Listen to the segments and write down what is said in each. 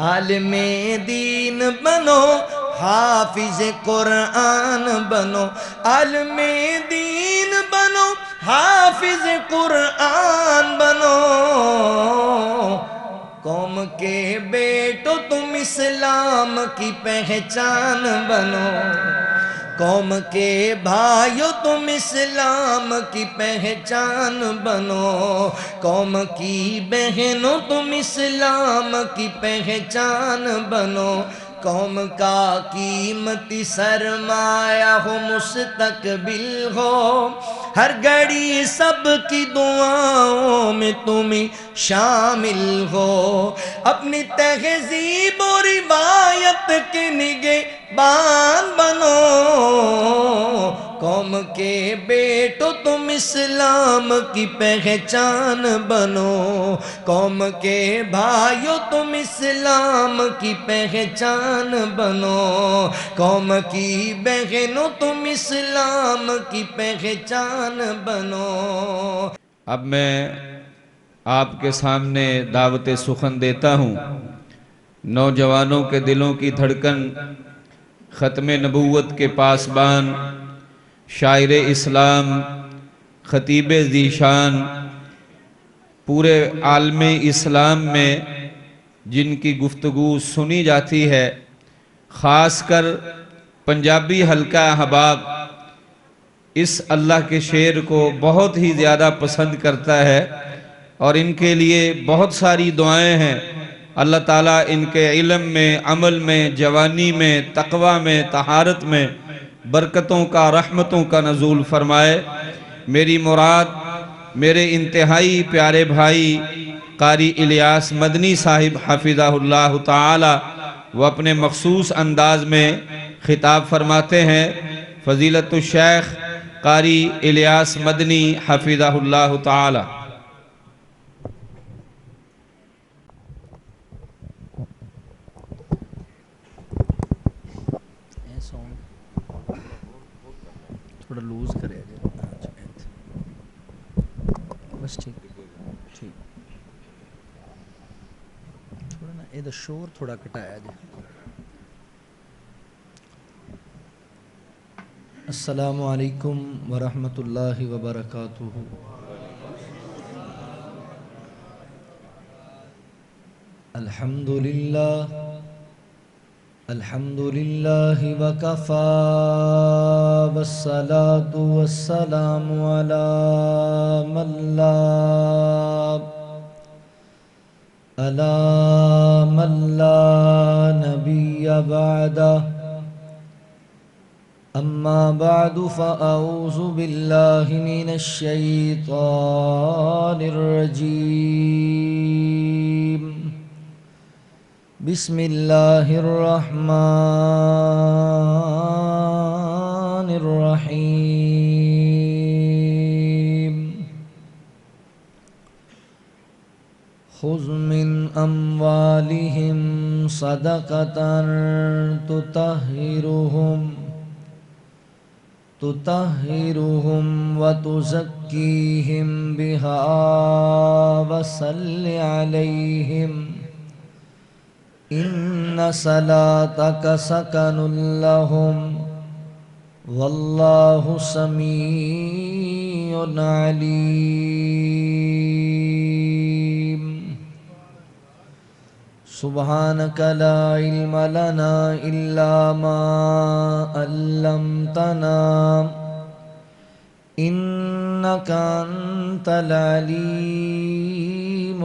عالم دین بنو حافظ قرآن بنو عالم دین بنو حافظ قرآن بنو قوم کے بیٹو تم اسلام کی پہچان بنو قوم کے بھائیو تم اسلام کی پہچان بنو قوم کی بہنوں تم اسلام کی پہچان بنو قوم کا قیمتی سرمایہ ہو مستقبل ہو ہر گھڑی سب کی دعاؤں میں تم شامل ہو اپنی تہذیب و روایت کے نگہبان بنو قوم کے بیٹو تم اسلام کی پہچان بنو قوم کے بھائیو تم اسلام کی پہچان بنو قوم کی بہنوں تم اسلام کی پہچان بنو۔ اب میں آپ کے سامنے دعوت سخن دیتا ہوں نوجوانوں کے دلوں کی دھڑکن ختم نبوت کے پاسبان شاعر اسلام خطیب ذیشان پورے عالم اسلام میں جن کی گفتگو سنی جاتی ہے خاص کر پنجابی حلقہ احباب اس اللہ کے شعر کو بہت ہی زیادہ پسند کرتا ہے اور ان کے لیے بہت ساری دعائیں ہیں اللہ تعالیٰ ان کے علم میں عمل میں جوانی میں تقوی میں طہارت میں برکتوں کا رحمتوں کا نزول فرمائے۔ میری مراد میرے انتہائی پیارے بھائی قاری الیاس مدنی صاحب حفظہ اللہ تعالی وہ اپنے مخصوص انداز میں خطاب فرماتے ہیں۔ فضیلت الشیخ قاری الیاس مدنی حفظہ اللہ تعالی۔ تھوڑا لوز کرے بس ٹھیک تھوڑا نا یہ شور تھوڑا کٹایا جائے۔ السلام علیکم ورحمۃ اللہ وبرکاتہ۔ الحمدللہ وکفا والصلاة والسلام علی من لا نبی بعدہ اما بعد فاعوذ باللہ من الشیطان الرجیم بسم اللہ الرحمن الرحیم خذ من اموالہم صدقۃ تطہرہم وتزکیہم بہا وصل علیہم ان صلاتک سکن لہم واللہ سمیع علیم سبحانک لا علم لنا الا ما علمتنا انک انت العلیم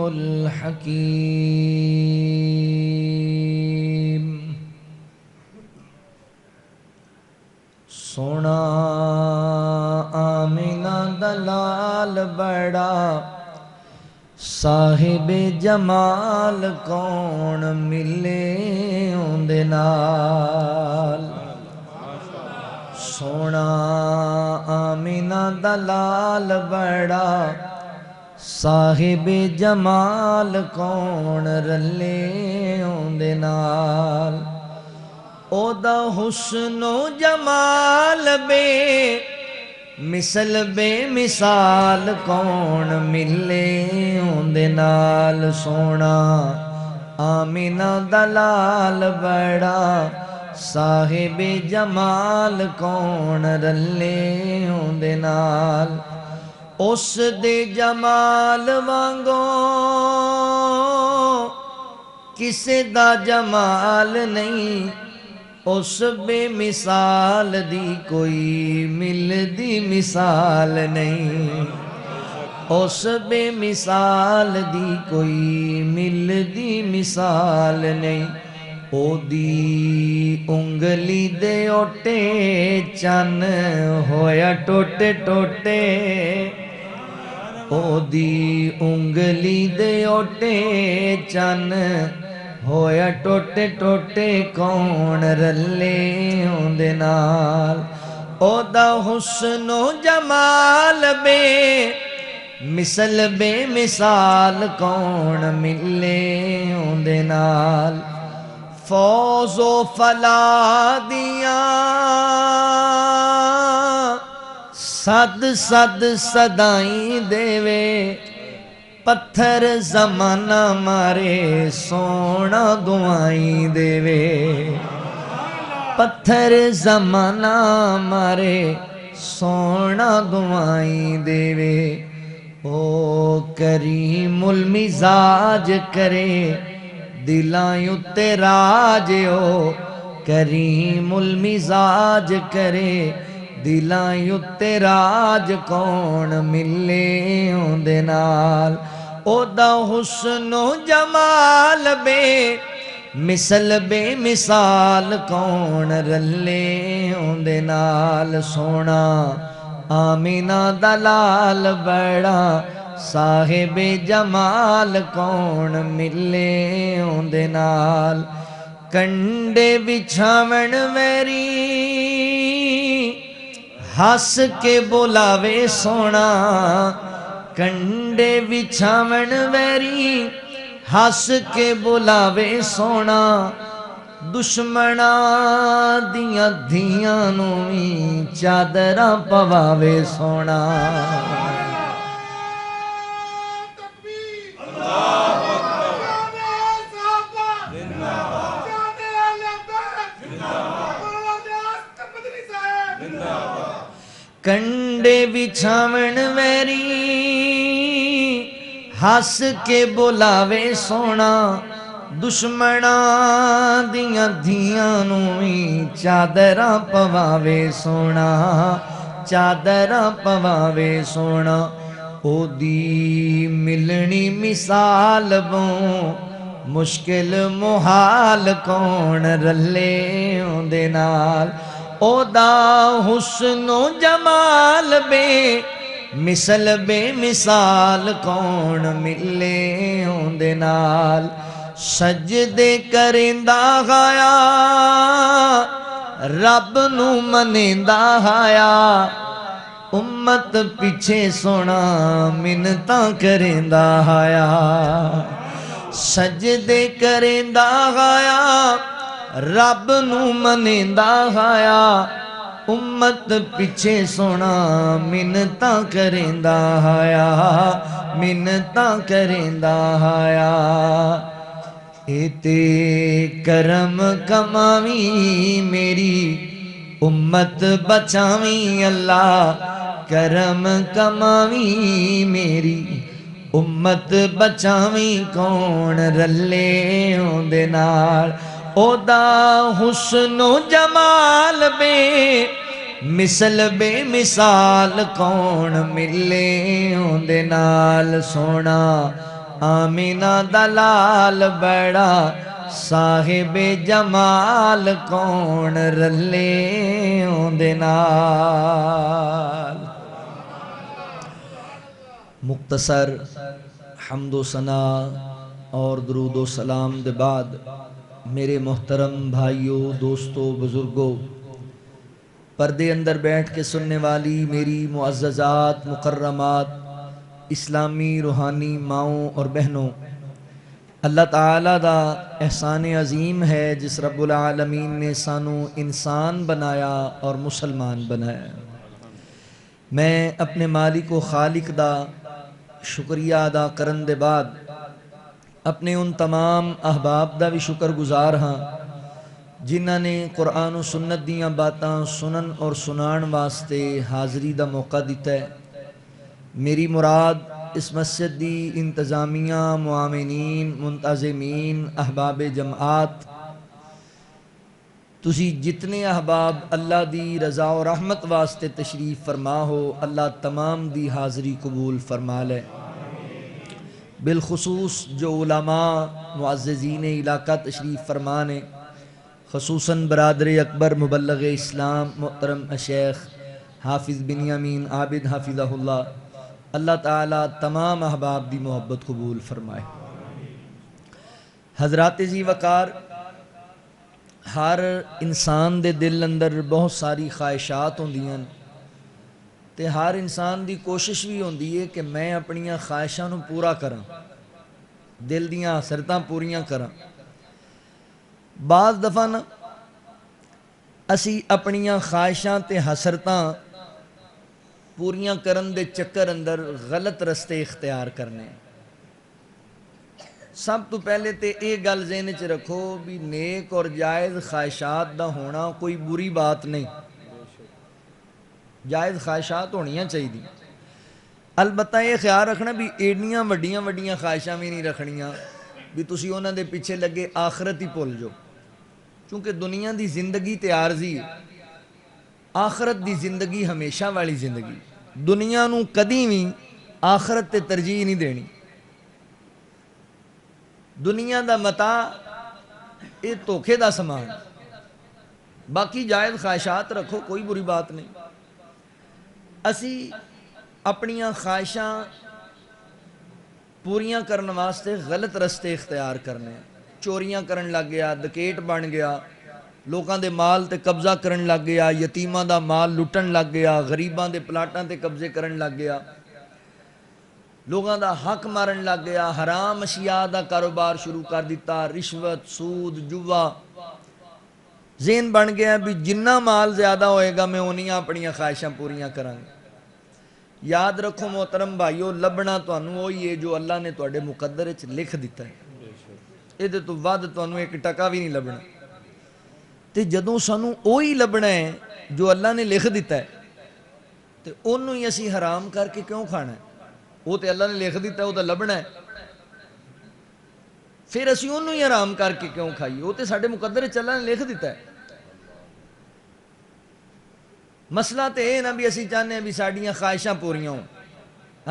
الحکیم۔ سونا آمینہ دلال بڑا صاحب جمال کون ملے اندے نال سونا آمینہ دلال بڑا صاحب جمال کون رلے اندے نال او دا حسن و جمال بے مثل بے مثال کون ملے اندے نال سونا آمینہ دلال بڑا صاحب جمال کون رلے ہوندے نال اس دے جمال وانگو کسے دا جمال نہیں اس بے مثال دی کوئی مل دی مثال نہیں اس بے مثال دی کوئی مل دی مثال نہیں او دی انگلی دے اوٹے چن ہویا ٹوٹے ٹوٹے او دی انگلی دے اوٹے چن ہویا ٹوٹے ٹوٹے کون رلے ہوندے نال او دا حسن و جمال بے مثل بے مثال کون ملے ہوندے نال فوز و فلاح دیاں صد صد صدائیں دیوے پتھر زمانہ مارے سونا دعائیں دیوے پتھر زمانہ مارے سونا دعائیں دیوے او کریم المزاج کرے دلائیں اتے راج او کریم المزاج کرے دلائیں اتے راج کون ملے ہوندے نال او دا حسن و جمال بے مثل بے مثال کون رلے ہوندے نال سونا آمینہ دلال بڑا صاحب جمال کون ملے ہوندے نال کنڈے بچھاون ویری ہس کے بلاوے سونا کنڈے بچھاون ویری ہس کے بلاوے سونا دشمنا دیاں دھیاں نوی چادراں پواوے سونا کنڈے بچھاون ویری ہس کے بلاوے سونا دشمنا دیاں دھیاں نوی چادراں پواوے سونا چادراں پواوے سونا او دی ملنی مثال بوں مشکل محال کون رلے ہوندے نال او دا حسن و جمال بے مثل بے مثال کون ملے ہوندے نال سجدے کریندا غایا رب نو منیندا ہایا امت پیچھے سونا منتاں کریندا ہایا سجدے کریندا غایا رب نو منیندا ہایا امت پیچھے سونا منتاں کریندا ہایا منتاں کریندا ہایا ایتے کرم کماویں میری امت بچاویں اللہ کرم کماویں میری امت بچاویں کون رلے ہوندے نال او دا حسن و جمال بے مثل بے مثال کون ملے ہوندے نال سونا آمینہ دلال بڑا صاحب جمال کون رلے ہوندے نال مختصر حمد و ثنا اور درود و سلام دے بعد میرے محترم بھائیوں دوستوں بزرگوں پردے اندر بیٹھ کے سننے والی میری معززات مکرمات اسلامی روحانی ماؤں اور بہنوں اللہ تعالیٰ دا احسان عظیم ہے جس رب العالمین نے سانو انسان بنایا اور مسلمان بنایا میں اپنے مالک و خالق دا شکریہ ادا کرن دے بعد اپنے ان تمام احباب دا بھی شکر گزار ہاں جنہاں نے قرآن و سنت دیاں باتاں سنن اور سنان واسطے حاضری دا موقع دیتا ہے۔ میری مراد اس مسجد دی انتظامیہ، معاونین، منتظمین، احباب جماعت، تسی جتنے احباب اللہ دی رضا و رحمت واسطے تشریف فرما ہو، اللہ تمام دی حاضری قبول فرما لے۔ بالخصوص جو علماء معززین علاقہ تشریف فرمانے، خصوصاً برادر اکبر مبلغ اسلام محترم شیخ حافظ بنیامین عابد حافظہ اللہ، اللہ تعالیٰ تمام احباب دی محبت قبول فرمائے۔ حضرات ذی وقار، ہر انسان دے دل اندر بہت ساری خواہشات ہوندیاں تے ہر انسان دی کوشش بھی ہوندی ہے کہ میں اپنیاں خواہشاں نو پورا کراں، دل دیاں حسرتاں پوریاں کراں۔ بعض دفعہ نا اسی اپنیاں خواہشاں تے حسرتاں پوریاں کرن دے چکر اندر غلط رستے اختیار کرنے۔ سب تو پہلے تے ایک گل ذہن وچ رکھو بھی نیک اور جائز خواہشات دا ہونا کوئی بری بات نہیں، جائز خواہشات ہونیاں چاہیے، البتہ یہ خیال رکھنا بھی ایڈیاں وڈیاں وڈیاں خواہشاں بھی نہیں رکھنیاں بھی تسی انہاں دے پیچھے لگے آخرت ہی بھول جو، کیونکہ دنیا دی زندگی تے عارضی ہے، آخرت دی زندگی ہمیشہ والی زندگی، دنیا نو کدی بھی آخرت تے ترجیح نہیں دینی۔ دنیا دا متاع یہ دھوکے دا سامان، باقی جائز خواہشات رکھو کوئی بری بات نہیں۔ اسی اپنیاں خواہشاں پوریاں کرنے واسطے غلط رستے اختیار کرنے، چوریاں کرن لگ گیا، ڈکیٹ بن گیا، لوکاں دے مال تے قبضہ کرن لگ گیا، یتیماں دا مال لٹن لگ گیا، غریباں دے پلاٹاں تے قبضے کرن لگ گیا، لوگاں دا حق مارن لگ گیا، حرام اشیاء دا کاروبار شروع کر دیتا، رشوت، سود، جوا، ذہن بن گیا بھی جنہ مال زیادہ ہوئے گا میں انہیاں اپنیاں خواہشاں پوریاں کروں گا۔ یاد رکھو محترم بھائیو، لبنا تانوں وہی ہے جو اللہ نے تواڈے مقدر وچ لکھ دیتا ہے، یہ تو ود تانوں ایک ٹکا بھی نہیں لبنا، تے جدوں سانوں وہی لبنا ہے جو اللہ نے لکھ دیتا ہے تے انہوں ہی اسی حرام کر کے کیوں کھانا ہے؟ وہ تے اللہ نے لکھ دیتا ہے، وہ تو لبنا ہے، پھر اسی انہوں ہی حرام کر کے کیوں کھائیے؟ وہ تے ساڈے مقدر وچ اللہ نے لکھ دیتا ہے۔ مسئلہ تے یہ نہ بھی اسی چاہنے ہیں بھی ساڈیاں خواہشاں پوریاں ہوں،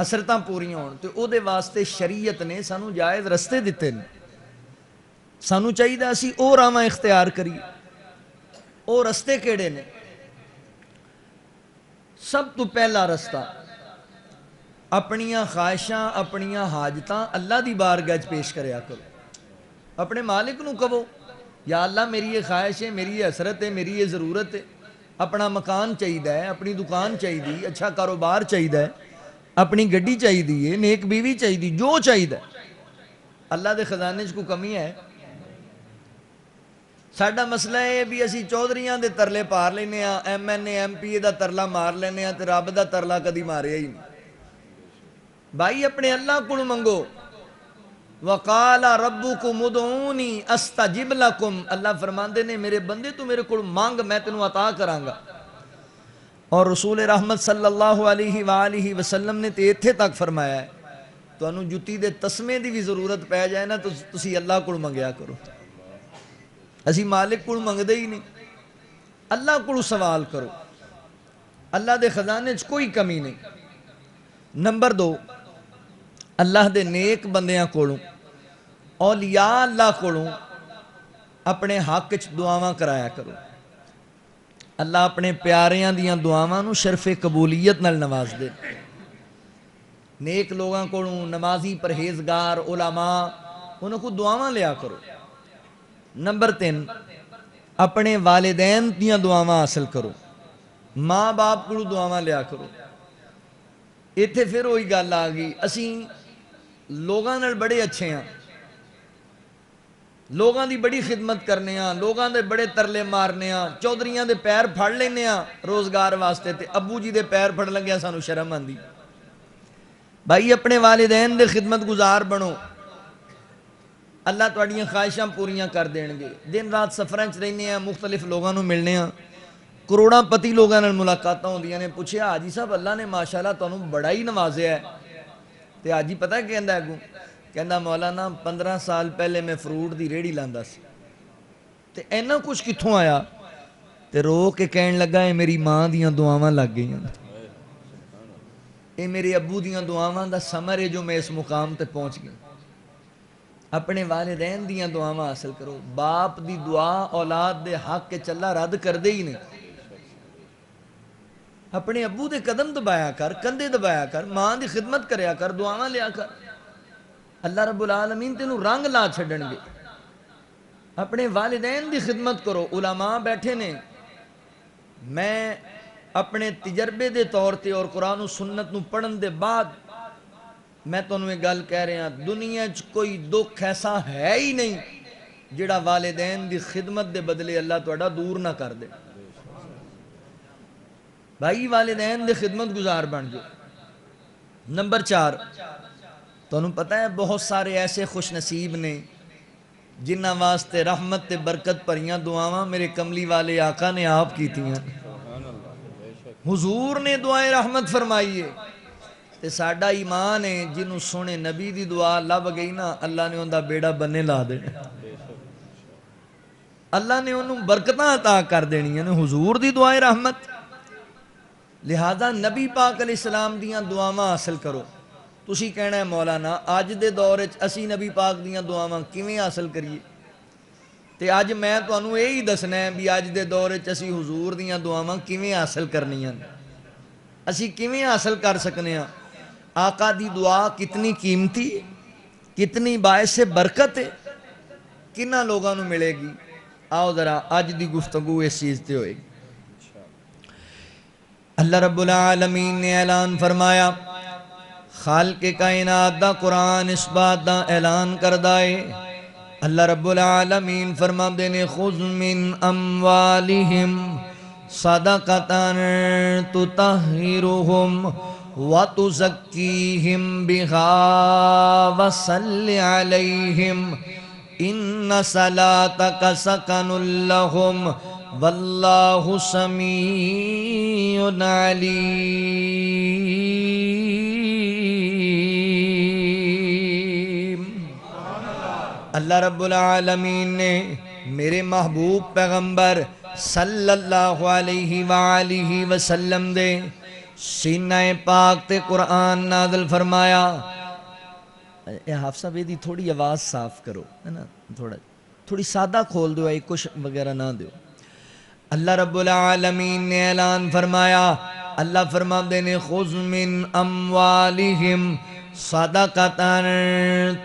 حسرتاں پوریاں ہوں، تو او دے واسطے شریعت نے سانوں جائز رستے دیتے ہیں، سانوں چاہیے اسی او راواں اختیار کریے۔ او رستے کیڑے نے؟ سب تو پہلا رستہ اپنیاں خواہشاں اپنیاں حاجتاں اللہ دی بارگاہ وچ پیش کریا کرو، اپنے مالک نو کہو یا اللہ میری یہ خواہش ہے، میری یہ حسرت ہے، میری یہ ضرورت ہے، اپنا مکان چاہیے ہے، اپنی دکان چاہیے، اچھا کاروبار چاہیے ہے، اپنی گڈی چاہیے، نیک بیوی چاہیے، جو چاہیے، اللہ دے خزانے کو کمی ہے؟ ساڈا مسئلہ ہے بھی اسی چودھریاں دے ترلے پار لینے ہاں، M N A M P A دا ترلا مار لینے ہاں تے رب دا ترلا کدی ماریا ہی نہیں۔ بھائی اپنے اللہ کو منگو، وَقَالَ رَبُّكُمُ ادْعُونِي أَسْتَجِبْ لَكُمْ، اللہ فرماندے نے میرے بندے تو میرے کو مانگ میں تینوں عطا کراں گا۔ اور رسول رحمت صلی اللہ علیہ وآلہ وسلم نے تے ایتھے تک فرمایا ہے تو انہوں جتی دے تسمے دی بھی ضرورت پہ جائے نا تو تسی اللہ کو منگیا کرو، اسی مالک کو منگ دے ہی نہیں، اللہ کو سوال کرو، اللہ دے خزانے چ کوئی کمی نہیں۔ نمبر 2، اللہ دے نیک بندیاں کولوں، اولیاء اللہ کولوں اپنے حق چ دعاواں کرایا کرو، اللہ اپنے پیاریاں دیاں دعاواں نو شرف قبولیت نال نواز دے۔ نیک لوگاں کولوں، نمازی پرہیزگار علماء، انہوں کو دعاواں لیا کرو۔ نمبر 3، اپنے والدین دیاں دعاواں حاصل کرو، ماں باپ کو دعاواں لیا کرو۔ ایتھے پھر وہی گل آ گئی، اسی لوگاں نال بڑے اچھے ہیں، لوگاں دی بڑی خدمت کرنے ہاں، لوگاں دے بڑے ترلے مارنے ہاں، چودھریاں دے پیر پھڑ لینے ہاں روزگار واسطے، تے ابو جی دے پیر پھڑ لگیا سانو شرم آندی۔ بھائی اپنے والدین دے خدمت گزار بنو، اللہ تواڈیاں خواہشاں پوریاں کر دین گے. دن رات سفراں چ رہنے ہیں, مختلف لوگاں نوں ملنے ہیں, کروڑاں پتی لوگاں نال ملاقاتاں ہوندیاں نے. پوچھیا حاجی صاحب اللہ نے ماشاءاللہ تانوں بڑا ہی نوازیا ہے. تے حاجی پتہ ہے کہندا اگوں, کہندا مولانا 15 سال پہلے میں فروٹ دی ریڑھی لاندا سی, تے اینا کچھ کتھوں آیا؟ تے رو کے کہن لگا اے میری ماں دیاں دعاواں لگ گئیاں, اے میرے ابو دیاں دعاواں دا ثمر ہے جو میں اس مقام تے پہنچ گیا. اپنے والدین دیاں دعاواں حاصل کرو. باپ دی دعا اولاد دے حق کے چلا رد کر دے ہی نہیں. اپنے ابو دے قدم دبایا کر, کندھے دبایا کر, ماں دی خدمت کریا کر, دعاواں لیا کر. اللہ رب العالمین تینوں رنگ لا چھڈن گے. اپنے والدین دی خدمت کرو. علماء بیٹھے نے, میں اپنے تجربے دے طور تے اور قرآن و سنت نو پڑھن دے بعد میں تانوں ایک گل کہہ رہا, دنیا چ کوئی دکھ ایسا ہے ہی نہیں جڑا والدین دی خدمت دے بدلے اللہ تہاڈا دور نہ کر دے. بھائی والدین دے خدمت گزار بن جو. نمبر 4, تانوں پتہ ہے بہت سارے ایسے خوش نصیب نے جنہ واسطے رحمت تے برکت بھریاں دعاواں میرے کملی والے آقا نے آپ کیتیاں. حضور نے دعائیں رحمت فرمائی ہے. تے ساڈا ایمان ہے جنوں سونے نبی دی دعا لب گئی نا, اللہ نے اوندا بیڑا بننے لا دینا. اللہ نے انہوں برکتاں عطا کر دینی ہیں. حضور دی دعائیں رحمت. لہذا نبی پاک علیہ السلام دیاں دعاواں حاصل کرو. تسی کہنا ہے مولانا اج دے دور وچ اسی نبی پاک دیاں دعاواں کیویں حاصل کریے؟ تے اج میں تانوں یہی دسنا ہے بھی اج دے دور وچ اسی حضور دیاں دعاواں کیویں حاصل کرنیاں, اسی کیویں حاصل کر سکنے ہاں. آقا دی دعا کتنی قیمتی, کتنی باعث برکت ہے, کنہ لوگاں نوں ملے گی. آؤ ذرا اج دی گفتگو اس چیز تے ہوئے گی. اللہ رب العالمین نے اعلان فرمایا, خالق کائنات دا قرآن اس بات دا اعلان کردہ ہے. اللہ رب العالمین فرماندے نے, خذ من اموالہم صدقۃ تطہرہم وتزکیہم بہا وصل علیہم ان صلاتک سکن لہم واللہ سمیع علیم. اللہ رب العالمین نے میرے محبوب پیغمبر صلی اللہ علیہ وآلہ وسلم دے سینہ پاک تے قرآن نازل فرمایا. اے حافظ صاحب دی تھوڑی آواز صاف کرو, ہے نا, تھوڑی سادہ کھول دو, ایک کچھ وغیرہ نہ دیو. اللہ رب العالمین نے اعلان فرمایا, اللہ فرماندے نے, خذ من اموالہم صدقۃ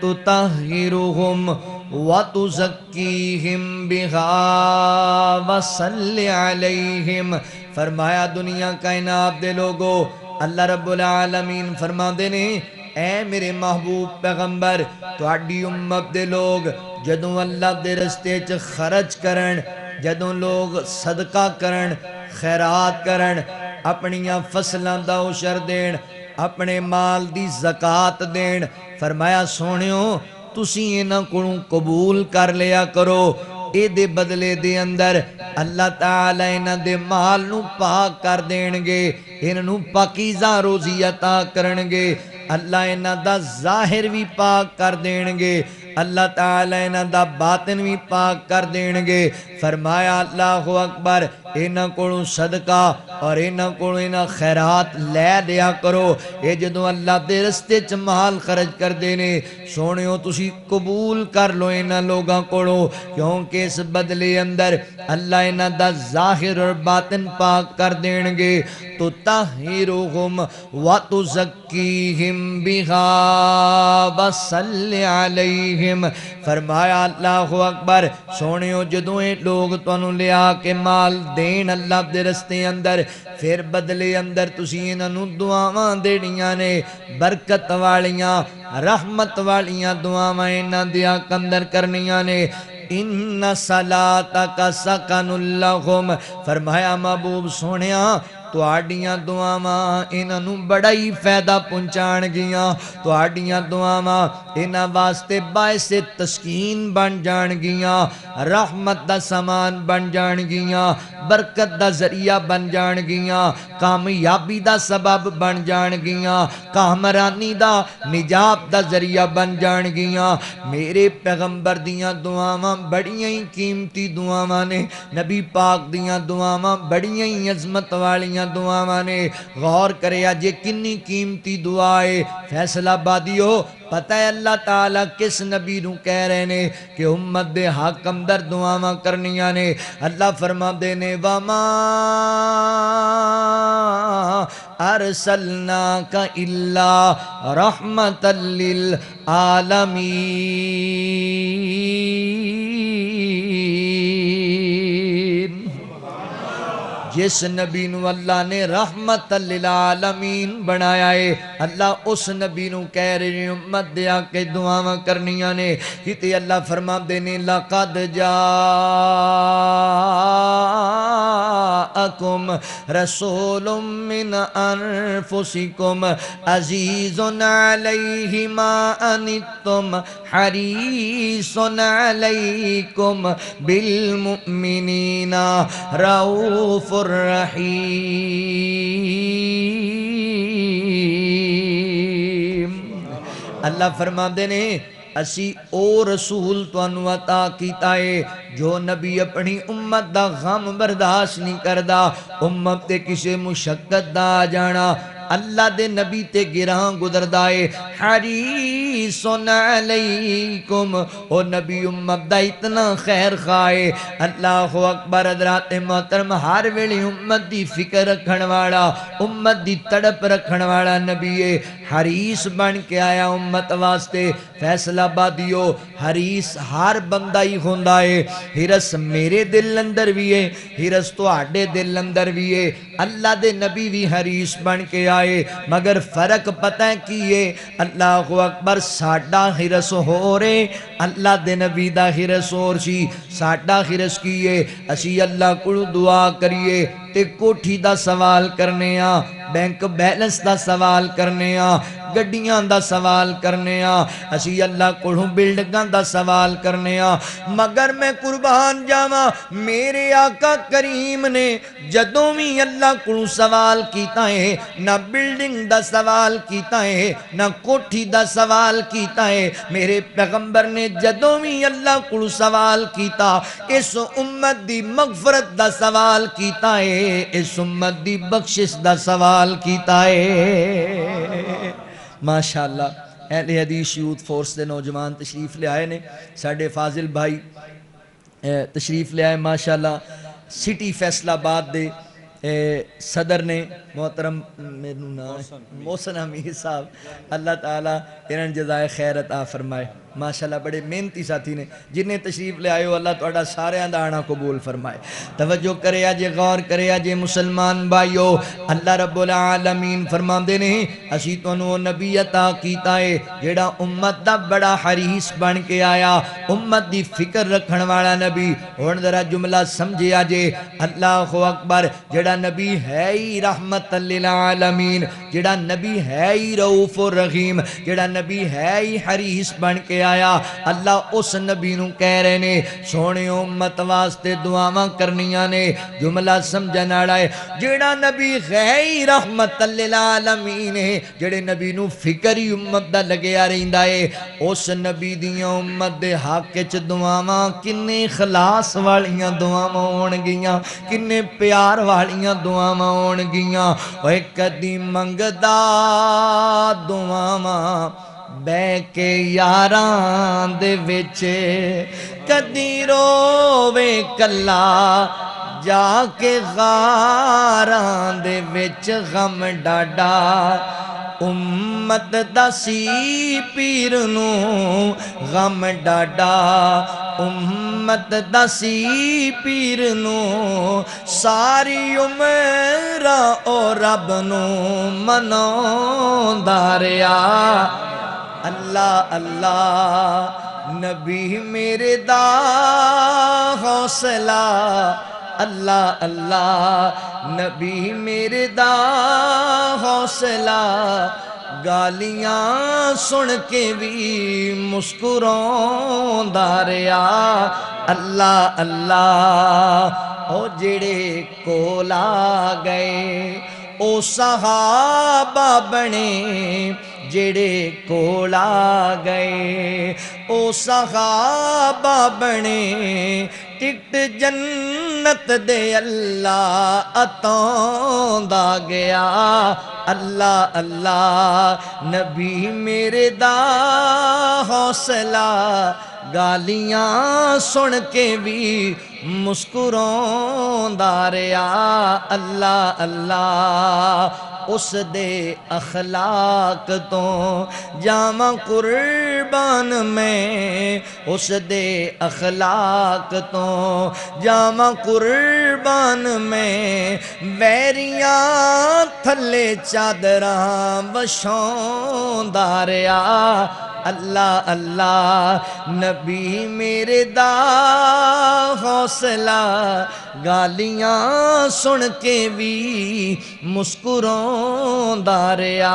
تطہرہم وتزکیہم بہا وصل علیہم. فرمایا دنیا کائنات دے لوگو, اللہ رب العالمین فرماندے نے, اے میرے محبوب پیغمبر, تہاڈی امت دے لوگ جدوں اللہ دے رستے چ خرچ کرن, جدوں لوگ صدقہ کرن, خیرات کرن, اپنیاں فصلاں دا عشر دین, اپنے مال دی زکات دین, فرمایا سونیو تسی انہاں کولوں قبول کر لیا کرو. اے دے بدلے دے اندر اللہ تعالی انہاں دے مال نو پاک کر دین گے, انہاں پاکیزہ روزی عطا کرن گے. اللہ انہاں دا ظاہر بھی پاک کر دین گے, اللہ تعالی انہاں دا باطن بھی پاک کر دین گے. فرمایا اللہ اکبر, انہاں کولوں صدقہ اور انہاں کولوں انہاں خیرات لے دیا کرو. اے جدوں اللہ دے رستے چ مال خرچ کر دینے, سونیو تسی قبول کر لو انہاں لوگاں کولوں, کیونکہ اس بدلے اندر اللہ انہاں دا ظاہر اور باطن پاک کر دین گے. تطہرہم وتزکیہم بہا وصل علیہم. فرمایا اللہ اکبر, سونیو جدوں اے لوگ تانوں لیا کے مال دین اللہ دے رستے اندر, پھر بدلے اندر تسی انہاں نوں دعاواں دینیاں نے, برکت والیاں رحمت والیاں دعاواں انہاں دیاں اندر کرنیاں نے. ان صلاتک سکن لہم. فرمایا محبوب سونیا تواڈیاں دعاواں انہاں نوں بڑا ہی فائدہ پہنچان گیاں تواڈیاں دعاواں انہاں واسطے باعث تسکین بن جان گیاں رحمت دا سامان بن جان گیاں برکت دا ذریعہ بن جان گیاں کامیابی دا سبب بن جان گیاں کامرانی دا نجات دا ذریعہ بن جان گیاں میرے پیغمبر دیاں دعاواں بڑیاں ہی قیمتی دعاواں نے نبی پاک دیاں دعاواں بڑیاں ہی عظمت والیاں دعاواں نے غور کریا جے کنی قیمتی دعا ہے فیصلہ آبادیو پتہ ہے اللہ تعالیٰ کس نبی نو کہہ رہے نے کہ امت دے حق اندر دعاواں کرنیاں نے اللہ فرما دینے وَمَا أَرْسَلْنَاكَ إِلَّا رَحْمَةً لِّلْعَالَمِينَ جس نبی نو اللہ نے رحمت للعالمین بنایا ہے اللہ اس نبی نو کہہ رہے ہیں امت دیا کے دعاواں کرنیاں نے کیتے اللہ فرما دینے لَقَدْ جَاءَكُمْ رَسُولٌ مِّنْ أَنفُسِكُمْ عَزِيزٌ عَلَيْهِ مَا أَنِتُّمْ حَرِيصٌ عَلَيْكُمْ بِالْمُؤْمِنِينَ رَؤُوفٌ الرحیم اللہ فرما دینے اسی او رسول تو انو عطا کیتا ہے جو نبی اپنی امت دا غم برداشت نہیں کردہ امت تے کسے مشقت دا جانا اللہ دے نبی تے گراں گزر دائے حریصن علیکم او نبی امت دا اتنا خیر خواہے اللہ اکبر حضرات محترم ہر ویلے امت دی فکر رکھن والا امت دی تڑپ رکھن والا نبی حریص بن کے آیا امت واسطے فیصلہ بادیو حریص ہر بندہ ہی ہوندہ ہے حرس میرے دل اندر بھی ہے حرس تو آڈے دل اندر بھی ہے اللہ دے نبی بھی حریص بن کے آئے مگر فرق پتہ ہے کیے اللہ اکبر ساڑھا حرس ہو رہے اللہ دے نبی دا حرس ہو رہی ساڑھا حرس کیے اسی اللہ کو دعا کریے تے کوٹھی دا سوال کرنے آ بینک بیلنس دا سوال کرنے آ گڈیاں دا سوال کرنے آ اسی اللہ کو بلڈنگاں دا سوال کرنے آ مگر میں قربان جاواں میرے آقا کریم نے جدوں بھی اللہ کو سوال کیتا ہے نہ بلڈنگ دا سوال کیتا ہے نہ کوٹھی دا سوال کیتا ہے میرے پیغمبر نے جدوں بھی اللہ کو سوال کیتا اس امت دی مغفرت دا سوال کیتا ہے اس امت دی بخشش دا سوال کیتا ہے ماشاءاللہ اہل حدیث یوتھ فورس دے نوجوان تشریف لے آئے نے ساڑھے فاضل بھائی تشریف لے آئے ماشاءاللہ سٹی فیصلہ آباد دے صدر نے محترم محسن حمید صاحب اللہ تعالیٰ انہاں جزائے خیر عطا فرمائے ماشاءاللہ بڑے محنتی ساتھی نے جنہیں تشریف لے آئے ہو اللہ توڑا سارے آنا قبول فرمائے توجہ کرے آجے غور کرے آجے مسلمان بھائیو اللہ رب العالمین فرما دینے اسی تو انہوں نبی عطا کیتا ہے جیڑا امت دا بڑا حریص بن کے آیا امت دی فکر رکھن والا نبی اور ذرا جملہ سمجھے آجے اللہ اکبر جیڑا نبی ہے ہی رحمت للعالمین جیڑا نبی ہے ہی رؤوف الرحیم جیڑا نبی ہے ہی حریص بن کے آیا اللہ اس نبی نو کہہ رہے نے سونے امت واسطے دعاواں کرنیاں نے جملہ سمجھن والا ہے جیڑا نبی غیر رحمت للعالمین ہے جیڑے نبی نو فکر ہی امت دا لگیا رہندا ہے اس نبی دیاں امت دے حق وچ دعاواں کنے خلاص والیاں دعاواں ہون گیاں کنے پیار والیاں دعاواں ہون گیاں اوے کدی منگدا دعاواں بے کے یاران دے وچے کدی رووے کلا جا کے غاران دے وچ غم ڈاڈا امت دا سی پیر نو غم ڈاڈا امت دا سی پیر نو ساری عمرہ او رب نو منو داریا اللہ اللہ نبی میرے دا حوصلہ اللہ اللہ نبی میرے دا حوصلہ گالیاں سن کے بھی مسکراؤندا رہیا اللہ اللہ او جڑے کول آ گئے او صحابہ بنے جڑے کول آ گئے او صحابہ بنے ٹکٹ جنت دے اللہ عطاؤندا گیا اللہ اللہ نبی میرے دا حوصلہ گالیاں سن کے بھی مسکراؤندا رہیا اللہ اللہ اس دے اخلاق تو جاواں قربان میں اس دے اخلاق تو جاواں قربان میں ویریاں تھلے چادراں وچھاؤندا رہیا اللہ اللہ نبی میرے دا حوصلہ گالیاں سن کے بھی مسکراؤندا رہیا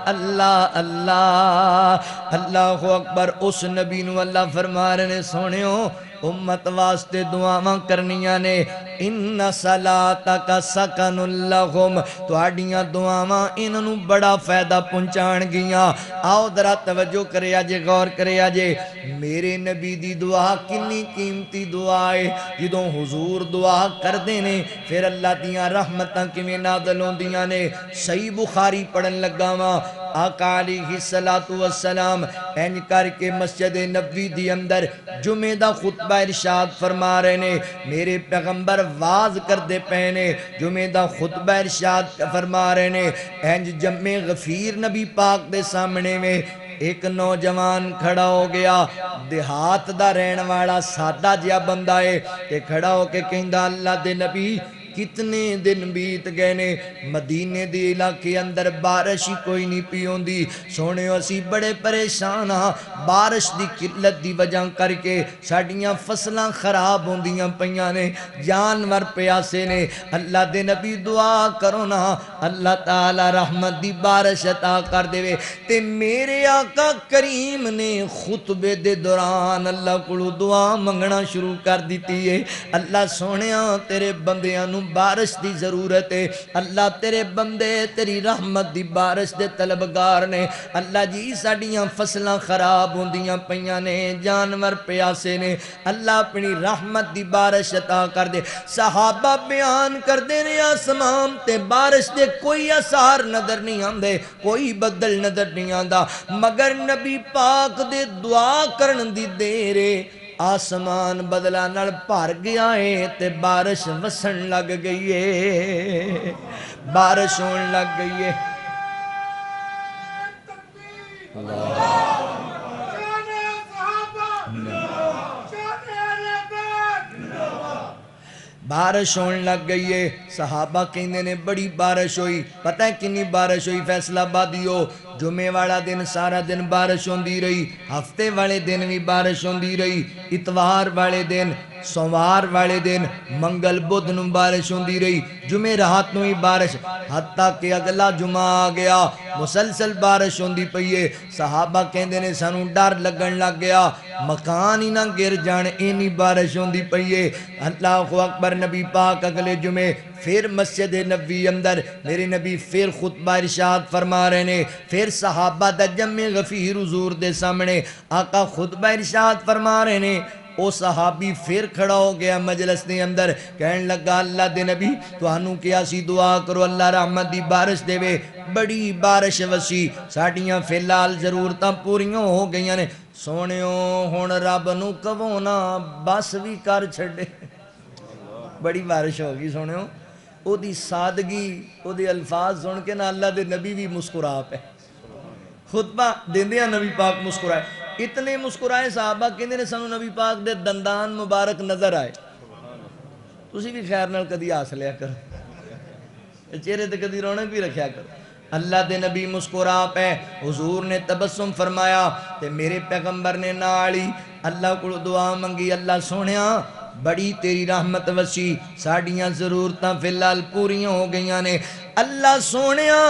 اللہ اللہ اللہ اکبر اس نبی نو اللہ فرما رہے نے سونیو امت واسطے دعاواں کرنیاں نے ان صلاتک سکن لہم تواڈیاں دعاواں انہاں نوں بڑا فائدہ پہنچان گیاں آؤ ذرا توجہ کریا جے غور کریا جے میرے نبی دی دعا کنی قیمتی دعا ہے جدوں حضور دعا کردے نے پھر اللہ دیاں رحمتاں کیویں نازل ہوندیاں نے صحیح بخاری پڑھن لگا واں آقا علیہ السلام اینج کر کے مسجد نبوی دی اندر جمعہ دا خطبہ ارشاد فرما رہے نے میرے پیغمبر واز کر دے پہنے جمعہ دا خطبہ ارشاد فرما رہے نے اینج جمع غفیر نبی پاک دے سامنے میں ایک نوجوان کھڑا ہو گیا دیہات دا رہن والا سادہ جیا بندہ ہے کہ کھڑا ہو کے کہندا اللہ دے نبی کتنے دن بیت گئے نے مدینے دی علاقے اندر بارش ہی کوئی نہیں پی ہوندی سونے اسی بڑے پریشان ہاں بارش دی قلت دی وجہ کر کے ساڈیاں فصلاں خراب ہوندیاں پیاں نے جانور پیاسے نے اللہ دے نبی دعا کرو نا اللہ تعالی رحمت دی بارش عطا کر دے تے میرے آقا کریم نے خطبے دے دوران اللہ کولو دعا منگنا شروع کر دیتی ہے اللہ سونیاں تیرے بندیاں نو بارش دی ضرورت ہے اللہ تیرے بندے تیری رحمت دی بارش دے طلبگار نے اللہ جی ساڈیاں فصلاں خراب ہوندیاں پیاں نے جانور پیاسے نے اللہ اپنی رحمت دی بارش عطا کر دے صحابہ بیان کر دے نے آسمان تے بارش دے کوئی اثار نظر نہیں آندے کوئی بدل نظر نہیں آندا مگر نبی پاک دے دعا کرن دی دیرے آسمان بدلہ نڑ پار گیا ہے تے بارش وسن لگ گئی ہے بارش ہون لگ گئی ہے بارش ہون لگ گئی ہے صحابہ کہنے نے بڑی بارش ہوئی پتہ ہے کنی بارش ہوئی فیصلہ آبادیو جمعے والا دن سارا دن بارش ہوندی رہی ہفتے والے دن بھی بارش ہوندی رہی اتوار والے دن سوموار والے دن منگل بدھ نو بارش ہوندی رہی جمعے رات نو ہی بارش حتیٰ کہ اگلا جمعہ آ گیا مسلسل بارش ہوندی پئی ہے صحابہ کہندے نے سانو ڈر لگن لگ گیا مکان ہی نہ گر جان اینی بارش ہوندی پئی ہے اللہ اکبر نبی پاک اگلے جمعے پھر مسجد نبوی اندر میرے نبی پھر خطبہ ارشاد فرما رہے نے پھر صحابہ دا جمع غفیر حضور دے سامنے آقا خطبہ ارشاد فرما رہے نے او صحابی پھر کھڑا ہو گیا مجلس دے اندر کہنے لگا اللہ دے نبی تو ہنو کیا سی دعا کرو اللہ رحمت دی بارش دے وے بڑی بارش وسی ساڑیاں فی الحال ضرورتاں پوریاں ہو گئیاں نے سونیوں ہون رب نو کبونا بس بھی کر چھڑے بڑی بارش ہوگی سونیوں او دی سادگی او دی الفاظ سن کے نا اللہ دے نبی بھی مسکرا پہ خطبہ دیندیا نبی پاک مسکرائے اتنے مسکرائے صحابہ کہندے نے سانو نبی پاک دے دندان مبارک نظر آئے تسی بھی خیر نال کدی آس لیا کر چہرے تے کدی رونق بھی رکھیا کر اللہ دے نبی مسکرا پہ حضور نے تبسم فرمایا تے میرے پیغمبر نے نالی اللہ کو دعا منگی اللہ سونیا بڑی تیری رحمت وسیع ساڑیاں ضرورتاں فی الحال پوریاں ہو گئیاں نے اللہ سونیا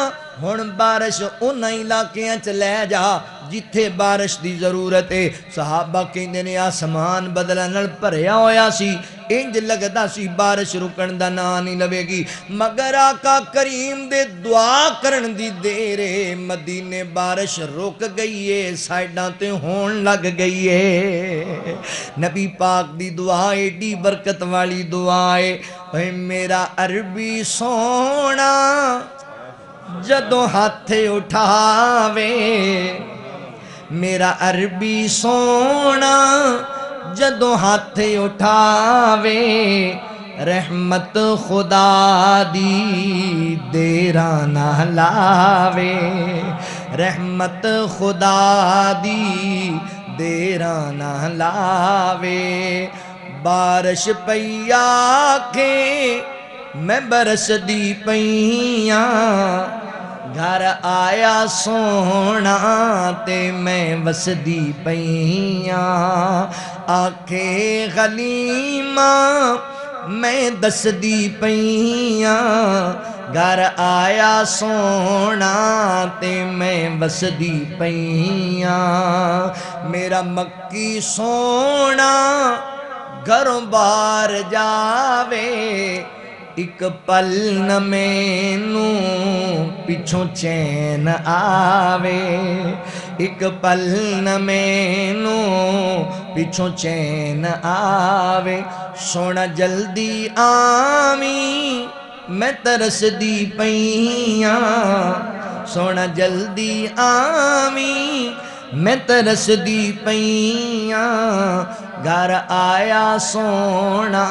ہن بارش ان علاقیاں چ لے جا جتھے بارش دی ضرورت ہے صحابہ کہندے نے آسمان بدلاں نال بھریا ہویا سی انج لگدا سی بارش رکن دا نام نہیں لوے گی مگر آقا کریم دے دعا کرن دی دیر مدینے بارش رک گئی ہے سائیڈاں تے ہون لگ گئی ہے نبی پاک دی دعا ایڈی برکت والی دعا ہے اے میرا عربی سونا جدوں ہاتھ اٹھاوے میرا عربی سونا جدوں ہاتھ اٹھاوے رحمت خدا دی دیراں نہ لاوے رحمت خدا دی دیراں نہ لاوے بارش پیا کے میں برس دی پیاں گھر آیا سونا تے میں وس دی پیاں آکھے غلیمہ میں دس دی پیاں گھر آیا سونا تے میں وس دی پیاں میرا مکی سونا گھروں بار جاوے ایک پل نہ مینوں پچھوں چین آوے ایک پل نہ مینوں پچھوں چین آوے سونا جلدی آمی میں ترس دی پیاں سونا جلدی آمی میں ترس دی پیاں گھر آیا سونا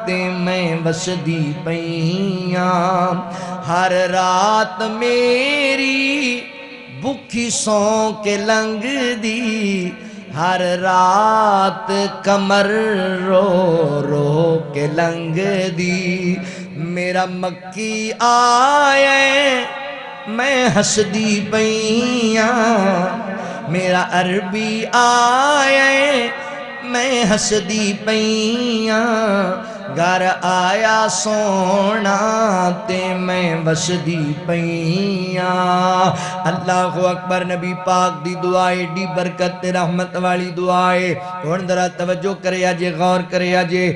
تے میں وس دی پیاں ہر رات میری بکھی سو کے لنگ دی ہر رات کمر رو رو کے لنگ دی میرا مکی آئے میں ہس دی پیاں میرا عربی آئے میں ہس دی پیاں گھر آیا سونا تے میں وس دی پیاں اللہ اکبر نبی پاک دی دعائے ڈی برکت رحمت والی دعائے ہن ذرا توجہ کریا جے غور کریا جے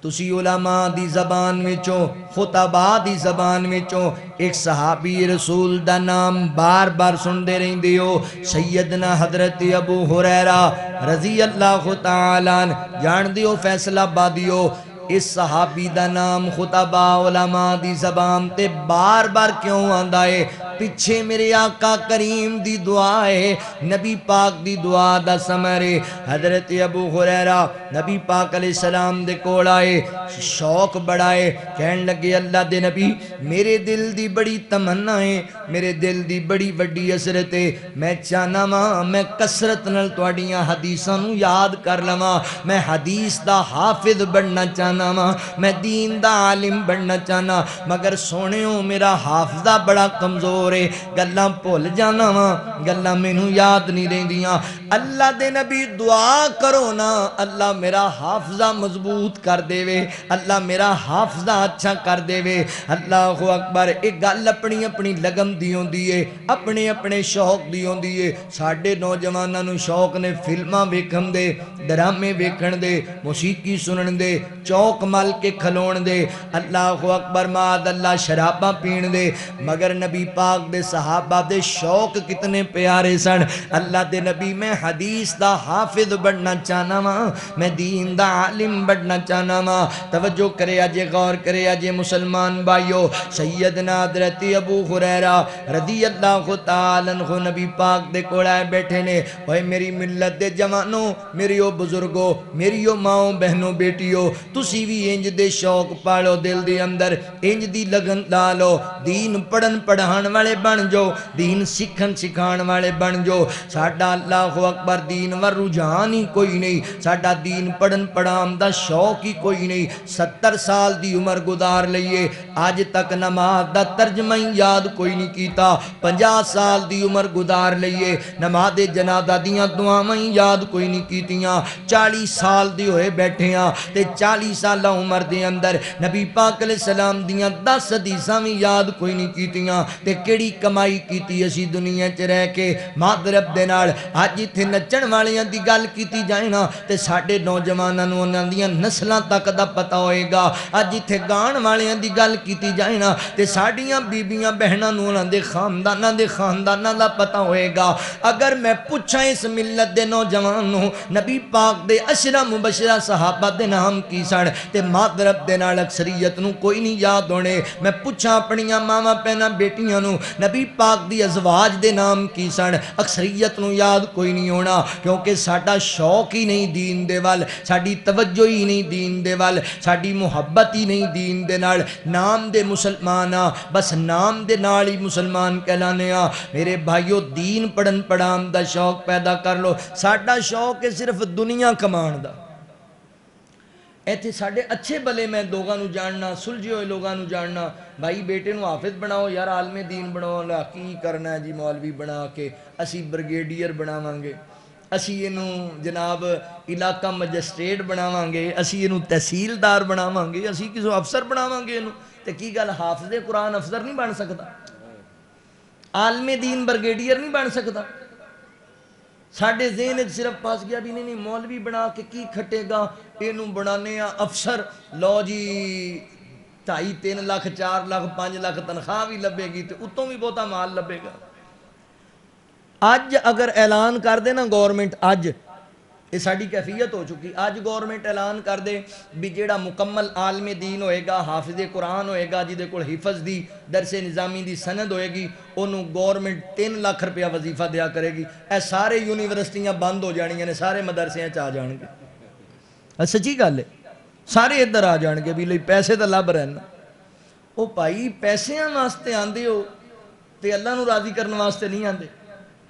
تسی علماء دی زبان وچوں خطباء دی زبان وچوں ایک صحابی رسول دا نام بار بار سن دے رہی دیو سیدنا حضرت ابو ہریرہ رضی اللہ تعالیٰ جان دیو فیصلہ آبادیو اس صحابی دا نام خطباء علماء دی زبان تے بار بار کیوں آندا ہے پیچھے میرے آقا کریم دی دعا ہے نبی پاک دی دعا دا سمرے حضرت ابو ہریرہ نبی پاک علیہ السلام دے کول آئے شوق بڑھائے کہن لگے اللہ دے نبی میرے دل دی بڑی تمنا ہے میرے دل دی بڑی وڈی حسرت ہے میں چاہنا ماں میں کثرت نال تواڈیاں حدیثاں نوں یاد کر لواں میں حدیث دا حافظ بننا چاہنا ماں میں دین دا عالم بننا چاہنا مگر سونےوں میرا حافظہ بڑا کمزور گلاں بھول جانا وا گلاں مینوں یاد نہیں رہندیاں اللہ دے نبی دعا کرو نا اللہ میرا حافظہ مضبوط کر دے وے اللہ میرا حافظہ اچھا کر دے وے اللہ اکبر ایک گل اپنی اپنی لگن دی ہوندی ہے اپنے اپنے شوق دی ہوندی ہے ساڈے نوجواناں نوں شوق نے فلماں ویکھن دے ڈرامے ویکھن دے موسیقی سنن دے چوک مل کے کھلون دے اللہ اکبر معاذ اللہ شراباں پین دے مگر نبی پاک دے صحابہ دے شوق کتنے پیارے سن اللہ دے نبی میں حدیث دا حافظ بڑھنا چاہنا ماں میں دین دا عالم بڑھنا چاہنا ماں توجہ کرے آجے غور کرے آجے مسلمان بھائیو سیدنا حضرت ابو ہریرہ رضی اللہ تعالیٰ عنہ نبی پاک دے کوڑائے بیٹھے نے اوہ میری ملت دے جوانوں میریو بزرگو میریو ماؤں بہنوں بیٹیو تسی بھی انج دے شوق پالو دل دے اندر انج دی لگن لالو دین پڑھن پڑھان والے والے بن جو دین سکھن سکھان والے بن جو ساڈا اللہ اکبر دین ور رجحان ہی کوئی نہیں ساڈا دین پڑھن پڑھام دا شوق ہی کوئی نہیں 70 سال دی عمر گزار لئیے آج تک نماز دا ترجمہ یاد کوئی نہیں کیتا 50 سال دی عمر گزار لئیے نماز جنازہ دیاں دعائیں یاد کوئی نہیں کیتیاں 40 سال دی ہوئے بیٹھے ہیں تے 40 سالہ عمر دے اندر نبی پاک علیہ السلام دیاں 10 حدیثاں بھی یاد کوئی نہیں کیتیاں تے کیڑی کمائی کیتی اسی دنیا چ رہ کے معذرت دے نال اج ایتھے نچن والیاں دی گل کیتی جائے نا تے ساڈے نوجواناں نوں انہاں دیاں نسلاں تک دا پتہ ہوئے گا اج ایتھے گان والیاں دی گل کیتی جائے نا تے ساڈیاں بیبیاں بہناں نوں انہاں دے خانداناں دا پتہ ہوئے گا اگر میں پوچھاں اس ملت دے نوجوان نوں نبی پاک دے عشرہ مبشرہ صحابہ دے نام کی سن تے معذرت دے نال اکثریت نوں کوئی نہیں یاد ہونے میں پوچھاں اپنیاں ماما پہنا بیٹیاں نوں نبی پاک دی ازواج دے نام کی سن اکثریت نوں یاد کوئی نہیں ہونا کیونکہ ساڈا شوق ہی نہیں دین دے وال ساڈی توجہ ہی نہیں دین دے وال ساڈی محبت ہی نہیں دین دے نال نام دے مسلمان بس نام دے نال ہی مسلمان کہلانے میرے بھائیو دین پڑھن پڑھام دا شوق پیدا کر لو ساڈا شوق ہے صرف دنیا کمان دا ایتھے ساڈے اچھے بلے میں لوگاں نوں جاننا سلجھے ہوئے لوگاں نوں جاننا بھائی بیٹے نوں حافظ بناؤ یار عالم دین بناؤ کی کرنا ہے جی مولوی بنا کے اسی بریگیڈیئر بناواں گے اسی انہوں جناب علاقہ مجسٹریٹ بناواں گے اسی انہوں تحصیلدار بناواں گے اسی کسو افسر بناواں گے انہوں تے کی گل حافظ قرآن افسر نہیں بن سکتا عالم دین بریگیڈیئر نہیں بن سکتا ساڑھے ذہن ایک صرف پاس گیا بھی نہیں مولوی بنا کے کی کھٹے گا اینوں بنانے افسر لو جی 2.5-3 لاکھ 4 لاکھ 5 لاکھ تنخواہ بھی لبے گی تو اتوں بھی بہتا مال لبے گا آج اگر اعلان کر دے نا گورنمنٹ آج یہ ساڑھی کیفیت ہو چکی آج گورنمنٹ اعلان کر دے بھی جیڑا مکمل عالم دین ہوئے گا حافظ قرآن ہوئے گا جیدے کول حفظ دی درس نظامی دی سند ہوئے گی انہوں گورنمنٹ 3 لاکھ روپیہ وظیفہ دیا کرے گی اے سارے یونیورسٹیاں بند ہو جانی ہیں سارے مدرسیاں چاہ جان گے سچی گل ہے سارے ادھر آ جان گے بھی لئی پیسے دا لب رہنا او بھائی پیسیاں واسطے آندے ہو تے اللہ نو راضی کرنے واسطے نہیں آندے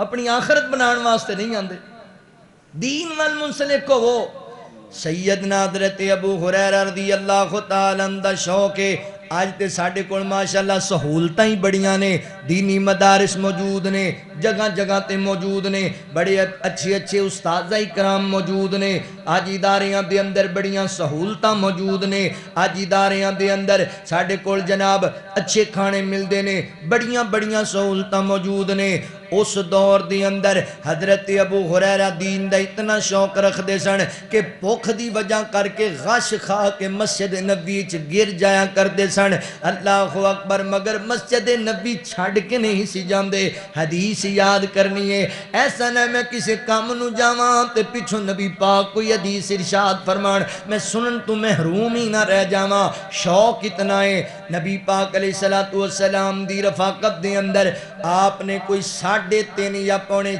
اپنی آخرت بنان واسطے نہیں آندے دین والمنسلک کو وہ سیدنا حضرت ابو ہریرہ رضی اللہ تعالیٰ عنہ شوق ہے آج تے ساڑھے کول ماشاءاللہ سہولتاں ہی بڑیاں نے دینی مدارس موجود نے جگہ جگہ تے موجود نے بڑے اچھے استاذہ اکرام موجود نے آج اداریاں دے اندر بڑیاں سہولتاں موجود نے آج اداریاں دے اندر ساڑھے کول جناب اچھے کھانے مل دے نے بڑیاں سہولتاں موجود نے اس دور دے اندر حضرت ابو ہریرہ دین دا اتنا شوق رکھ دے سن کہ بھوک دی وجہ کر کے غش کھا کے مسجد نبی چ گر جایا کر دے سن اللہ اکبر مگر مسجد نبی چھڑ کے نہیں سی جاندے حدیث یاد کرنی ہے ایسا نہ میں کسی کام نو جاواں تے پیچھو نبی پاک کوئی حدیث ارشاد فرمان میں سنن تو محروم ہی نہ رہ جاواں شوق اتنا ہے نبی پاک علیہ السلام دی رفاقت دے اندر آپ نے کوئی 3.5 یا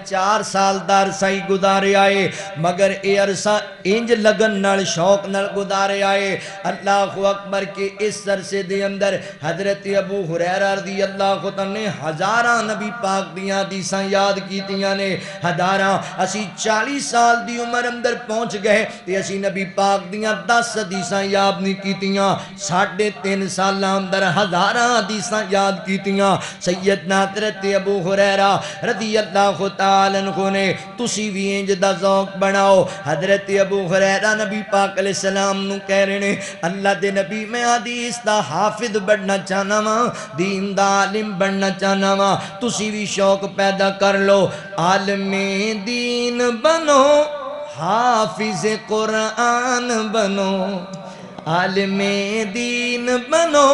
4 سال دار سائی گزارے آئے مگر اے عرصہ انج لگن نال شوق نال گزارے آئے اللہ اکبر کے اس عرصے دے اندر حضرت ابو ہریرہ رضی اللہ عنہ نے ہزاراں نبی پاک دیاں حدیثاں یاد کیتیاں نے ہزاراں اسی 40 سال دی عمر اندر پہنچ گئے تے اسی نبی پاک دیاں 10 حدیثاں یاد نہیں کیتیاں 3.5 سال اندر ہزاراں حدیثاں یاد کیتیاں سیدنا حضرت ابو ہریرہ رضی اللہ تعالیٰ عنہ نے تسی بھی انج دا ذوق بناؤ حضرت ابو ہریرہ نبی پاک علیہ السلام نو کہہ رہے نے اللہ دے نبی میں حدیث دا حافظ بڑھنا چاہنا ماں دین دا عالم بڑھنا چاہنا ماں تسی بھی شوق پیدا کر لو عالم دین بنو حافظ قرآن بنو عالم دین بنو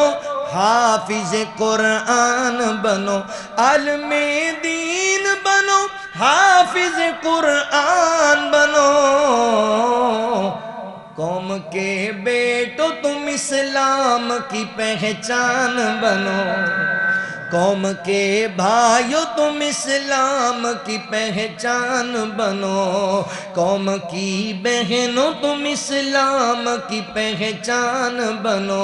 حافظ قرآن بنو عالم دین بنو حافظ قرآن بنو قوم کے بیٹو تم اسلام کی پہچان بنو قوم کے بھائیو تم اسلام کی پہچان بنو قوم کی بہنوں تم اسلام کی پہچان بنو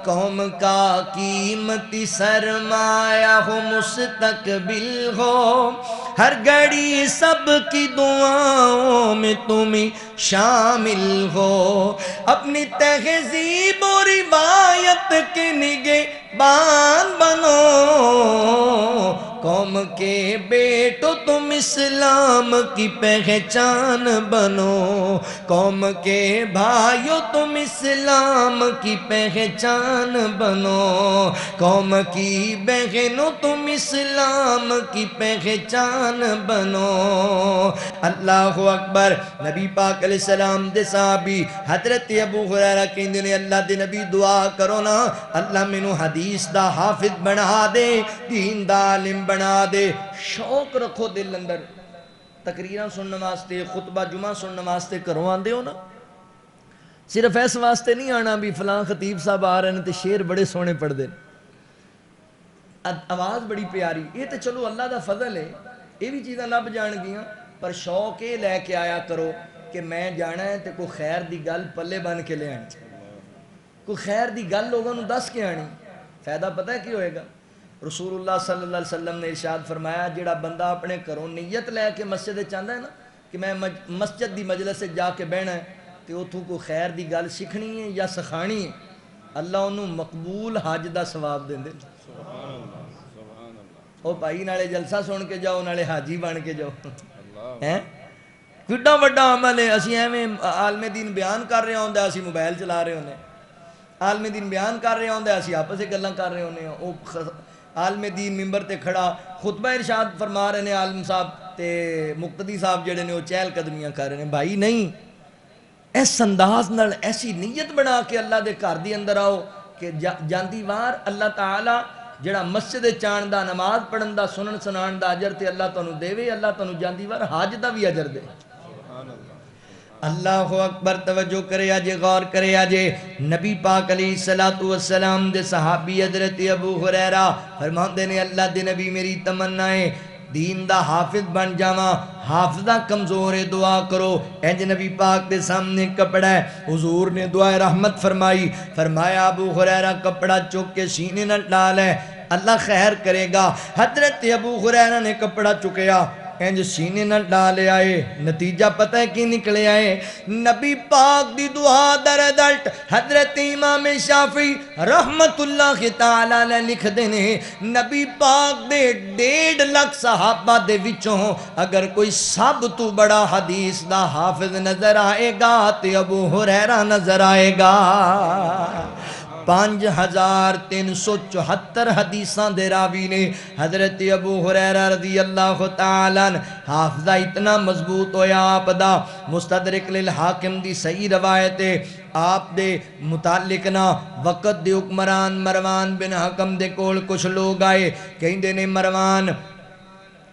قوم کا قیمتی سرمایہ ہو، مستقبل ہو، ہر گھڑی سب کی دعاؤں میں تمہیں شامل ہو، اپنی تہذیب و روایت کے نگہبان بنو، قوم کے بیٹو تم اسلام کی پہچان بنو، قوم کے بھائیو تم اسلام کی پہچان بنو، قوم کی بہنوں تم اسلام کی پہچان بنو۔ اللہ اکبر۔ نبی پاک علیہ السلام دے صحابی حضرت ابو ہریرہ کہندے نے اللہ دے نبی دعا کرو نا اللہ مینوں حدیث دا حافظ بنا دے، دین دا عالم بنا دے۔ شوق رکھو دل اندر، تقریراں سننے واسطے، خطبہ جمعہ سننے واسطے گھروں آندے ہو نا، صرف اس واسطے نہیں آنا بھی فلاں خطیب صاحب آ رہے ہیں تے شعر بڑے سونے پڑھ دے، آواز بڑی پیاری، یہ تے چلو اللہ دا فضل ہے، یہ بھی چیزاں لب جان گیاں، پر شوق یہ لے کے آیا کرو کہ میں جانا ہے تے کوئی خیر دی گل پلے بن کے لے آنی، کوئی خیر دی گل لوگوں نے دس کے آنی، فائدہ پتہ ہے کی ہوئے گا؟ رسول اللہ صلی اللہ علیہ وسلم نے ارشاد فرمایا جڑا بندہ اپنے گھروں نیت لے کے مسجد چاہتا ہے نا کہ میں مسجد دی مجلس سے جا کے بہنا ہے تو اتھوں کو خیر دی گل سیکھنی ہے یا سکھانی ہے، اللہ انہوں مقبول حج دا ثواب دیں دے۔ او بھائی نالے جلسہ سن کے جاؤ نالے حاجی بن کے جاؤ، کڈا وڈا عمل ہے۔ اسی ایویں عالم دین بیان کر رہے ہوں اسی موبائل چلا رہے ہونے، عالم دین بیان کر رہے ہوں اسی آپس سے گلاں کر رہے ہونے، او عالم دین ممبر تے کھڑا خطبہ ارشاد فرما رہے ہیں، عالم صاحب تے مقتدی صاحب جڑے نے وہ چہل قدمیاں کر رہے ہیں۔ بھائی نہیں، اس انداز نال ایسی نیت بنا کے اللہ دے گھر دی اندر آؤ کہ جاندی وار اللہ تعالی جڑا مسجد چان دا، نماز پڑھن دا، سنن سنان دا اجر تے اللہ تانوں دے وے، اللہ تانوں جاندی وار حج دا بھی اجر دے۔ اللہ اکبر۔ توجہ کرے آجے، غور کرے آجے، نبی پاک علیہ السلام دے صحابی حضرت ابو ہریرہ فرماندے نے اللہ دے نبی میری تمنا ہے دین دا حافظ بن جاواں، حافظہ کمزور ہے دعا کرو۔ انج نبی پاک دے سامنے کپڑا ہے، حضور نے دعا رحمت فرمائی، فرمایا ابو ہریرہ کپڑا چک کے سینے نہ ڈال ہے اللہ خیر کرے گا۔ حضرت ابو ہریرہ نے کپڑا چکیا انج سینے نہ ڈالے آئے، نتیجہ پتہ ہے کی نکلے آئے؟ نبی پاک دی دعا دردلٹ حضرت امام شافعی رحمت اللہ تعالی لکھ دینے نبی پاک دے 1.5 لاکھ صحابہ دے وچوں اگر کوئی سب تو بڑا حدیث دا حافظ نظر آئے گا تے ابو ہریرہ نظر آئے گا۔ 5374 حدیثاں دے راوی نے حضرت ابو ہریرہ رضی اللہ تعالیٰ عنہ حافظہ اتنا مضبوط ہویا آپ دا مستدرک للحاکم دی صحیح روایت ہے آپ دے متعلق نا وقت دے حکمران مروان بن حکم دے کول کچھ لوگ آئے کہیں دے نے مروان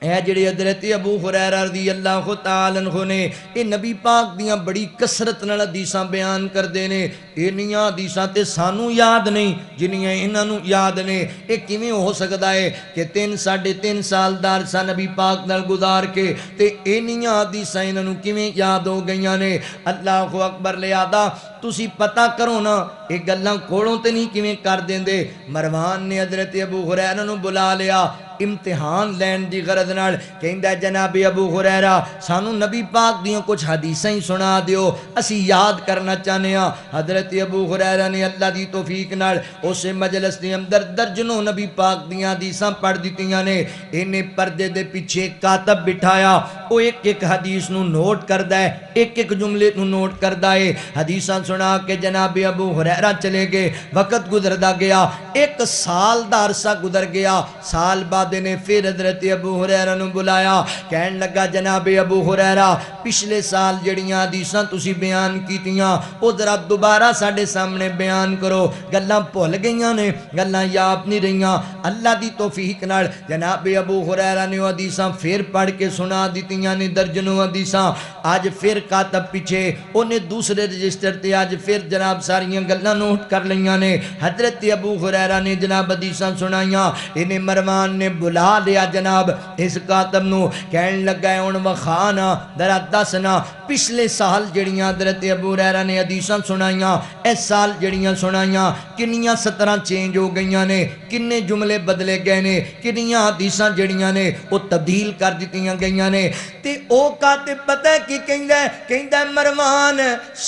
اے جڑے حضرت ابو ہریرہ رضی اللہ تعالیٰ عنہ نے اے نبی پاک دیاں بڑی کثرت نال حدیثاں بیان کر دینے انہیاں حدیثاں تے سانو یاد نہیں جنہیاں انہاں یاد نے اے کیویں ہو سکدا ہے کہ 3.5 سال دا عرصہ نبی پاک نال گزار کے تے انہیاں حدیثاں انہاں کیویں یاد ہو گئیاں نے۔ اللہ اکبر لہذا تسی پتہ کرو نا اے گلاں کولوں تے نہیں کیویں کر دیندے۔ مروان نے حضرت ابو ہریرہ نو بلا لیا امتحان لین دی غرض نال کہندا جناب ابو ہریرہ سانو نبی پاک دیاں کچھ حدیثاں ہی سنا دیو اسی یاد کرنا چاہنے ہاں۔ حضرت ابو ہریرہ نے اللہ دی توفیق نال اس مجلس دے اندر درجنوں نبی پاک دیاں حدیثاں پڑھ دتیاں نے۔ انہیں پردے دے پیچھے کاتب بٹھایا وہ ایک ایک حدیث نو نوٹ کردا ہے، ایک ایک جملے نو نوٹ کردا ہے۔ حدیثاں سنا کے جناب ابو ہریرہ چلے گئے، وقت گزردا گیا، 1 سال دا عرصہ گزر گیا۔ سال بعد نے پھر حضرت ابو ہریرہ نو بلایا کہن لگا جناب ابو ہریرہ پچھلے سال جڑیاں حدیثاں تسی بیان کیتیاں او ذرا دوبارہ ساڈے سامنے بیان کرو، گلاں بھول گئیاں نے، گلاں یاد نہیں رہیاں۔ اللہ دی توفیق نال جناب ابو ہریرہ نے حدیثاں پھر پڑھ کے سنا دیتی دیتیاں نے درجنوں حدیثاں آج پھر کاتب پیچھے انہیں دوسرے رجسٹر تے آج پھر جناب ساریاں گلاں نوٹ کر لیاں نے حضرت ابو ہریرہ نے جناب حدیثاں سنائیاں انہیں مروان نے بلا لیا جناب اس کاتب نو کہن لگا ہے ان وخانا درہ دسنا پچھلے سال جڑیاں حضرت ابو ہریرہ نے حدیثاں سنائیاں اس سال جڑیاں سنائیاں کنیاں 17 چینج ہو گئیاں نے کنے جملے بدلے گئے نے کنیاں حدیثاں جڑیاں نے وہ تبدیل کر دیتیاں گئیاں نے تے او کاتب پتہ ہے کی کہندہ ہے مروان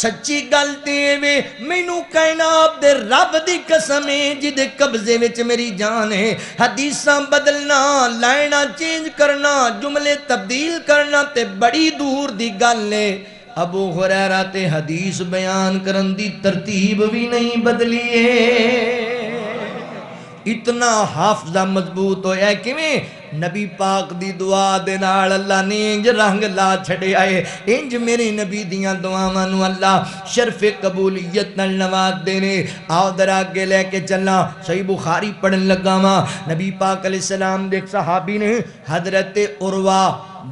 سچی گلتی ہے مینوں کائنات دے رب دی قسمیں جدے قبضے وچ میری جان ہے حدیثاں بدلنا لائنہ چینج کرنا جملے تبدیل کرنا تے بڑی دور دی گل ہے ابو ہریرہ تے حدیث بیان کرن دی ترتیب بھی نہیں بدلیے اتنا حافظہ مضبوط ہویا ہے کیویں نبی پاک دی دعا دے نال اللہ نے انج رنگ لا چھڑے آئے انج میرے نبی دیاں دعاوانو اللہ شرف قبولیت نال نواز دینے آؤ در آگے لے کے چلنا صحیح بخاری پڑھن لگا ماں نبی پاک علیہ السلام دیکھ صحابی نے حضرت عروہ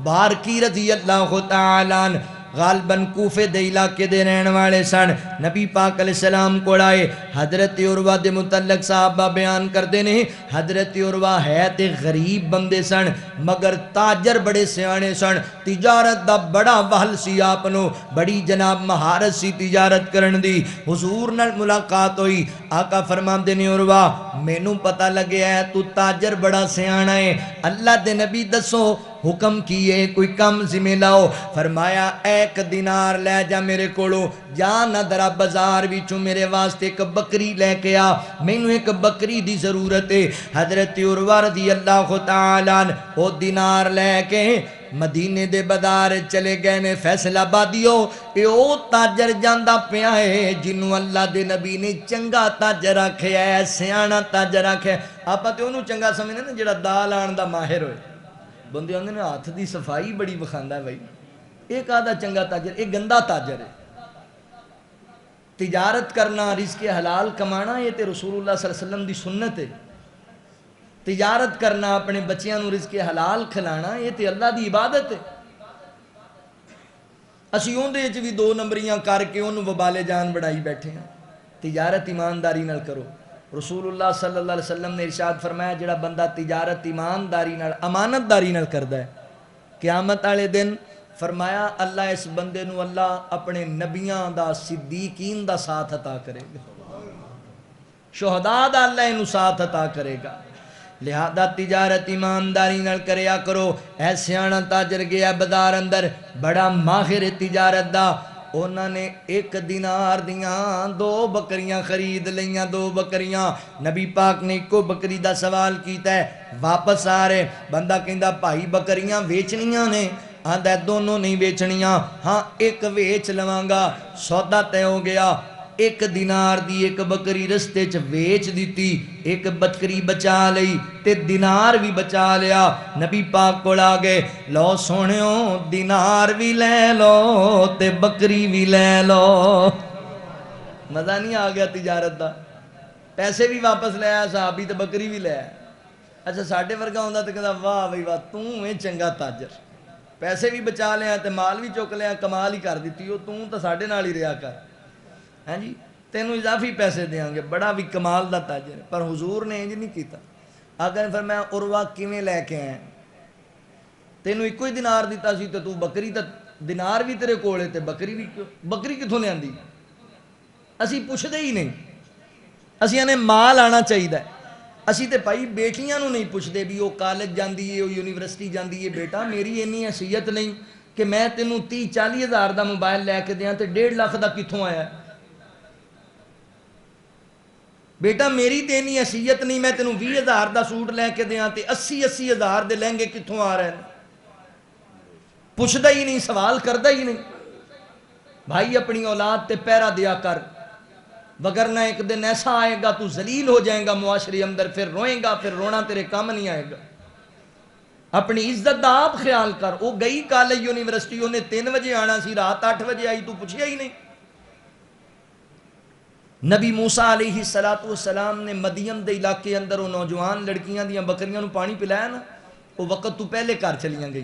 بارکی رضی اللہ تعالیٰ غالباً کوفے دے علاقے دے رہن والے سن نبی پاک علیہ السلام کو آئے حضرت عروہ دے متعلق صحابہ بیان کر دینے حضرت عروہ ہے تے غریب بندے سن مگر تاجر بڑے سیانے سن تجارت دا بڑا وحل سی آپنو بڑی جناب مہارت سی تجارت کرن دی حضور نال ملاقات ہوئی آقا فرمان دینے عروہ مینوں پتہ لگے ہے تو تاجر بڑا سیانہ ہے اللہ دے نبی دسو حکم کیے کوئی کم ذمہ لاؤ فرمایا 1 دینار لے جا میرے کولو جا نہ درہ بازار وچوں میرے واسطے ایک بکری لے کے آ مینوں ایک بکری دی ضرورت ہے حضرت عروہ رضی اللہ تعالیٰ او دینار لے کے مدینے دے بازار چلے گئے نے فیصلہ بادیو اے او تاجر جاندہ پیا ہے جنوں اللہ دے نبی نے چنگا تاجر رکھے ہے سیانہ تاجر رکھے آپ تے انہوں چنگا سمجھنے نا جڑا دال آن دا ماہر ہوئے بندے ہوندے نے ہاتھ دی صفائی بڑی بخاندہ ہے بھائی ایک آدھا چنگا تاجر ایک گندہ تاجر ہے تجارت کرنا رزق حلال کمانا یہ تے رسول اللہ صلی اللہ علیہ وسلم دی سنت ہے تجارت کرنا اپنے بچیاں نو رزق حلال کھلانا یہ تے اللہ دی عبادت ہے اسی ہوندے اچھ بھی 2 نمبریاں کر کے انہوں وبالے جان بڑھائی بیٹھے ہیں تجارت ایمانداری نال کرو رسول اللہ صلی اللہ علیہ وسلم نے ارشاد فرمایا جڑا بندہ تجارت ایمانداری نال امانت داری نال کردا ہے قیامت والے دن فرمایا اللہ اس بندے نو اللہ اپنے نبیاں دا صدیقین دا ساتھ عطا کرے گا شہداء دا اللہ انہوں ساتھ عطا کرے گا لہذا تجارت ایمانداری نال کریا کرو ایسے آنا تاجر گیا بازار اندر بڑا ماہر تجارت دا انہوں نے 1 دینار دیاں 2 بکریاں خرید لیاں 2 بکریاں نبی پاک نے کو بکری دا سوال کیتا ہے واپس آ رہے بندہ کہندہ بھائی بکریاں ویچنیاں نے آندہ دونوں نہیں ویچنیاں ہاں 1 ویچ لوانگا سودا تے ہو گیا 1 دینار دی 1 بکری رستے چ ویچ دیتی 1 بکری بچا لئی تے دینار بھی بچا لیا نبی پاک کو آگے لو سونیوں دینار بھی لے لو تے بکری بھی لے لو مزہ نہیں آ گیا تجارت دا پیسے بھی واپس لے آیا صحابی تے بکری بھی لے آیا اچھا ساڑھے ورگا ہوندہ تے کہتا واہ بھائی واہ توں میں چنگا تاجر پیسے بھی بچا لیا تے مال بھی چوک لیا کمال ہی کر دیتی ہو توں تا ساڑھے نال ہی رہا کر ہاں جی تینوں اضافی پیسے دیاں گے بڑا بھی کمال دا تاجر ہے پر حضور نے انج نہیں کیتا آقا نے فرمایا عروہ کیویں لے کے آئے تینوں ایک کوئی دینار دیتا سی تے تو بکری تے دینار بھی تیرے کولے تے بکری کتھوں لے آندی اسی پوچھ دے ہی نہیں اسی انہیں مال آنا چاہیے ہے اسی تے بھائی بیٹیاں نو نہیں پوچھ دے بھی وہ کالج جاندی ہے وہ یونیورسٹی جاندی ہے بیٹا میری اینی حیثیت نہیں کہ میں تینوں 30-40 ہزار دا موبائل لے کے دیاں تے 1.5 لاکھ دا کتھوں آیا ہے بیٹا میری تے اینی حیثیت نہیں میں تینوں 20 ہزار دا سوٹ لے کے دیاں تے 80 ہزار دے لہنگے کتھوں آ رہے ہیں پوچھدا ہی نہیں سوال کردا ہی نہیں بھائی اپنی اولاد تے پیرا دیا کر وگرنہ ایک دن ایسا آئے گا تو ذلیل ہو جائیں گا معاشرے اندر پھر روئیں گا پھر رونا تیرے کام نہیں آئے گا اپنی عزت دا آپ خیال کر وہ گئی کالج یونیورسٹی انہیں 3 بجے آنا سی رات 8 بجے آئی تو پوچھیا ہی نہیں نبی موسیٰ علیہ السلام نے مدین دے علاقے اندر وہ نوجوان لڑکیاں دیاں بکریاں نو پانی پلایا نا وہ وقت تو پہلے کار چلیاں گئی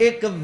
1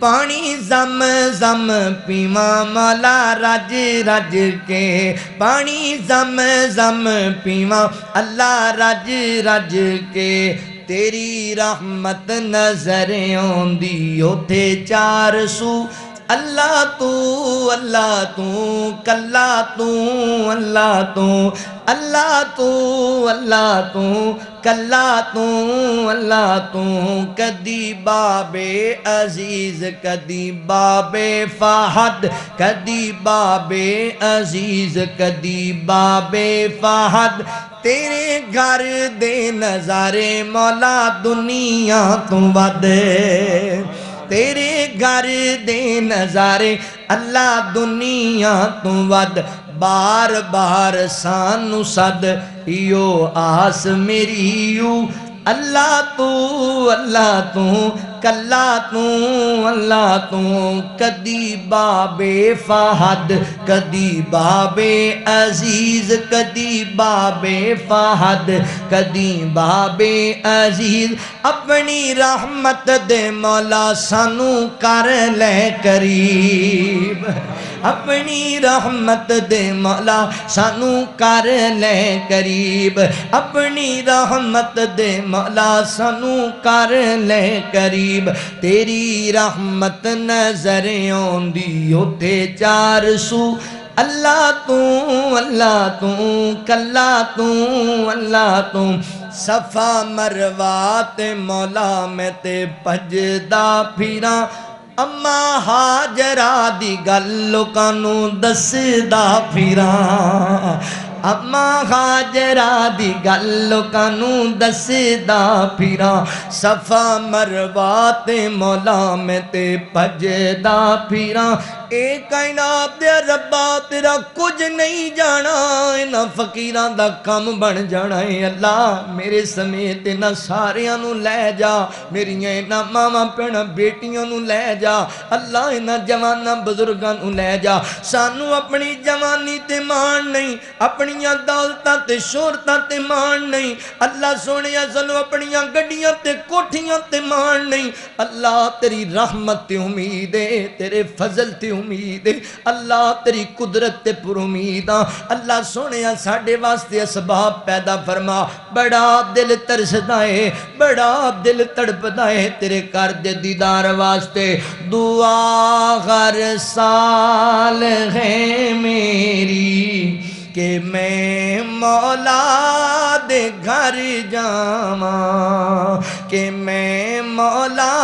پانی زم زم پیواں مولا رج رج کے پانی زم زم پیواں اللہ رج رج کے تیری رحمت نظر آندی اوتھے چار سو اللہ تو کلا تو اللہ تو اللہ تو اللہ تو کلا تو اللہ تو کدی بابے عزیز کدی بابے فہد کدی بابے عزیز کدی بابے فہد تیرے گھر دے نظارے مولا دنیا تو ود تیرے گھر دے نظارے اللہ دنیا تو ود بار بار سانو صد ایو آس میری یو اللہ تو کلا تو اللہ تو کدی بابے فہد کدی بابے عزیز کدی بابے فہد کدی بابے عزیز اپنی رحمت دے مولا سانو کر لے قریب اپنی رحمت دے مولا سانو کر لے قریب اپنی رحمت دے مولا سانو کر لے قریب تیری رحمت نظر آندی اوتھے چار سو اللہ تو کلا تو اللہ تو صفا مروہ تے مولا میں تے پجدا پھیراں اما ہاجرہ دی گل لوکانو دسدا پھیراں اما ہاجرہ دی گل لوکانو دسدا پھیراں صفا مروہ تے مولا میں تے پجدا پھیراں اے کائنات دے ربا تیرا کچھ نہیں جانا انہاں فقیراں دا کم بن جانا ہے اللہ میرے سمیت انہاں ساریاں نو لے جا میریاں انہاں ماما پینا بیٹیاں نو لے جا اللہ انہاں جواناں بزرگاں نو لے جا سانو اپنی جوانی تے مان نہیں اپنیاں دولتاں تے شہرتاں تے مان نہیں اللہ سونیا سانو اپنیاں گڈیاں تے کوٹھیاں تے مان نہیں اللہ تیری رحمت تے امید ہے تیرے فضل تے امید ہے اللہ تیری قدرت تے پر امیداں اللہ سونیا ساڑھے واسطے اسباب پیدا فرما بڑا دل ترسدا ہے بڑا دل تڑپدا ہے تیرے کر دے دیدار واسطے دعا ہر سال ہے میری کہ میں مولا دے گھر جاواں کہ میں مولا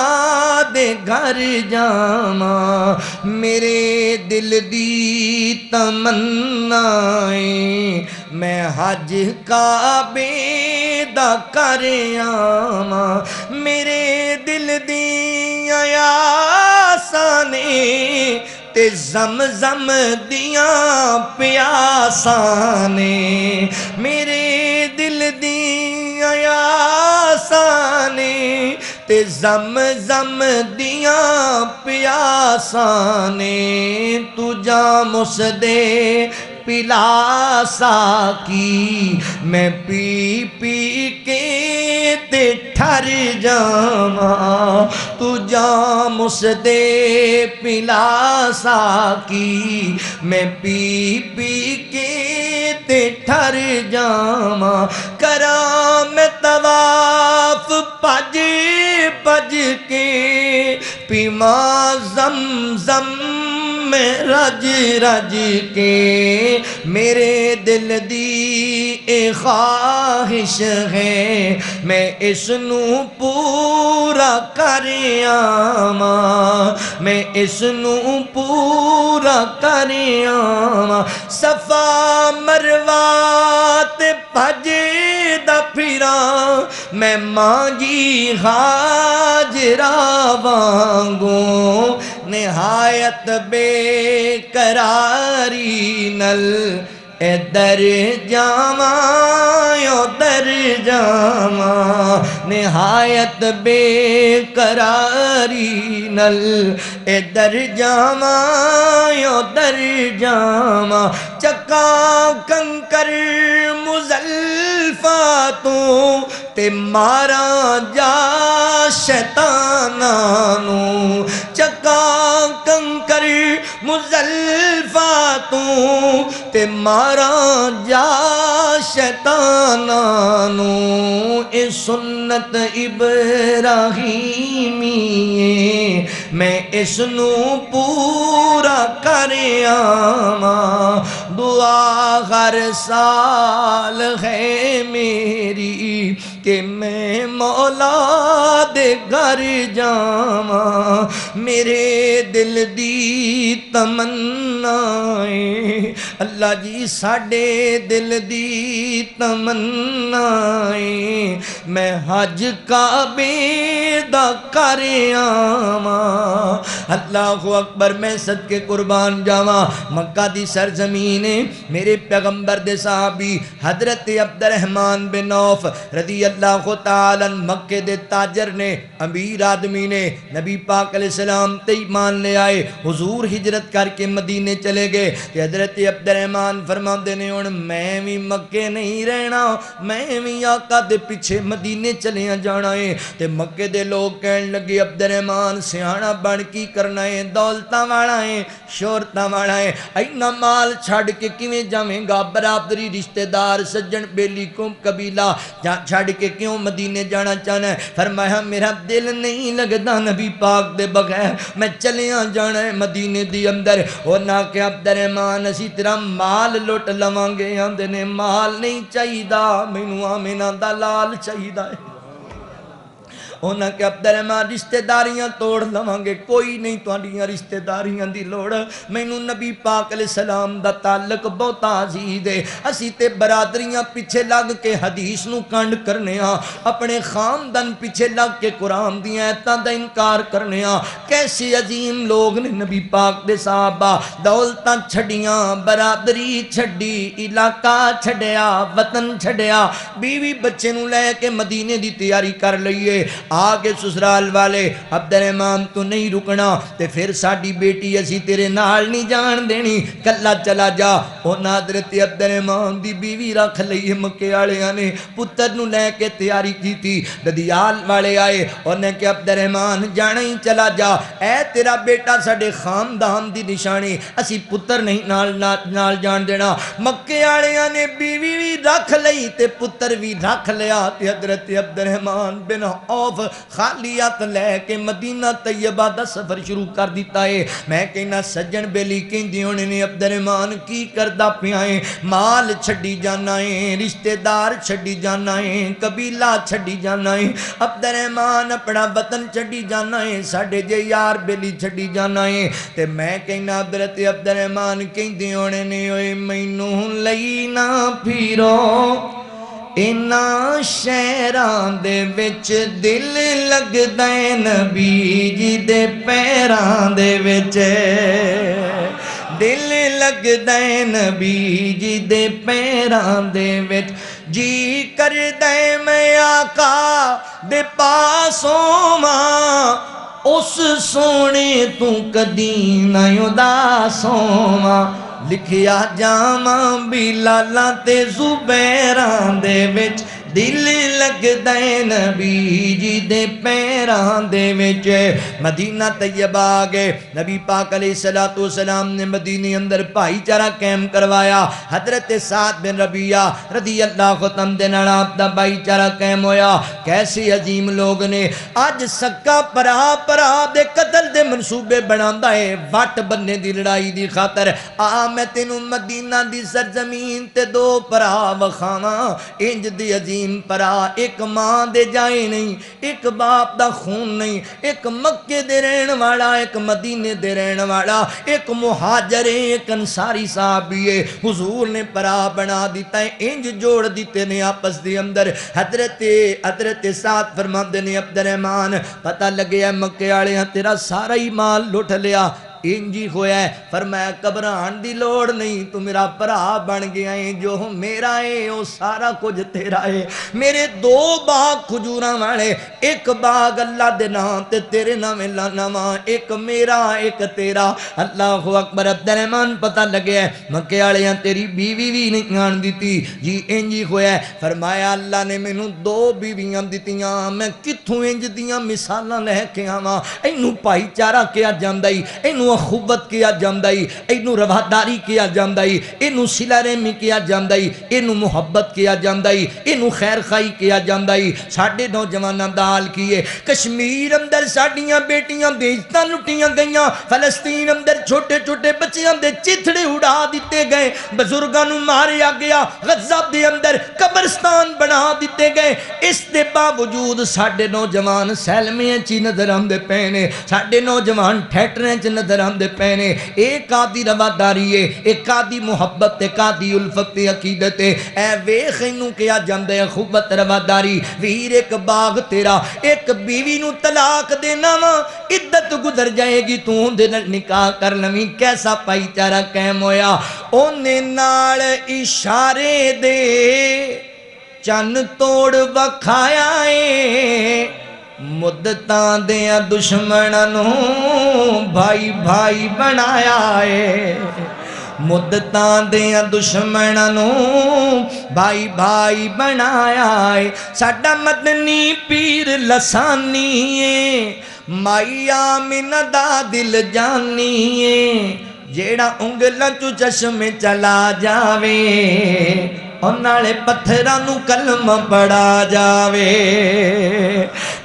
دے گھر جاواں میرے دل دی تمنائیں میں حج کعبے دا کر آواں میرے دل دی آساں نے تے زمزم دیاں پیاساں نے میرے دل دیاں آساں نے تے زمزم دیاں پیاساں نے تو جام اس دے پلا ساکی میں پی پی کے تے ٹھر جاواں تو جام اس دے پلا ساکی میں پی پی کے تے ٹھر جاواں کراں میں طواف پج پج کے پیواں زمزم میں رج رج کے میرے دل دی اے خواہش ہے میں اس نو پورا کر آواں میں اس نو پورا کر آواں صفا مروہ تے بھجدا پھراں میں مانگی ہاجرہ وانگوں نہایت بے قراری نل ادھر جاواں ادھر جاواں نہایت بے قراری نل ادھر جاواں ادھر جاواں چکا کنکر مزلفہ تو تے مارا جا شیطانانو چکا تے مارا جا شیطانانو اے سنت ابراہیمی میں اس نو پورا کر آواں دعا ہر سال ہے میری کہ میں مولا دے گھر جاواں میرے دل دی تمنائیں اللہ جی ساڑے دل دی تمنائیں میں حج کعبے دا کر آواں اللہ اکبر میں صدقے قربان جاواں مکہ دی سرزمین میرے پیغمبر دے صحابی حضرت عبد الرحمن بن عوف رضی اللہ تعالیٰ مکہ دے تاجر نے امیر آدمی نے نبی پاک علیہ السلام تے ایمان لے آئے حضور ہجرت کر کے مدینے چلے گئے تے حضرت عبد الرحمن فرماندے نے ہن میں بھی مکے نہیں رہنا میں بھی آقا دے پیچھے مدینے چلے جانا ہے تے مکے دے لوگ کہن لگے عبد الرحمن سیاںا بن کی کرنا ہے دولتاں والا ہے شہرتاں والا ہے اینا مال چھڑ کے کیویں جاویں گا برادری رشتہ دار سجن بیلی کو قبیلہ چھڑ کے کیوں مدینے جانا چاہنا ہے فرمایا میرا دل نہیں لگدا نبی پاک دے بغیر میں چلیاں جانا ہے مدینے دی اندر اور نہ کہ عبد الرحمن اسی تیرا مال لٹ لواں گے آندے نے مال نہیں چاہیدا مینوں آمینہ دا لال چاہیدا ہے ہونا کہ عبد الرحمن رشتہ داریاں توڑ لوانگے کوئی نہیں تواڈیاں رشتہ داریاں دی لوڑ مینوں نبی پاک علیہ السلام دا تعلق بہت عزیز ہے اسی تے برادریاں پیچھے لگ کے حدیث نو کنڈ کرنے ہاں اپنے خاندان پیچھے لگ کے قرآن دی آیتاں دا انکار کرنے ہاں کیسے عظیم لوگ نے نبی پاک دے صحابہ دولتاں چھڑیاں برادری چھڑی علاقہ چھڑیا وطن چھڑیا بیوی بچے نو لے کے مدینے دی تیاری کر لئیے آگے سسرال والے عبد الرحمن تو نہیں رکنا تے پھر ساڑی بیٹی اسی تیرے نال نہیں جان دینی کلا چلا جا اونا حضرت عبد الرحمن دی بیوی رکھ لئی مکے آلے آنے پتر نو لے کے تیاری کی تھی ددیال والے آئے انہیں کہ عبد الرحمن جانا ہی چلا جا اے تیرا بیٹا ساڑے خاندان دی نشانی اسی پتر نہیں نال جان دینا مکے آلے آنے بیوی بھی رکھ لئی تے پتر بھی رکھ لیا تے حضرت عبد الرحمن بن عوف خالیات لے کے مدینہ طیبہ دا سفر شروع کر دیتا ہے میں کہنا سجن بیلی کہندی ہونے نے عبد الرحمن کی کردہ پیائیں مال چھڑی جانا ہے رشتہ دار چھڑی جانا ہے قبیلہ چھڑی جانا ہے عبد الرحمن اپنا وطن چھڑی جانا ہے ساڑھے جے یار بیلی چھڑی جانا ہے تے میں کہنا حضرت عبد الرحمن کہندی ہونے نے اوئے مینوں لئی نہ پھیرو اینا شہران دے وچ دل لگ دائیں نبی جی دے پیران دے وچ دل لگ دائیں نبی جی دے پیران دے وچ جی کر دائیں میں آقا دے پاسوں ماں اس سونے تو کدی نہ اداسوں ماں لکھیا جاماں بلالاں تے زبیراں دے وچ دل لگ دائیں نبی جی دے پیران دے وچ مدینہ طیبہ آگے نبی پاک علیہ السلام نے مدینہ اندر بھائی چارہ قائم کروایا حضرت سعد بن ربیعہ رضی اللہ ختم دے نڑاب دا بھائی چارہ قائم ہویا کیسے عظیم لوگ نے آج سکا پرا دے قتل دے منصوبے بناندہ ہے وٹ بننے دی لڑائی دی خاطر میں تینوں مدینہ دی سرزمین تے دو پرا وخاواں انج دی عظیم پرا ایک ماں دے جائے نہیں ایک باپ دا خون نہیں ایک مکے دے رہن والا ایک مدینے دے رہن والا ایک مہاجر ایک انصاری صحابی ہے حضور نے پرا بنا دیتا ہے انج جوڑ دیتے نے آپس دے اندر حضرت سعد فرماندے نے عبد الرحمن پتہ لگے ہے مکے آڑے ہیں تیرا سارا ہی مال لوٹ لیا انجی ہویا ہے فرمایا قبران دی لوڑ نہیں تو میرا پرا بن گیا ہے جو میرا ہے وہ سارا کچھ تیرا ہے میرے دو باغ کھجوراں والے ایک باغ اللہ دے نام تے تیرے نام نواں ایک میرا ایک تیرا اللہ اکبر عبد الرحمن پتہ لگے ہے مکے والے ہیں تیری بیوی بھی نہیں آن دیتی جی انجی ہویا ہے فرمایا اللہ نے مینوں دو بیویاں دیتیاں میں کتھوں انج دیاں مثالاں لے کے آواں اینوں بھائی چارہ کیا جاندا ہی اینوں اخوت کیا جاندا ہے، اینو رواداری کیا جاندا ہے، اینو صلہ رحمی کیا جاندا ہے، اینو محبت کیا جاندا ہے، اینو خیر خائی کیا جاندا ہے۔ ساڈے نوجواناں دا حال کی ہے، کشمیر اندر ساڈیاں بیٹیاں دے عزتاں لٹیاں گئیاں، فلسطین اندر چھوٹے چھوٹے بچیاں دے چتھڑے اڑا دیتے گئے، بزرگاں نو ماریا گیا، غزہ دے اندر قبرستان بنا دیتے گئے۔ اس دے باوجود ساڈے نوجوان سیلمیاں چی نظر آندے پے نے، ساڈے نوجوان تھیٹریں چ نظر آندے پے نے۔ ایک آدھی رواداری ہے، ایک آدھی محبت، ایک آدھی الفت عقیدت ہے۔ اے ویخ اینوں کیا جاندے اخوت رواداری، ویر ایک باغ تیرا، ایک بیوی نو طلاق دینا وا، عدت گزر جائے گی، تو دے نال نکاح کر لویں، کیسا پائی چارہ قائم ہویا۔ اونے نال اشارے دے چن توڑ وکھایا ہے، مدتاں دیاں دشمنوں بھائی بھائی بنایا ہے، مدتاں دیاں دشمنوں بھائی بھائی بنایا ہے۔ ساڈا مدنی پیر لسانی ہے، مائی آمنہ دا دل جانی ہے، جیڑا انگلاں چو چشمے چلا جاوے انالے پتھرانو کلمہ پڑھا جاوے۔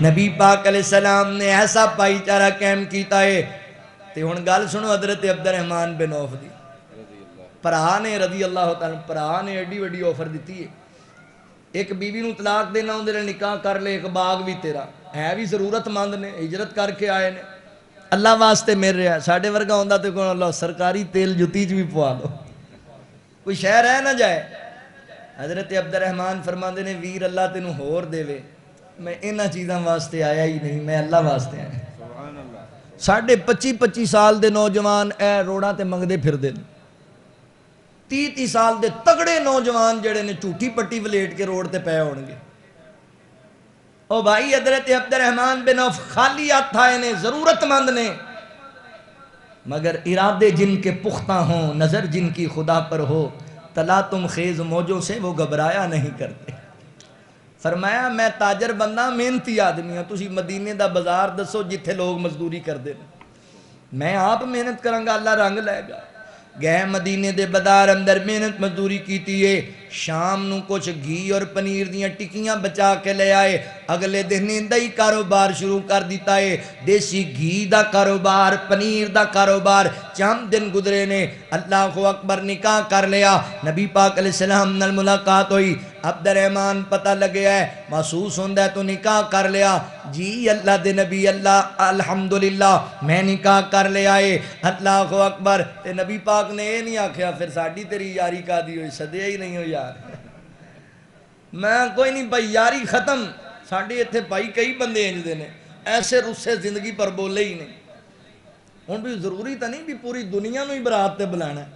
نبی پاک علیہ السلام نے ایسا پائی چارہ قائم کیتا ہے۔ تے ہن گل سنو حضرت عبد الرحمن بن عوف دی، پرہا نے رضی اللہ تعالیٰ، پرہا نے ایڈی وڈی آفر دیتی ہے، ایک بیوی نو طلاق دینا، اندر نکاح کر لے، ایک باغ بھی تیرا ہے، بھی ضرورت مند نے، ہجرت کر کے آئے نے، اللہ واسطے مل رہا ہے۔ ساڑھے ورگا ہوندہ تے کون اللہ سرکاری تیل جتی چ بھی پوا دو، کوئی شہر ہے نہ جائے۔ حضرت عبد الرحمن فرماندے نے ویر اللہ تینوں ہور دے وے، میں انہاں چیزاں واسطے آیا ہی نہیں، میں اللہ واسطے آیا۔ 25-25 سال دے نوجوان اے روڑاں تے منگدے پھر دے، 30 سال دے تگڑے نوجوان جڑے نے جھوٹی پٹی ولیٹ کے روڑ تے پے ہون گے۔ او بھائی حضرت عبد الرحمن بن عوف خالی ہاتھ آئے نے، ضرورت مند نے، مگر ارادے جن کے پختہ ہوں، نظر جن کی خدا پر ہو، تم خیز موجوں سے وہ گھبرایا نہیں کرتے۔ فرمایا میں تاجر بندہ، محنتی آدمی ہوں، تسی مدینے دا بازار دسو جتھے لوگ مزدوری کر دے، میں آپ محنت کرانگا، اللہ رنگ لائے گا۔ گئے مدینے دے بازار اندر محنت مزدوری کیتی ہے، شام نو کچھ گھی اور پنیر دیاں ٹکیاں بچا کے لے آئے، اگلے دن اندائی کاروبار شروع کر دیتا ہے، دیسی گھی دا کاروبار، پنیر دا کاروبار، چند دن گزرے نے، اللہ کو اکبر نکاح کر لیا، نبی پاک علیہ السلام نال ملاقات ہوئی، عبد الرحمن پتہ لگے ہے، محسوس ہوندہ ہے تو نکاح کر لیا، جی اللہ دے نبی اللہ الحمدللہ میں نکاح کر لیا ہے، اللہ کو اکبر۔ تے نبی پاک نے یہ نہیں آکھیا پھر ساڑی تیری یاری کا دی ہوئی، صدیہ ہی نہیں ہو یار، میں کوئی نہیں بھائی یاری ختم، ساڑی اتھے بھائی کئی بندے انج دے نے، ایسے رسے زندگی پر بولے ہی نہیں۔ ان بھی ضروری تا نہیں بھی پوری دنیا نو ہی برات تے بلانا ہے،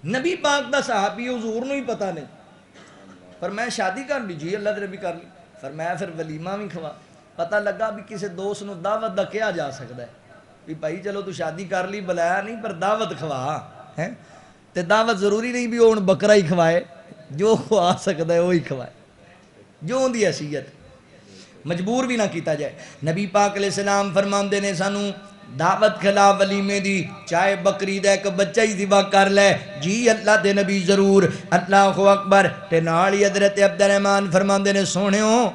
نبی پاک دا صحابی حضور نو ہی پتہ نہیں، فرمایا شادی کر لی، جی اللہ دے نبی کر لی، فرمایا پھر ولیمہ بھی کھوا، پتہ لگا بھی کسی دوست نو دعوت دا کیا جا سکتا ہے، بھی بھائی چلو تو شادی کر لی بلایا نہیں پر دعوت کھوا ہے، تے دعوت ضروری نہیں بھی وہ بکرا ہی کھوائے، جو کھوا سکتا ہے وہی کھوائے، جو ان دی حیثیت، مجبور بھی نہ کیتا جائے۔ نبی پاک علیہ السلام فرماندے نے سانو دعوت کھلا ولیمے دی، چاہے بکری دا ایک بچہ ہی ذبح کر لے، جی اللہ دے نبی ضرور، اللہ اکبر۔ تے نالی حضرت عبد الرحمن فرماندے نے سونےوں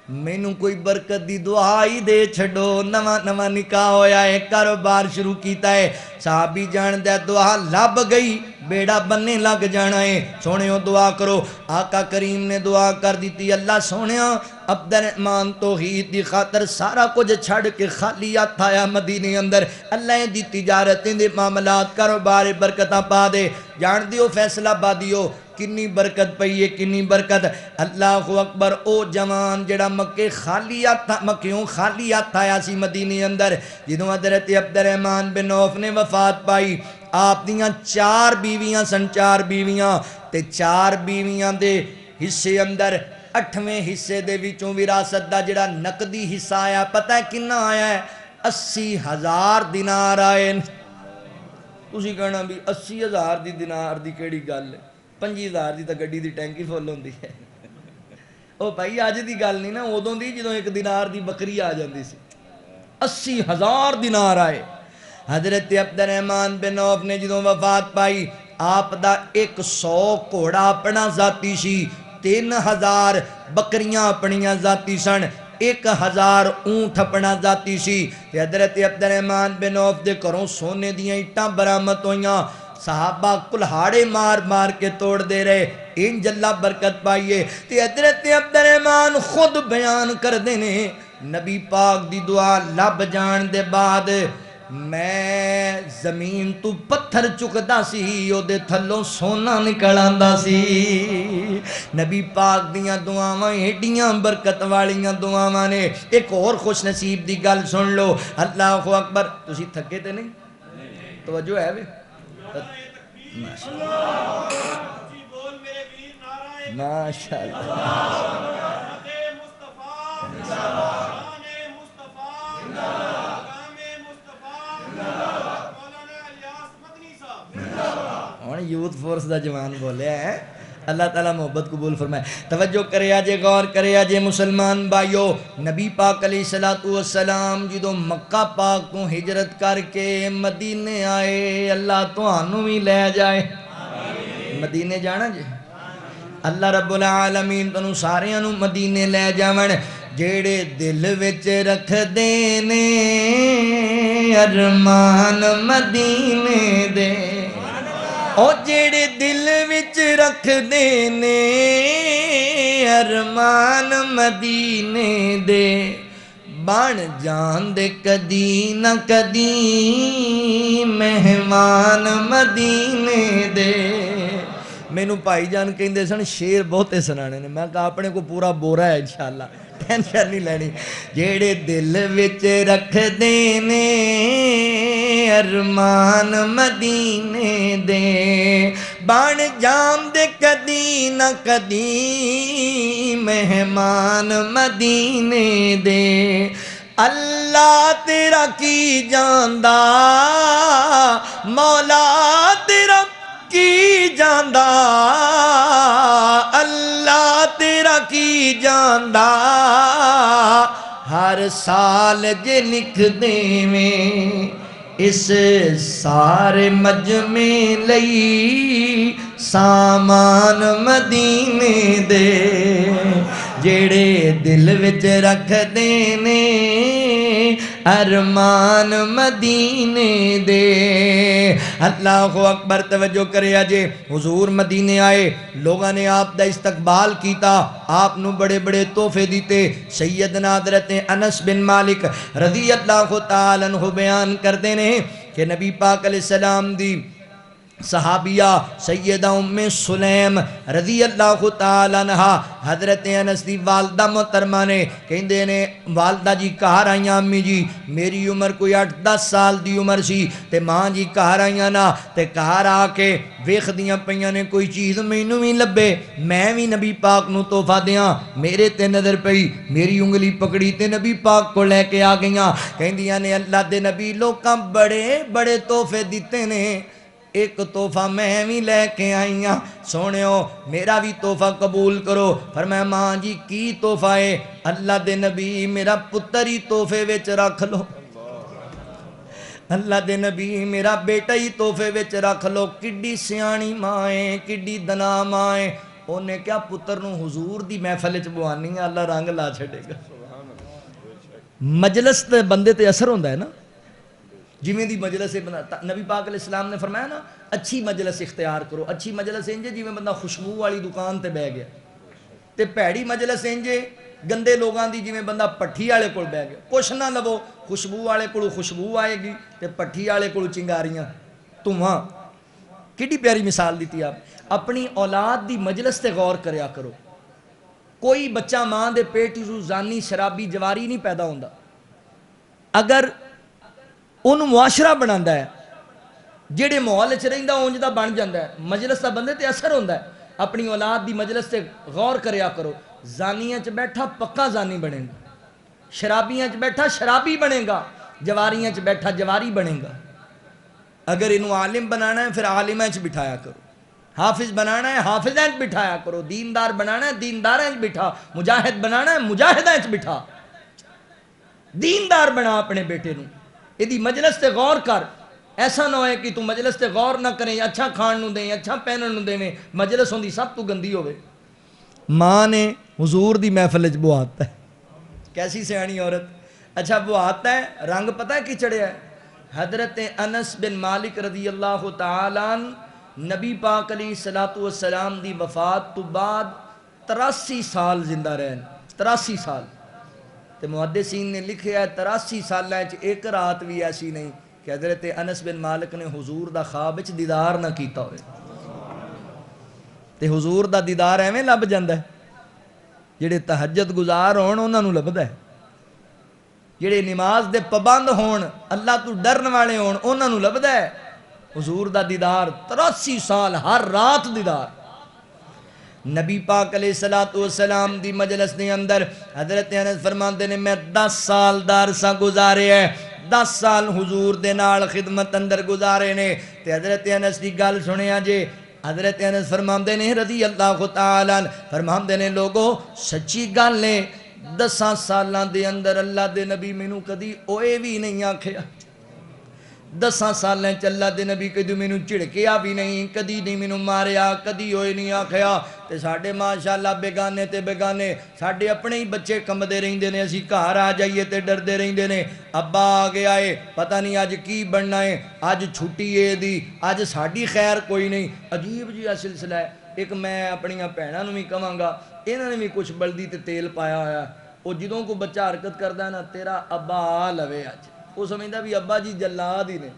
مینوں کوئی برکت دی دعا ہی دے چھڑو، نواں نکاح ہویا ہے، کاروبار شروع کیتا ہے، صحابی جان دے دعا لب گئی، بیڑا بننے لگ جانا ہے، سونےوں دعا کرو۔ آقا کریم نے دعا کر دیتی، اللہ سونےوں عبد الرحمن توحید دی خاطر سارا کچھ چھڑ کے خالی ہاتھ آیا مدینے اندر، اللہ دی تجارتیں دے معاملات کاروبار برکتاں پا دے، جان دیو فیصلہ بادیو کنی برکت پئی ہے، کنی برکت۔ اللہ اکبر۔ او جوان جڑا مکیوں خالی ہاتھ آیا سی مدینے اندر، جدوں حضرت عبد الرحمن بن عوف نے وفات پائی، آپ دیاں 4 بیویاں سن، 4 بیویاں، تے 4 بیویاں دے حصے اندر 8ویں حصے دے وچوں وراثت دا جڑا نقدی حصہ آیا، پتہ ہے کنا آیا ہے؟ 80,000 دینار آئے۔ تسی کہنا بھی 80,000 دی دینار دی کیڑی گل ہے، 25,000 دی تا گڈی دی ٹینکی فل ہوندی ہے۔ او بھائی آج دی گل نہیں نا، ادوں دی جدوں 1 دینار دی بکری آ جاندی سی۔ 80,000 دینار آئے، حضرت عبد الرحمن بن عوف نے جدوں وفات پائی آپ دا 100 گھوڑا اپنا ذاتی سی 3000 بکریاں اپنیاں ذاتی سن 1000 اونٹ اپنا ذاتی سی تے حضرت عبد الرحمن بن عوف دے گھروں سونے دیاں اٹاں برآمد ہویاں صحابہ کلہاڑے مار مار کے توڑ دے رہے انج اللہ برکت پائیے تے حضرت عبد الرحمن خود بیان کر دینے نبی پاک دی دعا لب جان دے بعد میں زمین تو پتھر چکدا سی او دے تھلوں سونا نکل آندا سی نبی پاک دیاں دعاواں ایڈیاں برکت والیاں دعاواں نے ایک اور خوش نصیب دی گل سن لو اللہ اکبر تسی تھکے تے نہیں توجہ ہے وے ماشاءاللہ یوتھ فورس دا جوان بولے ہیں اللہ تعالیٰ محبت قبول فرمائے توجہ کرے آجے غور کرے آجے مسلمان بھائیو نبی پاک علیہ السلام جدو مکہ پاک تو ہجرت کر کے مدینے آئے اللہ تو آنو بھی لے جائے مدینے جانا جے اللہ رب العالمین تنو سارے آنو مدینے لے جاون جیڑے دل وچ رکھ دینے ارمان مدینے دے او جیڑے دل وچ رکھ دینے ارمان مدینے دے بان جان دے کدی نہ کدی مہمان مدینے دے مینو بھائی جان کہندے سن شیر بہتے سنانے نے میں کہا اپنے کو پورا بورا ہے انشاءاللہ ٹینشن نہیں لینی جیڑے دل وچ رکھ دینے ارمان مدینے دے بان جام دے کدی نہ کدی مہمان مدینے دے اللہ تیرا کی جاندہ مولا تیرا کی جاندہ اللہ تیرا کی جاندہ ہر سال جے لکھ دے میں اس سارے مجمع لئی سامان مدینے دے جیڑے دل وچ رکھ دینے ارمان مدینے دے اللہ اکبر توجہ کرے آجے حضور مدینے آئے لوگاں نے آپ دا استقبال کیتا آپ نو بڑے بڑے تحفے دیتے سیدنا حضرت انس بن مالک رضی اللہ تعالیٰ عنہ بیان کر دینے کہ نبی پاک علیہ السلام دی صحابیہ سیدہ ام سلیم رضی اللہ تعالیٰ عنہ حضرت انس دی والدہ محترمہ نے کہندے نے والدہ جی کہار آئیاں امی جی میری عمر کوئی 8-10 سال دی عمر سی تے ماں جی کہار آئیاں نا تے کہار آ کے ویخ دیاں پہیاں نے کوئی چیز مینوں بھی لبے میں بھی نبی پاک نو تحفہ دیاں میرے تے نظر پئی میری انگلی پکڑی تے نبی پاک کو لے کے آ گئیاں کہندیاں نے اللہ دے نبی لوکاں بڑے بڑے تحفے دیتے نے ایک تحفہ میں بھی لے کے آئیاں سونے ہو میرا بھی تحفہ قبول کرو فرمایا ماں جی کی تحفہ ہے اللہ دے نبی میرا پتر ہی تحفے وچ رکھ لو اللہ دے نبی میرا بیٹا ہی تحفے وچ رکھ لو کڈی سیانی مائیں کڈی دنا مائیں انہیں کیا پتر نو حضور دی محفل وچ بوانی ہے اللہ رنگ لا چھڑے گا مجلس تے بندے تے اثر ہوندہ ہے نا جمیں دی مجلس نبی پاک علیہ السلام نے فرمایا نا اچھی مجلس اختیار کرو اچھی مجلس انجے جی میں بندہ خوشبو والی دکان تے بہ گیا تے پیڑی مجلس انجے گندے لوگاں دی جی میں بندہ پٹھی آلے کول بہ گیا کچھ نہ لبو خوشبو آلے کول خوشبو آئے گی تے پٹھی آلے کول چنگاریاں تمہاں کیڑی پیاری مثال دیتی آپ اپنی اولاد دی مجلس تے غور کریا کرو کوئی بچہ ماں دے پیٹ چوں زانی شرابی جواری نہیں پیدا ہوندا اگر انہوں معاشرہ بناندہ ہے جیڑے محول چ رہندا اونج دا بن جاندا ہے مجلس دا بندے تے اثر ہوندا ہے اپنی اولاد دی مجلس تے غور کریا کرو زانیاں چ بیٹھا پکا زانی بنے گا شرابیاں چ بیٹھا شرابی بنے گا جواریاں چ بیٹھا جواری بنے گا اگر انہوں عالم بنانا ہے پھر عالمیں چ بٹھایا کرو حافظ بنانا ہے حافظیں چ بٹھایا کرو دیندار بنانا ہے دینداریں چ بٹھا مجاہد بنانا ہے مجاہدیں چ بٹھا دیندار بنا اپنے بیٹے نوں یہ دی مجلس تے غور کر ایسا نہ ہوئے کہ تو مجلس تے غور نہ کریں، اچھا کھان نو دیں، اچھا پہنن نو دیں، مجلس ہوندی سب تو گندی ہوئے۔ ماں نے حضور دی محفل وچ بہاتا ہے، کیسی سیانی عورت، اچھا بہاتا ہے، رنگ پتہ ہے کی چڑھیا ہے؟ حضرت انس بن مالک رضی اللہ تعالیٰ نبی پاک علیہ السلام دی وفات تو بعد 83 سال زندہ رہن، 83 سال، تے محدثین نے لکھیا ہے 83 سالاں وچ ایک رات بھی ایسی نہیں کہ حضرت انس بن مالک نے حضور دا خواب وچ دیدار نہ کیتا ہوئے۔ تے حضور دا دیدار ایویں لب جاندا ہے، جڑے تہجد گزار ہون انہاں نوں لبدا ہے، جڑے نماز دے پابند ہون، اللہ تو ڈرن والے ہون، انہاں نوں لبدا ہے حضور دا دیدار۔ 83 سال ہر رات دیدار۔ نبی پاک علیہ السلام دی مجلس دے اندر حضرت انس فرماندے نے میں 10 سال دا عرصہ گزارے ہے، 10 سال حضور دے نال خدمت اندر گزارے نے۔ تے حضرت انس دی گل سنیا جے، حضرت انس فرماندے نے رضی اللہ تعالیٰ فرماندے نے لوگو سچی گل ہے 10 سالاں دے اندر اللہ دے نبی مینوں کدی اوئے بھی نہیں آکھیا، 10 سالاں چ اللہ دے نبی کدی مینوں چڑکیا بھی نہیں، کدی نہیں مینوں ماریا، کدی ہوئے نہیں آکھیا۔ تے ساڈے ماشاءاللہ بیگانے تے بیگانے ساڈے اپنے ہی بچے کمدے رہندے نے، اسی گھر آ جائیے تے ڈردے رہندے نے ابا آ گیا ہے پتہ نہیں اج کی بننا ہے، اج چھٹی ہے دی، اج ساڈی خیر کوئی نہیں۔ عجیب جہا سلسلہ ہے۔ ایک میں اپنی بھیناں نوں بھی کہاں گا، انہاں نے بھی کچھ بلدی تے تیل پایا ہوا، وہ جدوں کو بچہ حرکت کردا ہے نا تیرا ابا آ لوے اج، وہ سمجھدا بھی ابا جی جلاد ہی نے۔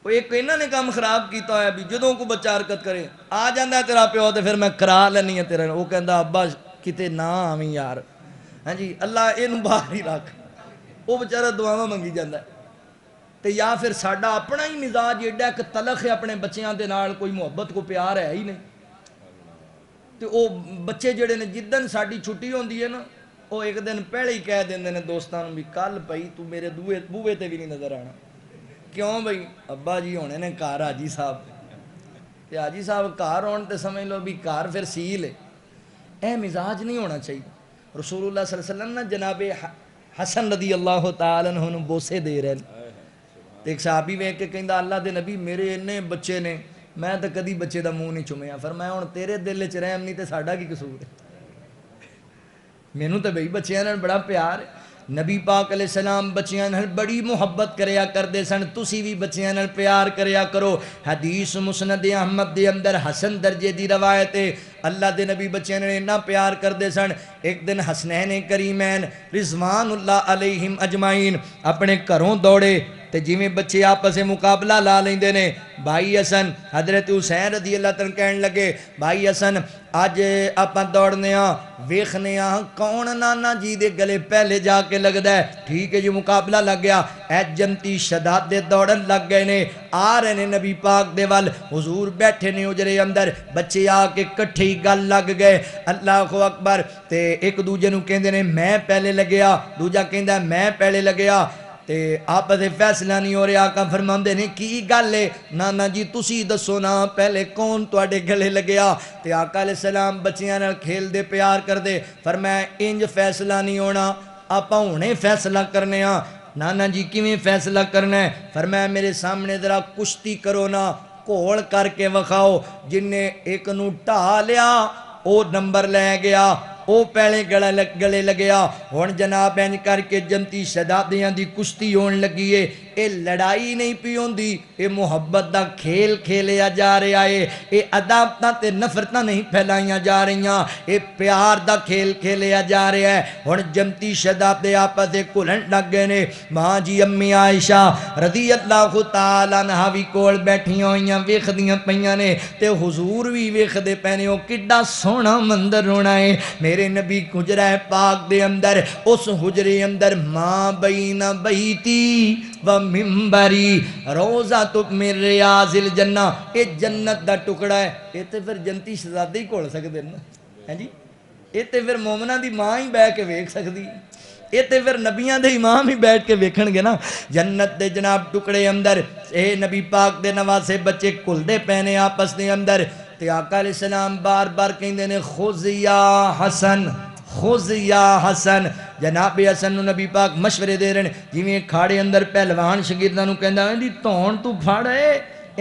وہ ایک انہوں نے کام خراب کیتا ہے بھی جدوں کو بچہ حرکت کرے آ جاندہ ہے تیرا پیو تے پھر میں کرا لینی ہے تیرا، وہ کہندا ابا کتے نہ آویں یار، ہاں جی اللہ اینوں باہر ہی رکھ، وہ بیچارہ دعاواں منگی جاندا ہے۔ تے یا پھر ساڈا اپنا ہی مزاج ایڈا کہ تلخ ہے اپنے بچیاں دے نال، کوئی محبت کو پیار ہے ہی نہیں۔ تے وہ بچے جڑے نے جدن ساڈی چھٹی ہوندی ہے نا، وہ ایک دن پہلے ہی کہہ دیندے نے دوستاں نوں بھی کل بھائی تو میرے بوئے تے بھی نہیں نظر آنا۔ کیوں بھائی؟ ابا جی ہونے نے کار حاجی صاحب، تے حاجی صاحب کار ہون تے سمجھ لو بھی کار پھر سیل ہے۔ اے مزاج نہیں ہونا چاہیے۔ رسول اللہ صلی اللہ علیہ وسلم نا جناب حسن رضی اللہ تعالیٰ عنہ بوسے دے رہے ہیں، تے ایک صحابی ویکھ کے کہندا اللہ دے نبی میرے اتنے بچے نے میں تو کدی بچے دا منہ نہیں چومیا، فرمایا ہن تیرے دل وچ رحم نہیں تے ساڈا کی قصور ہے؟ مینوں تے بھئی بچیاں نال بڑا پیار ہے۔ نبی پاک علیہ السلام بچیاں نال بڑی محبت کریا کردے سن، تسی بھی بچیاں نال پیار کریا کرو۔ حدیث مسند احمد دے اندر حسن درجے دی روایت ہے، اللہ دے نبی بچیاں نال اتنا پیار کردے سن۔ ایک دن حسنین کریمین رضوان اللہ علیہم اجمعین اپنے گھروں دوڑے تے جویں بچے آپس میں مقابلہ لا لیندے نے، بھائی حسن حضرت حسین رضی اللہ تعالیٰ کہنے لگے بھائی حسن آج آپاں دوڑنے ہاں ویکھنے ہاں کون نانا جی دے گلے پہلے جا کے لگدا ہے۔ ٹھیک ہے جی مقابلہ لگ گیا، اے جنتی شداد دوڑن لگ گئے نے، آ رہے نے نبی پاک دے وال، حضور بیٹھے نے اجرے اندر، بچے آ کے کٹھے ہی گل لگ گئے، اللہ اکبر۔ تے ایک دوجے نوں کہندے نے میں پہلے لگیا، دوجا کہندا میں پہلے لگیا، تے آپس فیصلہ نہیں ہو رہا۔ آقا فرماندے نے کی گل ہے نانا جی تسی دسو نا پہلے کون تواڈے گلے لگیا؟ تے آقا علیہ السلام بچیاں نال کھیل دے پیار کر دے، فرمایا انج فیصلہ نہیں ہونا، آپا ہونے فیصلہ کرنے ہاں۔ نانا جی کیویں فیصلہ کرنا ہے؟ فرمایا میرے سامنے ذرا کشتی کرو نا، گھوڑ کر کے وکھاؤ، جن نے ایک نو ٹھا لیا او نمبر لے گیا، او پہلے گلے لگیا۔ ہن جناب انج کر کے جنتی شدادیاں دی کشتی ہون لگی ہے، اے لڑائی نہیں پی ہوندی، اے محبت دا کھیل کھیلیا جا رہا ہے، اے عداوتاں تے نفرتاں نہیں پھیلائیاں جا رہیاں، اے پیار دا کھیل کھیلیا جا رہا ہے۔ ہن جنتی شدادے آپس دے کھلن لگ گئے نے، ماں جی امی عائشہ رضی اللہ تعالیٰ عنہا بھی کول بیٹھیاں ہوئیاں ویکھدیاں پیاں نے، تے حضور بھی ویکھدے پے نے، او کڈا سوہنا منظر ہونا ہے۔ میرے نبی حجرہ پاک دے اندر، اس حجرے اندر ماں بین بیتی و ممبری روزہ تو من ریاض الجنہ، اے جنت دا ٹکڑا ہے۔ اے تے پھر جنتی شہزادے ہی کھول سکدے نا، ہیں جی اے تے پھر مومناں دی ماں ہی بیٹھ کے ویکھ سکدی، اے تے پھر نبیاں دے امام ہی بیٹھ کے ویکھن گے نا۔ جنت دے جناب ٹکڑے اندر اے نبی پاک دے نواسے بچے کھلدے پینے آپس دے اندر، تے آقا علیہ السلام بار بار کہندے نے خذ یا حسن خذ یا حسن. جناب حسن نو نبی پاک مشورے دے رہے ہیں جویں کھاڑے اندر پہلوان شاگرداں نو کہندا ایں دی تون تو پھڑ اے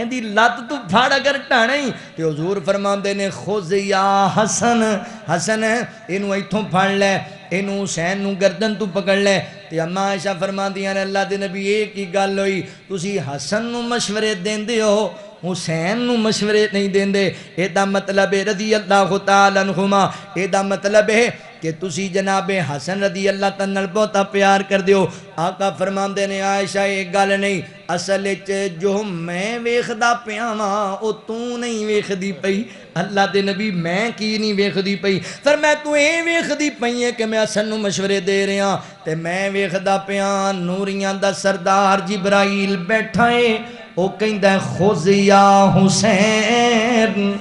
اندی لت تو پھاڑ اگر ٹانا ہی تے حضور فرماندے نے خذ یا حسن. حسن اینو ایتھوں پھڑ لے اینو حسین نو گردن تو پکڑ لے. تے اما عائشہ فرماندیاں نے اللہ دے نبی ایک ہی گل ہوئی تسی حسن نو مشورے دیندے ہو حسین نو مشورے نہیں دیندے. اے دا مطلب ہے رضی اللہ تعالی عنہما اے دا مطلب ہے کہ تسی جناب حسن رضی اللہ تعالی بہتا پیار کر دیو. آقا فرماندے نے عائشہ ایک گل نہیں اصل وچ جو میں ویکھدا پیاں واں او تو نہیں ویکھدی پئی. اللہ دے نبی میں کی نہیں ویکھدی پئی فرمایا تو اے ویکھدی پئی ہے کہ میں حسن نو مشورے دے رہا تے میں ویکھدا پیاں نوریاں دا سردار جبرائیل بیٹھا ہے او کہندا خذ یا حسین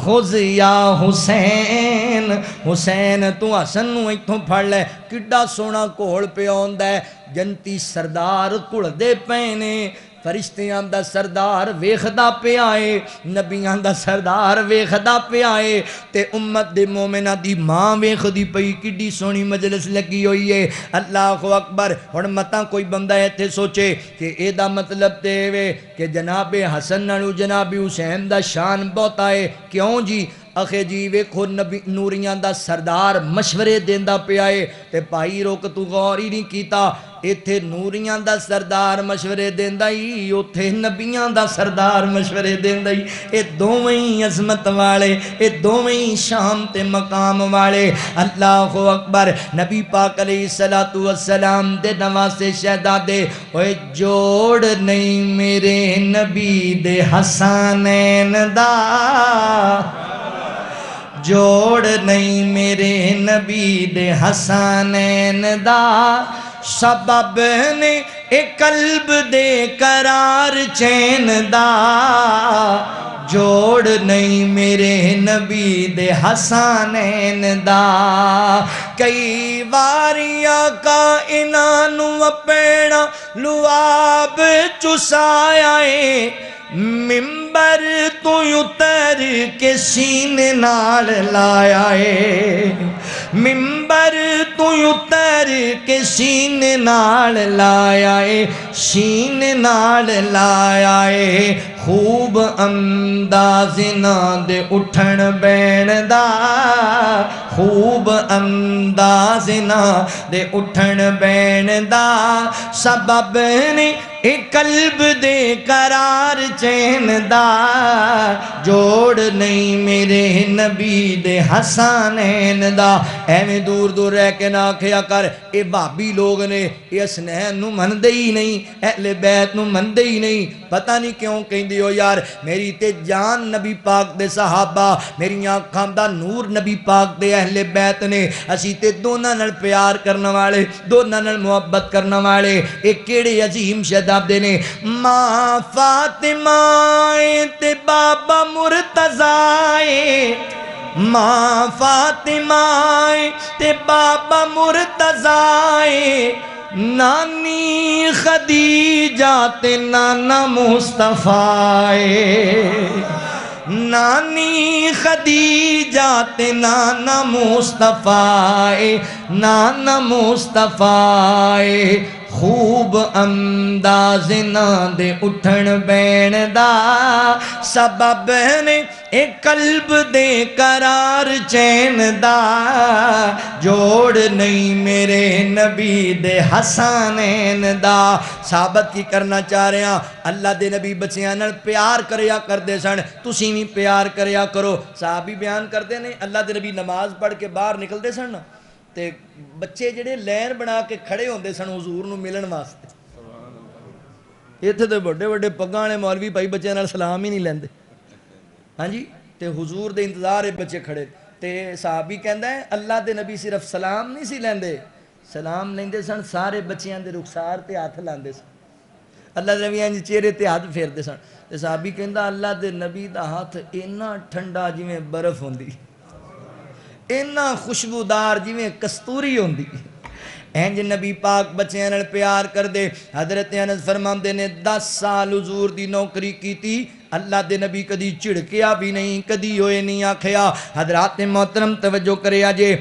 خذ یا حسین. حسین تو حسن نو ایتھوں پھڑ لے. کڈا سونا کول پیا ہوندا ہے جنتی سردار کھڑدے پے نے فرشتیاں دا سردار ویکھدا پیا اے نبیاں دا سردار ویکھدا پیا اے تے امت دے مومناں دی ماں ویکھدی پئی. کڈی سونی مجلس لگی ہوئی ہے. اللہ اکبر. ہن متا کوئی بندہ ایتھے سوچے کہ اے دا مطلب تے وے کہ جناب حسن نالو جناب حسین دا شان بہتا ہے. کیوں جی اخے جی ویکھو نبی نوریاں دا سردار مشورے دیندا پیا اے تے بھائی روک تو غور ہی نہیں کیتا ایتھے نوریاں دا سردار مشورے دیندا ہی اوتھے نبیاں دا سردار مشورے دیندا ہی. اے دوویں عظمت والے اے دوویں شان تے مقام والے. اللہ اکبر. نبی پاک علیہ الصلوۃ والسلام دے نواسے شہزادے اوے جوڑ نہیں میرے نبی دے حسنین دا جوڑ نہیں میرے نبی دے حسنین دا سبب نے اے قلب دے قرار چین دا جوڑ نہیں میرے نبی دے حسنین دا. کئی واریاں کا انانو اپنا لعاب چسایا ہے ممبر تو اتر کے سینے نال لایا ہے ممبر تو اتر کے سینے نال لایا ہے سینے نال لایا ہے. خوب انداز نہ دے اٹھن بین دا خوب انداز نہ دے اٹھن بین دا سبب نے اے قلب دے قرار چین دا جوڑ نہیں میرے نبی دے حسنین دا. ایویں دور دور رہ کے نہ کھیا کر اے بھابی لوگ نے اے حسنین نو مندے ہی نہیں اہل بیت نو مندے ہی نہیں. پتہ نہیں کیوں کہندی ہو یار میری تے جان نبی پاک دے صحابہ میری آنکھاں دا نور نبی پاک دے اہل بیت نے اسی تے دوناں نال پیار کرنے والے دوناں نال محبت کرنے والے. اے کیڑے عظیم شہزادے نے ماں فاطمہ تے بابا مرتضی ماں فاطمہ تے بابا مرتضی نانی خدیجہ تے نانا مصطفیٰ نانی خدیجہ تے نانا مصطفیٰ نانا مصطفیٰ. خوب انداز نہ دے اٹھن بین دا سبب نے اے قلب دے قرار چین دا جوڑ نہیں میرے نبی دے حسنین دا. ثابت کی کرنا چاہ رہے ہیں اللہ دے نبی بچیاں نال پیار کریا کردے سن تسی بھی پیار کریا کرو. صحابی بیان کردے نے اللہ دے نبی نماز پڑھ کے باہر نکلدے سن تے بچے جڑے لین بنا کے کھڑے ہوندے سن حضور نو ملن واسطے. ایتھے تے بڑے بڑے پگاں والے مولوی بھائی بچے نال سلام ہی نہیں لیندے. ہاں جی تے حضور دے انتظار بچے کھڑے تے صحابی کہندا ہے اللہ دے نبی صرف سلام نہیں سی لیندے سلام لیندے سن سارے بچیاں دے رخسار تے ہاتھ لاندے سن. اللہ دے نبی انج چہرے تے ہاتھ پھیردے سن تے صحابی کہندا اللہ دے نبی دا ہاتھ اینا ٹھنڈا جویں برف ہوندی اینا خوشبودار جویں کستوری ہوندی. اینج نبی پاک بچیاں نال پیار کر دے. حضرت انس فرماندے نے 10 سال حضور دی نوکری کیتی اللہ دے نبی کدی چڑکیا بھی نہیں، کدی ہوئے نہیں آکھیا۔ حضرات محترم توجہ کرے آجے،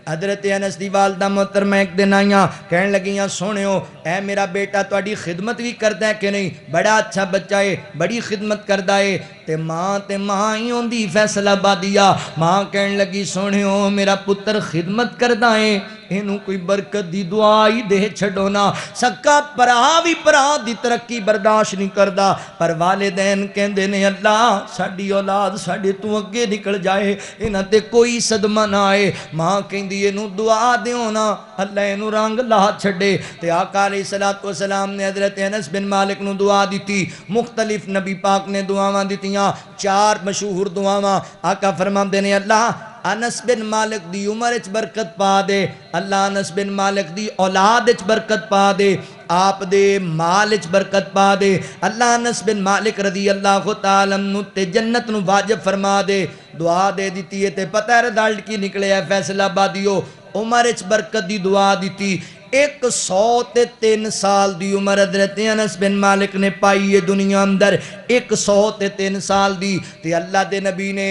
حضرت انس دی والدہ محترمہ ایک دن آئیاں، کہنے لگیاں سونیو اے میرا بیٹا تواڈی خدمت بھی کردا ہے کہ نہیں؟ بڑا اچھا بچہ ہے، بڑی خدمت کردا ہے۔ تے ماں ہی ہوندی فیصل آبادیا، ماں کہنے لگی سونیو میرا پتر خدمت کردا ہے، اینوں کوئی برکت دی دعا ہی دے چھڈو نا۔ سکا پرا بھی پرا دی ترقی برداشت نہیں کردا، پر والدین کہندے نے اللہ ساڈی اولاد ساڈے تو اگے نکل جائے، انہاں تے کوئی صدمہ نہ آئے۔ ماں کہندی اینوں دعا دیو نا اللہ اینوں رنگ لا چھڈے۔ تے آقا علیہ الصلوۃ والسلام نے حضرت انس بن مالک نو دعا دیتی، مختلف نبی پاک نے دعاواں دتیاں، 4 مشہور دعاواں۔ آقا فرماندے نے اللہ انس بن مالک دی عمر اچ برکت پا دے، اللہ انس بن مالک دی اولاد اچ برکت پا دے، آپ دے مال اچ برکت پا دے، اللہ انس بن مالک رضی اللہ تعالی عنہ تے جنت نو واجب فرما دے۔ دعا دے دیتی ہے تے پتہ ہے رزلٹ کی نکلے ہے فیصل آبادیو، عمر اچ برکت دی دعا دیتی۔ 103 سال دی عمر حضرت انس بن مالک نے پائی ہے دنیا اندر، 103 سال دی۔ تے اللہ دے نبی نے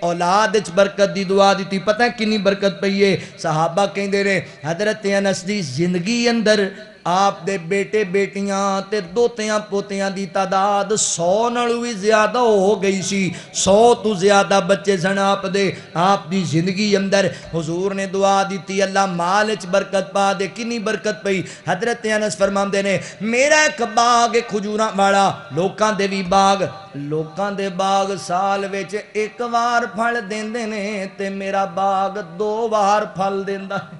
اولاد اچ برکت دی دعا دیتی، پتہ ہے کنی برکت پئی ہے؟ صحابہ کہندے نے حضرت انس دی زندگی اندر آپ دے بیٹے بیٹیاں تے دوتیاں پوتیاں دی تعداد 100 نالوں بھی زیادہ ہو گئی سی، 100 تو زیادہ بچے سن آپ دے۔ آپ دی زندگی اندر حضور نے دعا دیتی اللہ مال اچ برکت پا دے۔ کنی برکت پئی؟ حضرت انس فرماندے نے میرا ایک باغ کھجوراں والا، لوکاں دے بھی باغ، لوکاں دے باغ سال وچ ایک وار پھل دیندے نے تے میرا باغ 2 وار پھل دیندا ہے۔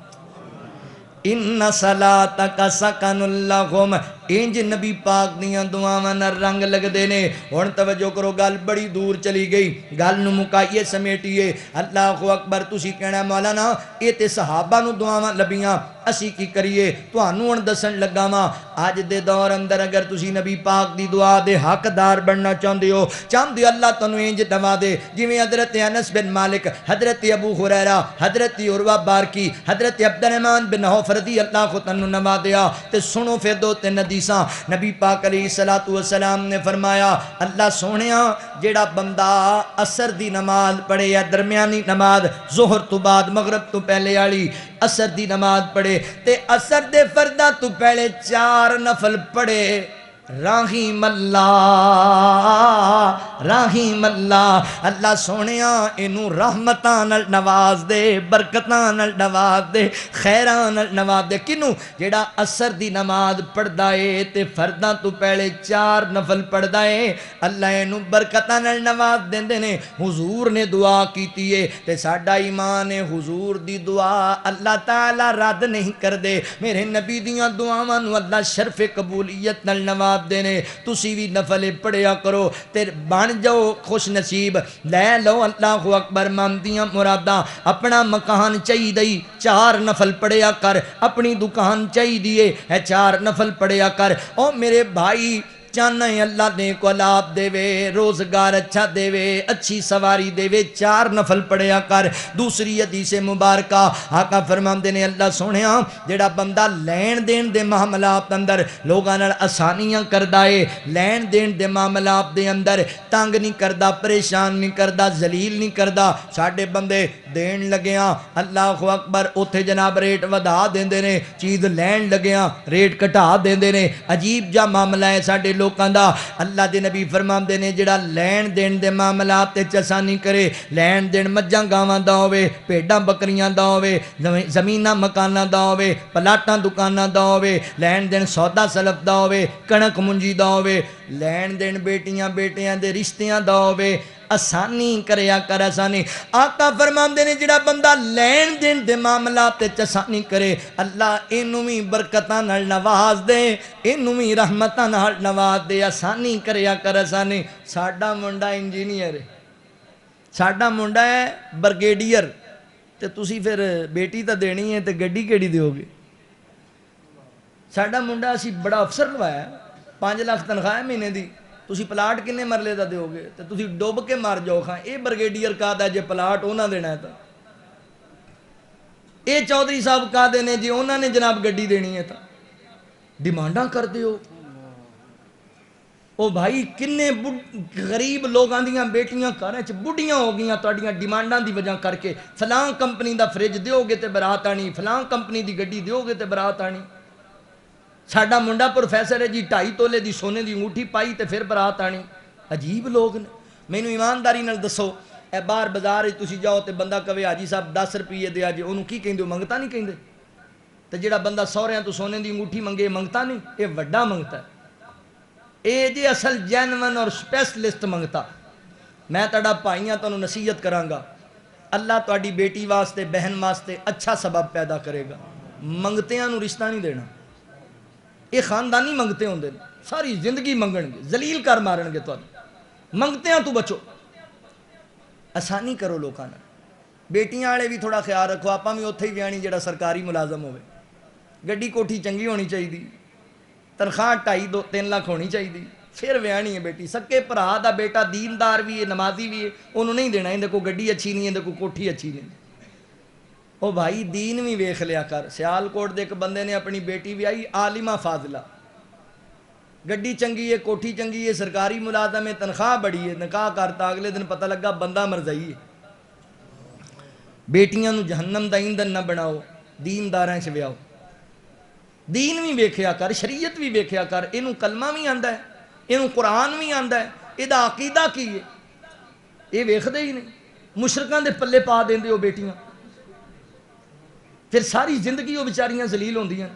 ان صلاتک سکن لہم، انج نبی پاک دیاں دعاواں نال رنگ لگ دے نے۔ ہن توجہ کرو گل بڑی دور چلی گئی، گل نو مکائیے سمیٹیے۔ اللہ اکبر، تسی کہنا مولانا اے تے صحابہ نو دعاواں لبیاں، اسی کی کریے؟ تانوں ہن دسن لگا واں اج دے دور اندر اگر تسی نبی پاک دی دعا دے حقدار بننا چاہندے ہو، چاہندے اللہ تانوں انج دوا دے جویں حضرت انس بن مالک، حضرت ابو ہریرہ، حضرت عروہ بارکی، حضرت عبد الرحمن بن عوف رضی اللہ عنہ نوازیا۔ تے سنو پھر دو تین حدیثاں، نبی پاک علیہ الصلوۃ والسلام نے فرمایا اللہ سونیا جیڑا بندہ عصر دی نماز پڑھے یا درمیانی نماز ظہر تو بعد مغرب تو پہلے والی عصر دی نماز پڑھے تے عصر دے فرداں تو پہلے 4 نفل پڑھے، رحیم اللہ رحیم اللہ، اللہ سونیا اینو رحمتاں نال نواز دے، برکتاں نال نواز دے، خیراں نال نواز دے۔ کنوں؟ جیڑا عصر دی نماز پڑھدا ہے تے فرداں تو پہلے 4 نفل پڑھدا ہے، اللہ اینو برکتاں نال نواز دیندے نے۔ حضور نے دعا کیتی ہے تے ساڈا ایمان ہے حضور دی دعا اللہ تعالی رد نہیں کردے۔ میرے نبی دیاں دعاواں نو اللہ شرف قبولیت نال نواز دینے۔ تسی بھی نفل پڑھیا کرو تے بن جاؤ خوش نصیب، لے لو اللہ اکبر مندیاں مراداں۔ اپنا مکان چاہی دئی 4 نفل پڑھیا کر، اپنی دکان چاہی دیے 4 نفل پڑھیا کر۔ او میرے بھائی چاہنا ہے اللہ نے کو لاب دے وے، روزگار اچھا دے وے، اچھی سواری دے وے، 4 نفل پڑھیا کر۔ دوسری حدیث مبارکہ آقا فرماندے نے اللہ سونیا جڑا بندہ لین دین دے معاملات اندر لوگاں نال آسانیاں کردا ہے، لین دین دے معاملات دے اندر تنگ نہیں کردا، پریشان نہیں کردا، ذلیل نہیں کردا۔ ساڈے بندے دین لگیاں اللہ اکبر اوتھے جناب ریٹ ودا دیندے نے، چیز لین لگیاں ریٹ گھٹا دیندے نے، عجیب جا معاملہ ہے ساڈے لوکاں دا۔ اللہ دے نبی فرماندے نے جڑا لین دین دے معاملات تے آسانی کرے، لین دین مجھاں گاواں دا ہوے، بھیڈاں بکریاں دا ہوے، زمیناں مکاناں دا ہوے، پلاٹاں دکاناں دا ہوے، لین دین سودا سلف دا ہوے، کنک منجی دا ہوے، لین دین بیٹیاں بیٹیاں دے رشتیاں دا ہوے، آسانی کریا کر آسانی۔ آقا فرماندے نے جڑا بندہ لین دین دے معاملات تے آسانی کرے اللہ اینوں بھی برکتاں نال نواز دے، اینوں بھی رحمتاں نال نواز دے، آسانی کریا کر آسانی۔ ساڈا منڈا انجینئر ہے، ساڈا منڈا ہے برگیڈیئر، تے تسی پھر بیٹی تا دینی ہے تے گڈی کیڑی دیو گے؟ ساڈا منڈا اسی بڑا افسر لوایا 5 لاکھ تنخواہ ہے مہینے دی، تسی پلاٹ کنے مرلے دا دیو گے تے تسی ڈوب کے مار جاؤ کھاں۔ اے برگیڈیئر کہا دا جے پلاٹ اونا دینا ہے تا، اے چودھری صاحب کہا دینے جی اونا نے جناب گڈی دینی ہے تا، ڈیمانڈاں کر دیو۔ او بھائی کنے غریب لوگاں دیاں بیٹیاں گھراں چ بڑھیاں ہو گئیاں تہاڈیاں ڈیمانڈاں دی وجہ کر کے، فلاں کمپنی دا فریج دیو گے تے برات آنی، فلاں کمپنی دی گڈی دیو گے تے برات آنی۔ ساڈا منڈا پروفیسر ہے جی 2.5 تولے دی سونے دی انگوٹھی پائی تے پھر برات آنی۔ عجیب لوگ نے۔ مینوں ایمانداری نال دسو، اے باہر بازار وچ تسی جاؤ تے بندہ کہے حاجی صاحب 10 روپے دے اج، اونوں کی کہندے ہو؟ منگتا نہیں کہندے؟ تے جڑا بندہ سہریاں تو سونے دی انگوٹھی منگے منگتا نہیں؟ اے وڈا منگتا ہے، اے جی اصل جینون اور سپیشلسٹ منگتا۔ میں تہاڈا بھائی ہاں، تانوں نصیحت کراں گا، اللہ تہاڈی بیٹی واسطے بہن واسطے اچھا سبب پیدا کرے گا۔ منگتیاں نوں رشتہ نہیں دینا، یہ خاندانی منگتے ہوندے نے، ساری زندگی منگن گے، ذلیل کر مارن گے تانوں۔ منگتیاں تو بچو، آسانی کرو لوکاں نال۔ بیٹیاں والے بھی تھوڑا خیال رکھو، آپاں بھی اوتھے ہی ویانی جڑا سرکاری ملازم ہوئے، گڈی کوٹھی چنگی ہونی چاہیے، تنخواہ 2.5-3 لاکھ ہونی چاہیے، پھر ویانی ہے بیٹی۔ سکے بھرا دا بیٹا دیندار بھی ہے، نمازی بھی ہے، انہوں نہیں دینا اندے کو گڈی اچھی نہیں، اندے کو کوٹھی اچھی نہیں۔ او بھائی دین بھی ویکھ لیا کر۔ سیال کوٹ دے ایک بندے نے اپنی بیٹی بھی آئی عالمہ فاضلہ، گڈی چنگی ہے، کوٹھی چنگی ہے، سرکاری ملازم ہے، تنخواہ بڑی ہے، نکاح کرتا، اگلے دن پتہ لگا بندہ مرزائی ہے۔ بیٹیاں نو جہنم دا ایندھن نہ بناؤ، دینداراں چ ویاؤ۔ دین بھی ویکھیا کر، شریعت بھی ویکھیا کر، اینوں کلمہ بھی آندا ہے، اینوں قرآن بھی آندا ہے، ایدا عقیدہ کی ہے، یہ ویکھدے ہی نہیں۔ مشرکاں دے پلے پا دیندے ہو بیٹیاں، پھر ساری زندگی وہ بیچاریاں ذلیل ہوندیاں۔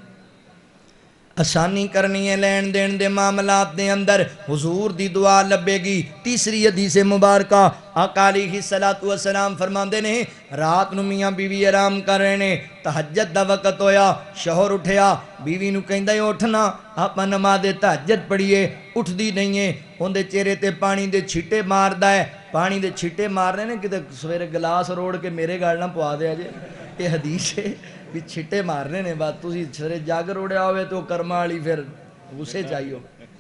آسانی کرنی ہے لین دین دے معاملات دے اندر، حضور دی دعا لبے گی۔ تیسری حدیث مبارکہ آقا علیہ السلام فرماندے نے، رات نو میاں بیوی آرام کر رہے نے، تہجد دا وقت ہویا، شوہر اٹھیا، بیوی نو کہندا ہے اٹھنا آپا نماز تہجد پڑھیے، اٹھ دی نہیں ہے، اندے چہرے تے پانی دے چھٹے ماردا ہے، پانی دے چھٹے مارنے نے کتے سویرے گلاس روڑ کے میرے گال نہ پوا دیا جے۔ یہ حدیث ہے بھی چھٹے مارنے نے، بات تسی سویرے جگ روڑیا ہوئے تو کرما والی پھر غصے چاہیے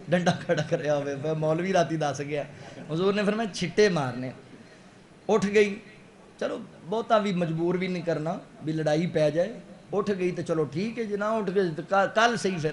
ڈنڈا کھڑا کریا ہوئے، مولوی راتی دس گیا، حضور نے فرمایا چھٹے مارنے۔ اٹھ گئی، چلو بہتا بھی مجبور بھی نہیں کرنا بھی لڑائی پہ جائے، اٹھ گئی تو چلو ٹھیک ہے جی، نہ اٹھ گئی تو کل صحیح، پھر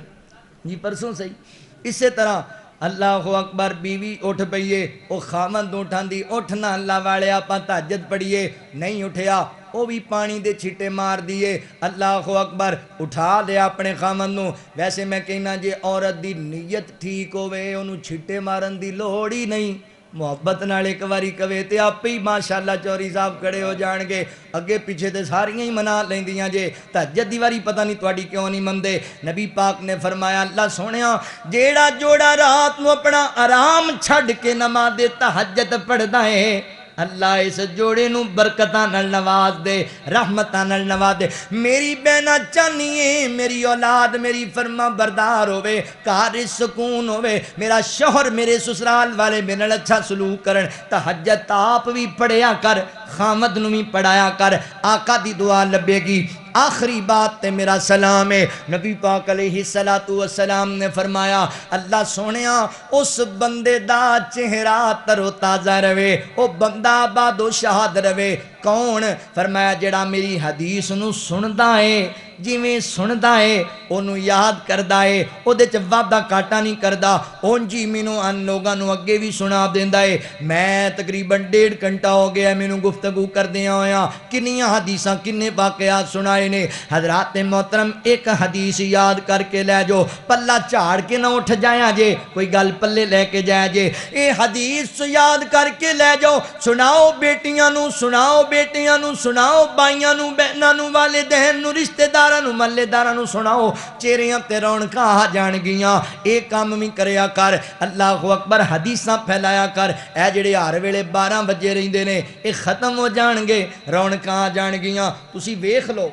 جی پرسوں صحیح۔ اسی طرح اللہ اکبر، بیوی اٹھ پئیے، او خامند اٹھان دی، اٹھنا اللہ والے آپاں تہجد پڑھیے، نہیں اٹھیا، وہ بھی پانی دے چھٹے مار دیے، اللہ اکبر، اٹھا دے اپنے خامند نو۔ ویسے میں کہنا جے عورت دی نیت ٹھیک ہوئے، انہوں چھٹے مارن دی لوڑ ہی نہیں، محبت نال ایک واری کہے تے آپ ہی ماشاءاللہ چوری صاحب کھڑے ہو جان گے، اگے پیچھے تے ساریاں ہی منا لیندیاں جے، تہجد دی واری پتہ نہیں تواڈی کیوں نہیں مندے۔ نبی پاک نے فرمایا اللہ سونیا جیڑا جوڑا رات نو اپنا آرام چھڈ کے نماز تہجد پڑھدا ہے، اللہ اس جوڑے نو برکتاں نال نواز دے، رحمتاں نال نواز دے۔ میری بہنا چاہیے میری اولاد میری فرما بردار ہوئے، گھر سکون ہوئے، میرا شوہر میرے سسرال والے میرے نال اچھا سلوک کرن، تہجد آپ بھی پڑھیا کر، خامد نو بھی پڑھایا کر، آقا دی دعا لبے گی۔ آخری بات تے میرا سلام ہے، نبی پاک علیہ السلام نے فرمایا اللہ سونیا اس بندے دا چہرہ تر و تازہ رہے، او بندہ آباد و شاد رہے۔ کون؟ فرمایا جڑا میری حدیث نو سندا ہے، جویں سندا ہے اونوں یاد کردا ہے، او دے چ وعدہ کاٹا نہیں کردا، اون جی مینوں ان لوگاں نو اگے بھی سنا دیندا ہے۔ میں تقریباً 1.5 گھنٹہ ہو گیا مینوں گفتگو کردیاں ہویاں، کنیاں حدیثاں کنے واقعات سنائے نے۔ حضرات محترم ایک حدیث یاد کر کے لے جو، پلہ چاڑ کے نہ اٹھ جایا جے، کوئی گل پلے لے کے جایا جے، اے حدیث یاد کر کے لے جاؤ، سناؤ بیٹیاں نو، سناؤ بیٹیاں نو، سناؤ بائیاں نو، بہناں نو، والدین نو، رشتہ داراں نو، محلے داراں نو سناؤ، چہریاں تے رونقاں آ جان گیاں۔ اے کام بھی کریا کر، اللہ اکبر، حدیثاں پھیلایا کر۔ اے جڑے ہر ویلے 12 بجے رہندے نے اے ختم ہو جان گے، رونقاں آ جان گیاں۔ تسی ویکھ لو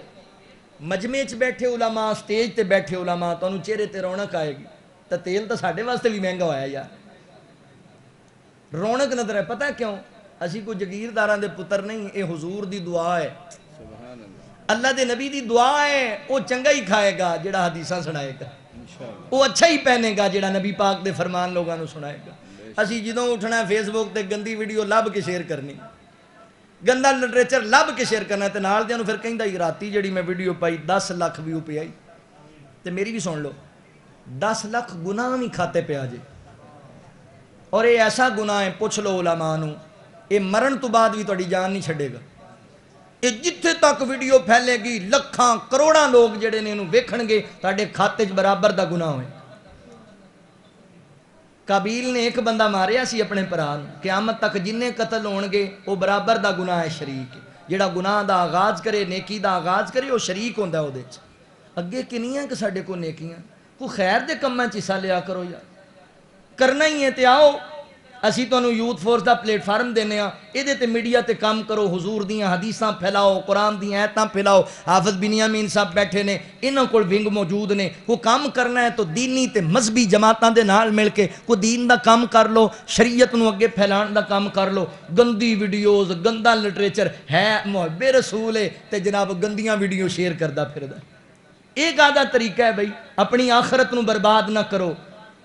مجمع چ بیٹھے علماء، سٹیج تے بیٹھے علماء، تانوں چہرے تے رونق آئے گی۔ تے تیل تو ساڈے واسطے بھی مہنگا ہویا یار، رونق نظر ہے، پتہ کیوں؟ اسی کوئی جگیرداراں دے پتر نہیں، اے حضور دی دعا ہے، اللہ دے نبی دی دعا ہے۔ وہ چنگا ہی کھائے گا جڑا حدیثاں سنائے گا، وہ اچھا ہی پہنے گا جڑا نبی پاک دے فرمان لوگاں نو سنائے گا۔ اسی جدوں اٹھنا ہے فیس بک تے گندی ویڈیو لب کے شیئر کرنی، گندا لٹریچر لب کے شیئر کرنا، تے نال دیاں نو پھر کہندا ہی راتی جڑی میں ویڈیو پائی 10 لاکھ ویو پہ آئی، تے میری بھی سن لو 10 لاکھ گناہ نہیں کھاتے پہ آ جے، اور یہ ایسا گناہ ہے پوچھ لو علماء نو یہ مرن تو بعد بھی تہاڈی جان نہیں چھڈے گا یہ جتھے تک ویڈیو پھیلے گی لکھاں کروڑاں لوگ جڑے نے انہوں ویکھن گے تہاڈے کھاتے چ برابر دا گناہ ہوئے قابیل نے ایک بندہ ماریا سی اپنے پران قیامت تک جننے قتل ہون گے وہ برابر دا گناہ ہے شریک جڑا گناہ دا آغاز کرے نیکی دا آغاز کرے وہ شریک ہوندا ہے اودے وچ اگے کنیاں کہ ساڈے کو نیکیاں کو خیر دے کماں چ حصہ لیا کرو یار کرنا ہی ہے تے آؤ اسی تانوں youth force the plate form دینے ہاں ایدے تے میڈیا تے کام کرو حضور دیاں حدیثاں پھیلاؤ قرآن دیاں آیتاں پھیلاؤ حافظ بنیامین صاحب بیٹھے نے انہاں کول ونگ موجود نے کو کام کرنا ہے تو دینی تے مذہبی جماعتاں دے نال مل کے کو دین دا کام کر لو شریعت نو اگے پھیلان دا کام کر لو گندی ویڈیوز گندا لٹریچر ہے محب رسول ہے تے جناب گندیاں ویڈیو شیئر کردا پھردا ایک آدھا طریقہ ہے بھائی اپنی آخرت نو برباد نہ کرو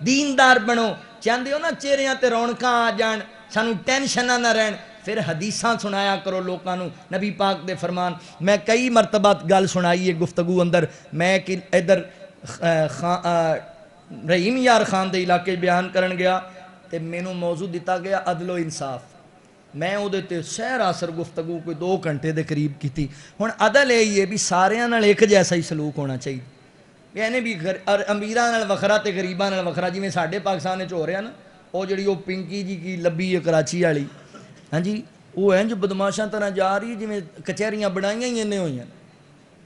دیندار بنو چاہتے ہو نا چہریاں تے رونقاں آ جان سانو ٹینشناں نہ رہن پھر حدیثاں سنایا کرو لوکاں نو نبی پاک دے فرمان میں کئی مرتبہ گل سنائی ہے گفتگو اندر میں ادھر رحیم یار خان دے علاقے بیان کرن گیا تے مینوں موضوع دیتا گیا عدل و انصاف میں او تے سحر عصر گفتگو کوئی 2 گھنٹے دے قریب کیتی ہن عدل یہ ہے بھی ساریاں نال ایک جیسا ہی سلوک ہونا چاہیے یعنی بھی امیراں نال وکھرا تے غریباں نال وکھرا جویں ساڈے پاکستان وچ ہو رہا نا وہ جڑی وہ پنکی جی کی لبی ہے کراچی والی ہاں جی وہ انج بدماشاں طرح جا رہی جویں کچہریاں بنائیاں ہی انہیں ہوئیاں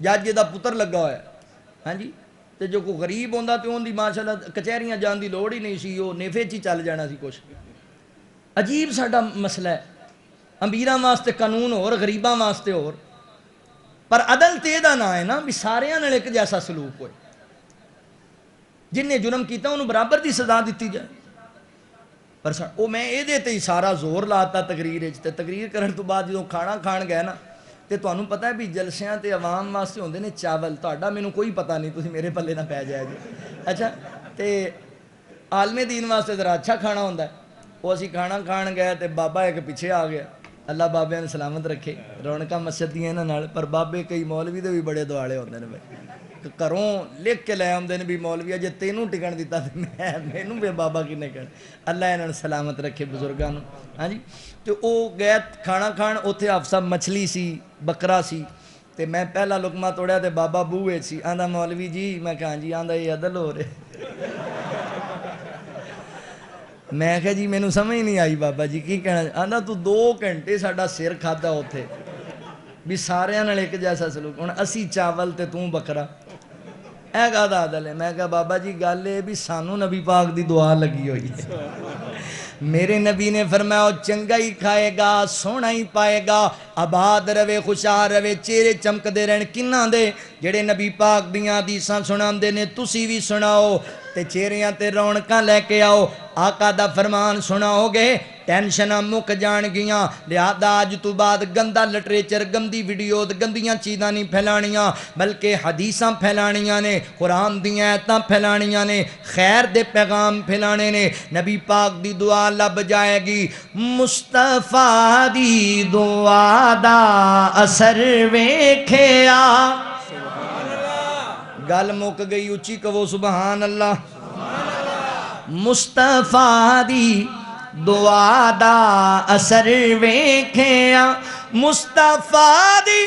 جج دا پتر لگا ہوا ہے ہاں جی تے جو کوئی غریب ہوندا تے اون دی ماشاءاللہ کچہریاں جان دی لوڑ ہی نہیں سی وہ نیفے چ ہی چل جانا سی کچھ عجیب ساڈا مسئلہ ہے امیراں واسطے قانون اور غریباں واسطے اور پر عدل تے دا نا ہے نا بھی ساریاں نال ایک جیسا سلوک ہوئے جن نے جرم کیتا انہوں برابر دی سزا دیتی جائے پر او میں اے دے تے ہی سارا زور لاتا تقریر تے تقریر کرن تو بعد جدوں کھانا کھان گئے نا تے تانوں پتہ ہے بھی جلسیاں تے عوام واسطے ہوندے نے چاول تہاڈا مینوں کوئی پتہ نہیں تسی میرے پلے نہ پے جائے جی اچھا تے عالم دین واسطے ذرا اچھا کھانا ہوندا ہے وہ اسی کھانا کھان گئے تے بابا ایک پیچھے آ گیا اللہ بابے نے سلامت رکھے رونقاں مسجد دیاں انہاں نال پر بابے کئی مولوی دے بھی بڑے دوالے ہوندے نے بھائی گھروں لکھ کے لے آتے ہیں بھی مولوی جے تینوں ٹکن دیتا تو مینوں بھی بابا کنے کہنا اللہ انہوں نے سلامت رکھے بزرگاں ہاں جی تو وہ گئے کھانا کھان اتنے حافظ مچھلی سی بکرا سی تے میں پہلا لقمہ توڑیا تے بابا بوئے سی آندا مولوی جی میں کہا جی آندا یہ عدل ہو رہے میں کہا جی مینوں سمجھ نہیں آئی بابا جی کی کہنا آندا تو 2 گھنٹے ساڈا سر کھادا اتنے بھی سارے نال ایک جیسا سلوک ہن اسی چاول تے توں بکرا اے گادا عدل ہے میں کہا بابا جی گل ہے بھی سانوں نبی پاک دی دعا لگی ہوئی ہے میرے نبی نے فرمایا چنگا ہی کھائے گا سونا ہی پائے گا آباد رہے خوشحال رہے چہرے چمکدے رہن کناں دے جڑے نبی پاک دیاں حدیثاں سناندے نے تسی بھی سناؤ تے چہریاں تے رونقاں لے کے آؤ آقا دا فرمان سناؤ گے ٹینشناں مک جان گیاں لہذا اج تو بعد گندا لٹریچر گندی ویڈیو گندیاں چیزاں نہیں پھیلانیاں بلکہ حدیثاں پھیلانیاں نے قرآن دیاں آیتاں پھیلانیاں نے خیر دے پیغام پھیلانے نے نبی پاک دی دعا لب جائے گی مصطفیٰ دی دعا دا اثر ویکھیا گل مک گئی اچھی کہو سبحان اللہ مصطفیٰ دی دعا دا اثر ویکھیا مصطفیٰ دی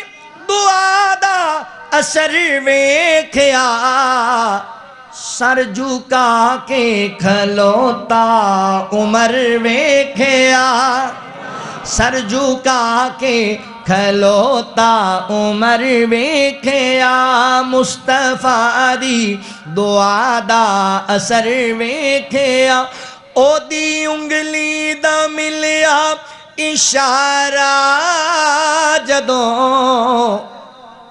دعا دا اثر ویکھیا سر جھکا کے کھلوتا عمر ویکھیا سر جھکا کے کھلوتا عمر ویکھیا مصطفیٰ دی دعا دا اثر ویکھیا او دی انگلی دا ملیا اشارہ جدوں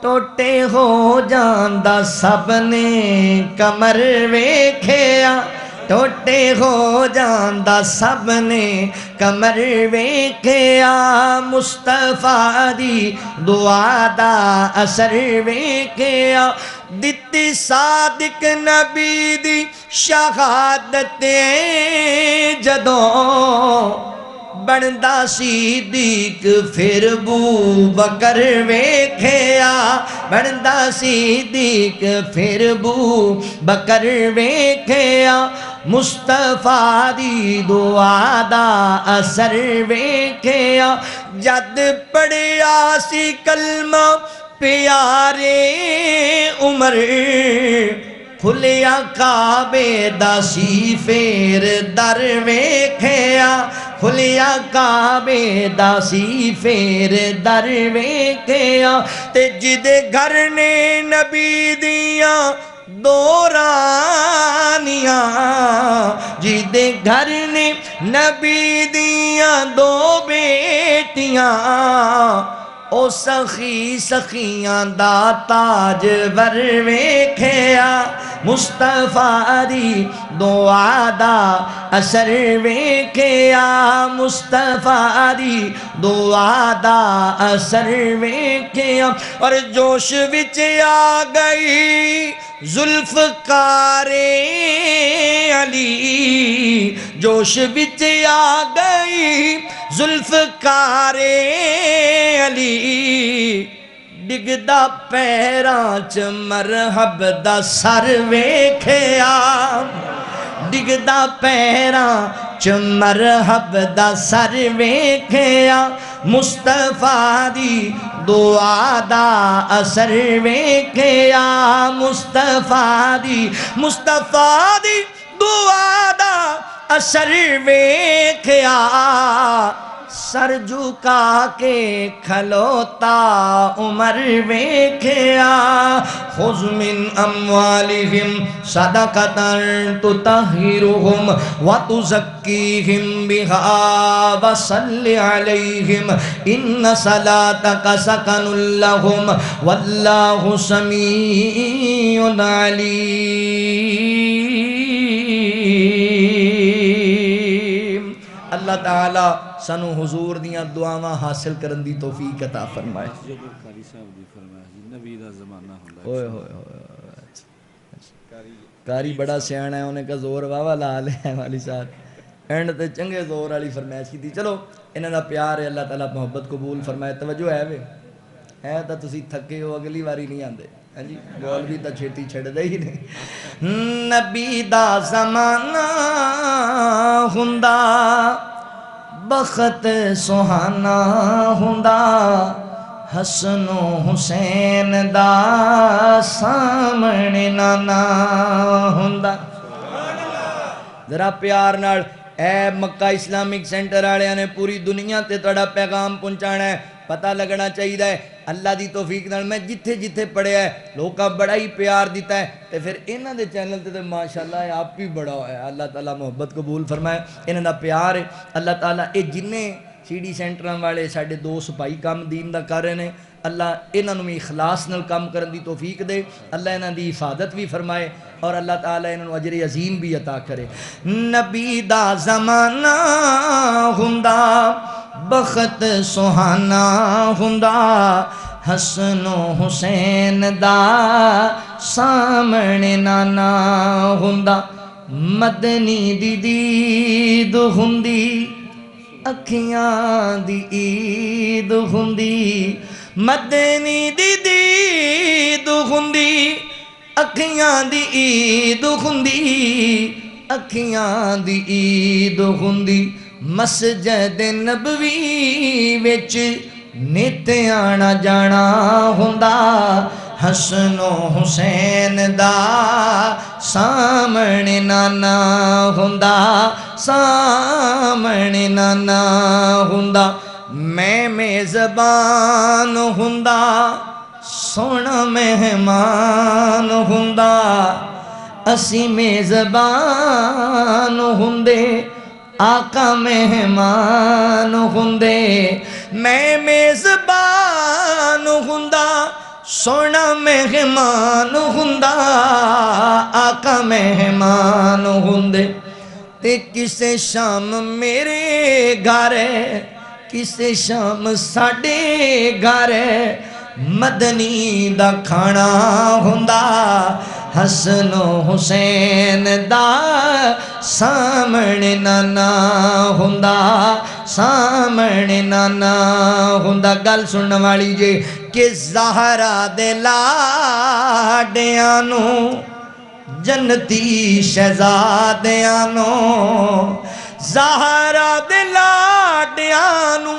ٹوٹے ہو جاندا سب نے کمر ویکھیا ٹوٹے ہو جاندا سب نے کمر ویکھیا مصطفیٰ دی دعا دا اثر ویکھیا دتی صادق نبی دی شہادت جدوں بندا صدیق پھر بو بکر ویکھیا بندا صدیق پھر بو بکر ویکھیا مصطفیٰ دی دعا دا اثر ویکھیا جد پڑھیا سی کلمہ پیارے عمر کھلیا کعبے دا سی پھر در ویکھیا کھلیا کعبے دا سی پھر در ویکھیا تے جدے گھر نے نبی دیاں دو رانیاں جدے گھر نے نبی دیاں دو بیٹیاں او سخی سخیاں دا تاج ور ویکھیا مصطفیٰ دی دعا دا اثر ویکھیا مصطفیٰ دی دعا دا اثر ویکھیا اور جوش وچ آ گئی ذوالفقار علی جوش وچ آ گئی ذوالفقار علی ڈگدا پیراں چ مرحب دا سر ویکھیا ڈگدا پیراں چ مرحب دا سر ویکھیا مصطفیٰ دی دعا دا اثر ویکھیا مصطفیٰ دی دعا دا اثر ویکھیا سر جھکا کے کھلوتا عمر ویکھیا خذ من اموالہم صدقۃ تطہرہم وتزکیہم بہا وصل علیہم ان صلاتک سکن لہم واللہ سمیع علیم۔ اللہ تعالیٰ سانو حضور دیاں دعاواں حاصل کرن دی توفیق عطا فرمائے۔ قاری صاحب دی فرمایا جی نبی دا زمانہ ہوندا ہے۔ اوئے ہوئے ہوئے قاری بڑا سیاح ہے انہیں کہا زور واوا لا لے ہیں والی صاحب اینڈ تے چنگے زور والی فرمائش کی تھی۔ چلو انہاں دا پیار ہے اللہ تعالیٰ محبت قبول فرمائے۔ توجہ ہے وے ہے تا تسی تھکے ہو اگلی واری نہیں آندے ہاں جی گول بھی تا چھیتی چھڑ دے ہی نہیں۔ نبی دا زمانہ ہوندا بخت سہانا ہوندا حسن و حسین دا سامنے نانا ہوندا۔ ذرا پیار نال اے مکہ اسلامک سینٹر آڑے نے پوری دنیا تے تڑا پیغام پہنچانا ہے پتہ لگنا چاہیے اللہ دی توفیق نال میں جتھے جتھے پڑھیا ہے لوکاں بڑا ہی پیار دیتا ہے تے پھر انہاں دے چینل تے ماشاءاللہ آپ بھی بڑا ہوا ہے اللہ تعالیٰ محبت قبول فرمائے انہاں دا پیار ہے اللہ تعالیٰ اے جننے سی ڈی سینٹراں والے ساڈے دو سپاہی کام دین دا کر رہے ہیں اللہ انہاں نوں اخلاص نال کام کرن دی توفیق دے اللہ انہاں دی حفاظت بھی فرمائے اور اللہ تعالیٰ انہاں نوں اجر عظیم بھی عطا کرے۔ نبی دا زمانہ ہوندا بخت سہانا ہوندا حسن و حسین دا سامنے نانا ہوندا مدنی دی دید ہوندی اکھیاں دی عید ہوندی مدنی دی دید ہوندی اکھیاں دی عید ہوندی اکھیاں دی عید ہوندی مسجد نبوی وچ نت آنا جانا ہوندا حسن و حسین دا سامنے نانا ہوندا سامنے نانا ہوندا میں میزبان ہوندا سونا مہمان ہوندا اسی میزبان ہوندے آقا مہمان ہوندے میں میزبان ہوندا سونا مہمان ہوندا آقا مہمان ہوندے تے کسے شام میرے گھر کسے شام ساڈے گھر مدنی دا کھانا ہوندا حسن و حسین دا سامنے نانا ہوندا سامنے نانا ہوندا گل سنن والی جے کہ زہرا دے لاڈیاں نوں جنتی شہزادیاں نو زہرا دے لاڈیاں نو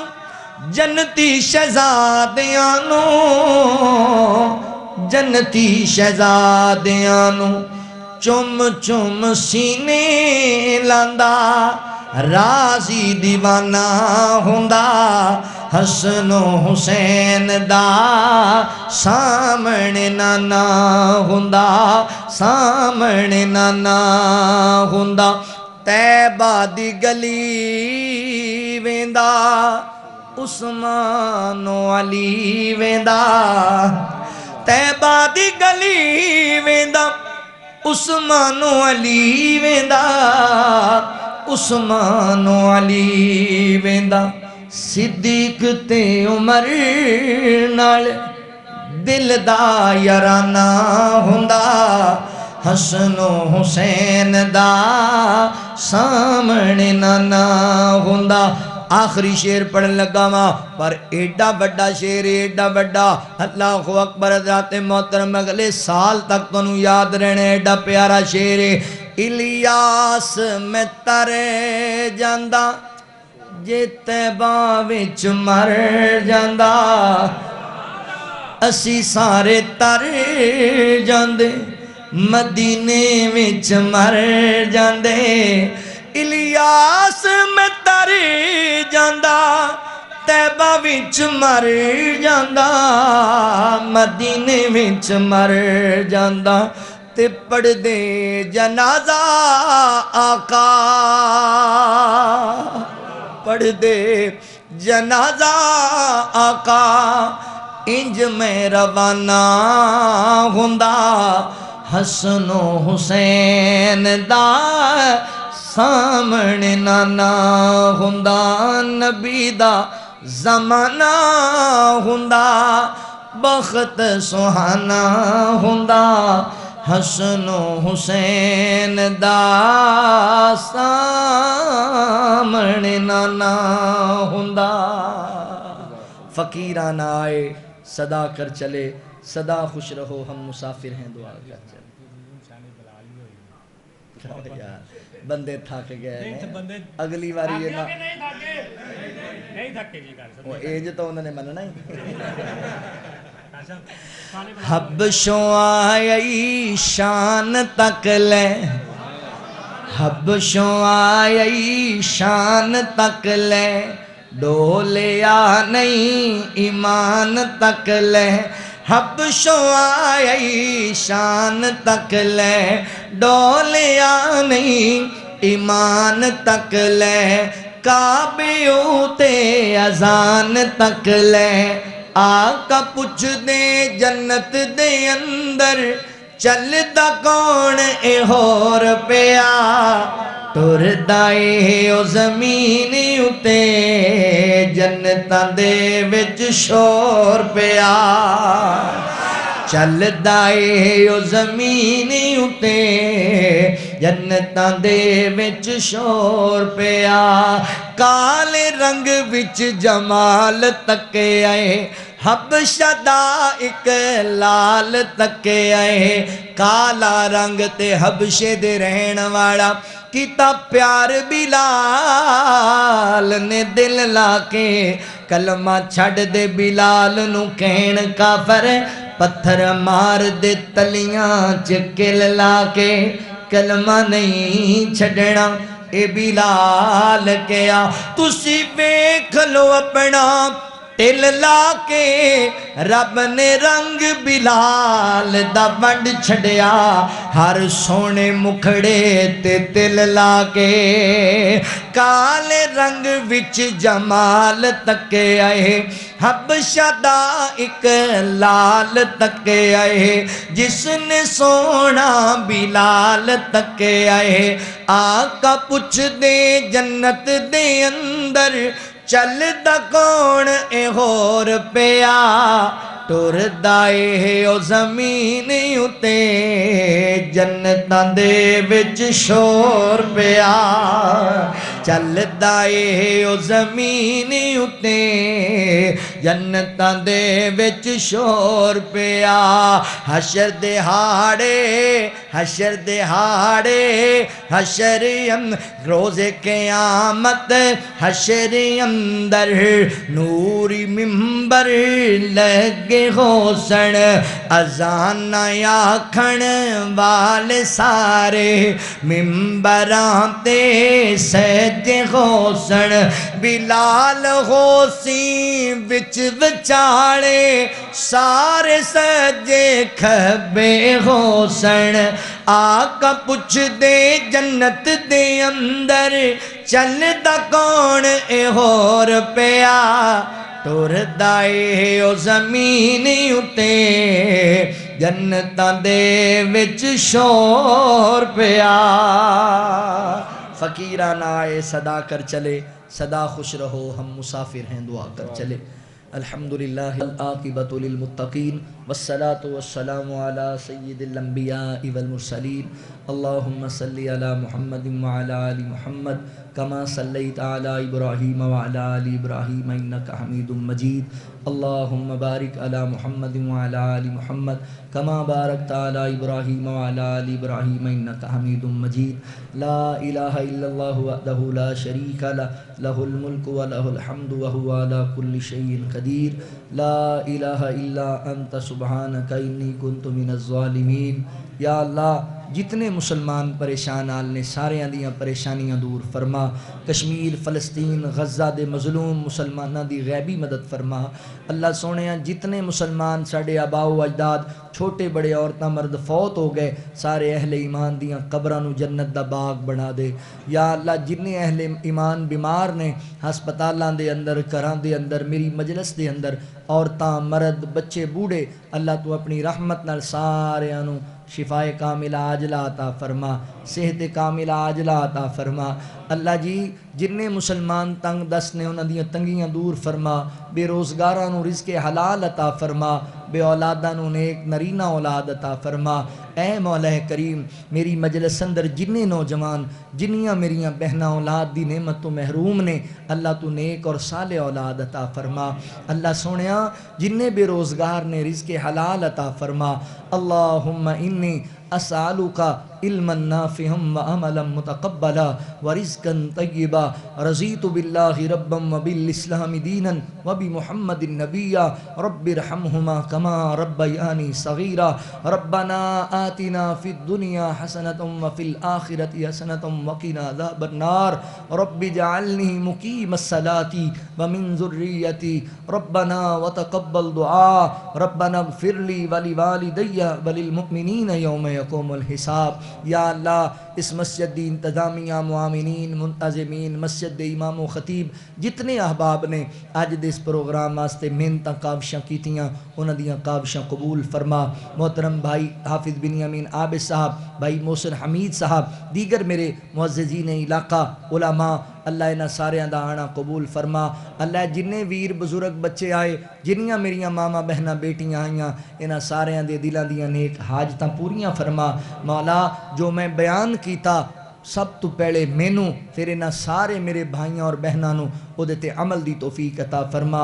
جنتی شہزادیاں نو جنتی شہزادیاں نو چم چم سینے لاندا راضی دیوانہ ہوندا حسن و حسین دا سامنے نانا ہوندا سامنے نانا ہوندا طیبہ دی گلی ویندا عثمان و علی ویندا طیبہ دی گلی ویندا عثمان و علی ویندا عثمان و علی ویندا صدیق تے عمر نال دل دا یارانہ ہوندا حسن و حسین دا سامنے نانا ہوندا آخری شیر پڑھن لگا ماں پر ایڈا بڑا شیر ایڈا بڑا اللہ اکبر حضرات محترم اگلے سال تک تنوں یاد رہنے ایڈا پیارا شیر الیاس میں ترے جاندہ جے طیبہ وچ مر جاندہ اسی سارے تر جاندے مدینے وچ مر جاندے الیاس میں تر جاندہ طیبہ وچ مر جاندہ مدینے وچ مر جاندہ تے پڑھ دے جنازہ آقا پڑھ دے جنازہ آقا انج میں روانہ ہوندا حسن و حسین دا سامنے نانا ہوندا نبی دا زمانہ ہوندا بخت سہانا ہوندا حسن و حسین دا سامنے نانا ہوندا فقیران آئے صدا کر چلے صدا خوش رہو ہم مسافر ہیں دعا کر چلے بندے تھک گئے اگلی باری یہ نا وہ ایج تو انہوں نے مننا ہی حبشوں آئی شان تک لے حبشوں آئی شان تک لے ڈولیا نہیں ایمان تک لے حبشوں آئی شان تک لے ڈولیا نہیں ایمان تک لے کعبیوں تے اذان تک لے آقا پوچھ دے جنت دے اندر چل دا کون اے ہور پیا ٹر دائے او زمین اتے جنتاں دے وچ شور پیا چل دائے او زمین اتے جنتاں دے وچ شور پیا کالے رنگ وچ جمال تکے آئے حبشہ دا ایک لال تکے آئے کالا رنگ تے حبشے دے رہن والا کیتا پیار بلال نے دل لا کے کلمہ چھڑ دے بلال نو کہن کافر پتھر مار دے تلیاں چکل لا کے کلمہ نہیں چھڑنا اے بلال کیا تسی بیکھ لو اپنا تل لا کے رب نے رنگ بلال دا ونڈ چھڑیا ہر سونے مکھڑے تے تل لا کے کالے رنگ وچ جمال تکے آئے حبشہ دا ایک لال تکے آئے جس نے سونا بلال تکے آئے آقا پوچھ دے جنت دے اندر چل دا کون اے ہور پیا ٹر دائے او زمین اتے جنتاں دے وچ شور پیا چلدا اے او زمین اُتے جنتاں دے وچ شور پیا حشر دہاڑے حشر دہاڑے حشر روز قیامت حشر اندر نوری ممبر لگے غوثن اذان آکھن والے سارے ممبران تے سجدے غوثن بلال غوثی وچ وچاڑے سارے سجے کھبے غوثن آقا پوچھ دے جنت دے اندر چل دا کون اے ہور پیا ٹور دائے او زمین اُتے جنتاں دے وچ شور پیا فقیران آئے صدا کر چلے صدا خوش رہو ہم مسافر ہیں دعا کر چلے الحمدللہ العاقبۃ للمتقین والصلاة والسلام علی سید الانبیاء والمرسلین اللہم صلی علی محمد وعلی آل محمد کما صلیت علی ابراہیم وعلی آل ابراہیم انک حمید مجید اللہم بارک علی محمد وعلی آل محمد کما بارکت علی ابراہیم وعلی آل ابراہیم انک حمید مجید لا الہ الا اللہ وحدہ لا شریک لہ الملک ولہ الحمد وہو علی کل شیء قدیر لا الہ الا انت سبحانک انی کنت من الظالمین یا اللہ جتنے مسلمان پریشان آل نے سارے دیاں پریشانیاں دور فرما کشمیر فلسطین غزہ دے مظلوم مسلمانہ دی غیبی مدد فرما اللہ سونے جتنے مسلمان ساڑے آباء و اجداد چھوٹے بڑے عورتاں مرد فوت ہو گئے سارے اہل ایمان دیاں قبرانو جنت دا باغ بنا دے یا اللہ جننے اہل ایمان بیمار نے ہسپتالاں دے اندر گھراں دے اندر میری مجلس دے اندر عورتاں مرد بچے بوڑھے اللہ تو اپنی رحمت نال سارے انو شفاء کاملہ عاجلہ عطا فرما صحت کاملہ عاجلہ عطا فرما اللہ جی جننے مسلمان تنگ دست نے انہاں دیاں تنگیاں دور فرما بے روزگارانو رزق حلال عطا فرما بے اولادانو نیک نرینہ اولاد عطا فرما اے مولا کریم میری مجلس اندر جننے نوجوان جنیاں میریاں بہنہ اولاد دی نعمت تو محروم نے اللہ تو نیک اور صالح اولاد عطا فرما اللہ سونیا جننے بے روزگار نے رزق حلال عطا فرما اللہم انی اسألوکا علما نافعا وعملا متقبلا ورزقا طیبا رضیت باللہ ربا وبالاسلام دینا وبمحمد نبیا رب ارحمہما کما ربیانی صغیرا ربنا آتنا فی الدنیا حسنة وفی الآخرة حسنة وقنا عذاب النار رب اجعلنی مقیم الصلاة ومن ذریتی ربنا وتقبل دعا ربنا اغفر لی ولوالدی وللمؤمنین یوم یقوم الحساب یا اللہ اس مسجد دی انتظامیہ معامنین منتظمین مسجد دے امام و خطیب جتنے احباب نے آج دے اس پروگرام واسطے محنتاں کاوشاں کیتیاں انہاں دیاں کاوشاں قبول فرما محترم بھائی حافظ بنیامین عابد صاحب بھائی محسن حمید صاحب دیگر میرے معززین علاقہ علماء اللہ انہاں سارے دا آنا قبول فرما اللہ جننے ویر بزرگ بچے آئے جنیاں میریاں ماما بہنہ بیٹیاں آئیاں انہاں سارے دے دلاں دیاں نیک حاجتاں پوریاں فرما مولا جو میں بیان کیتا سب تو پہلے مینوں پھر انہاں سارے میرے بھائیاں اور بہنانوں او دیتے عمل دی توفیق عطا فرما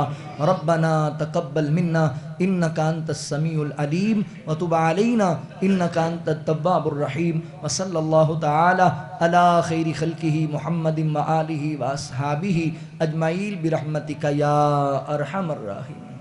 ربنا تقبل منا انکا انت السمیع العلیم وتب علینا انکا انت التواب الرحیم وصلی اللہ تعالی علی خیر خلقہ محمد وآلہ واصحابہ اجمعین برحمتک یا ارحم الراحمین.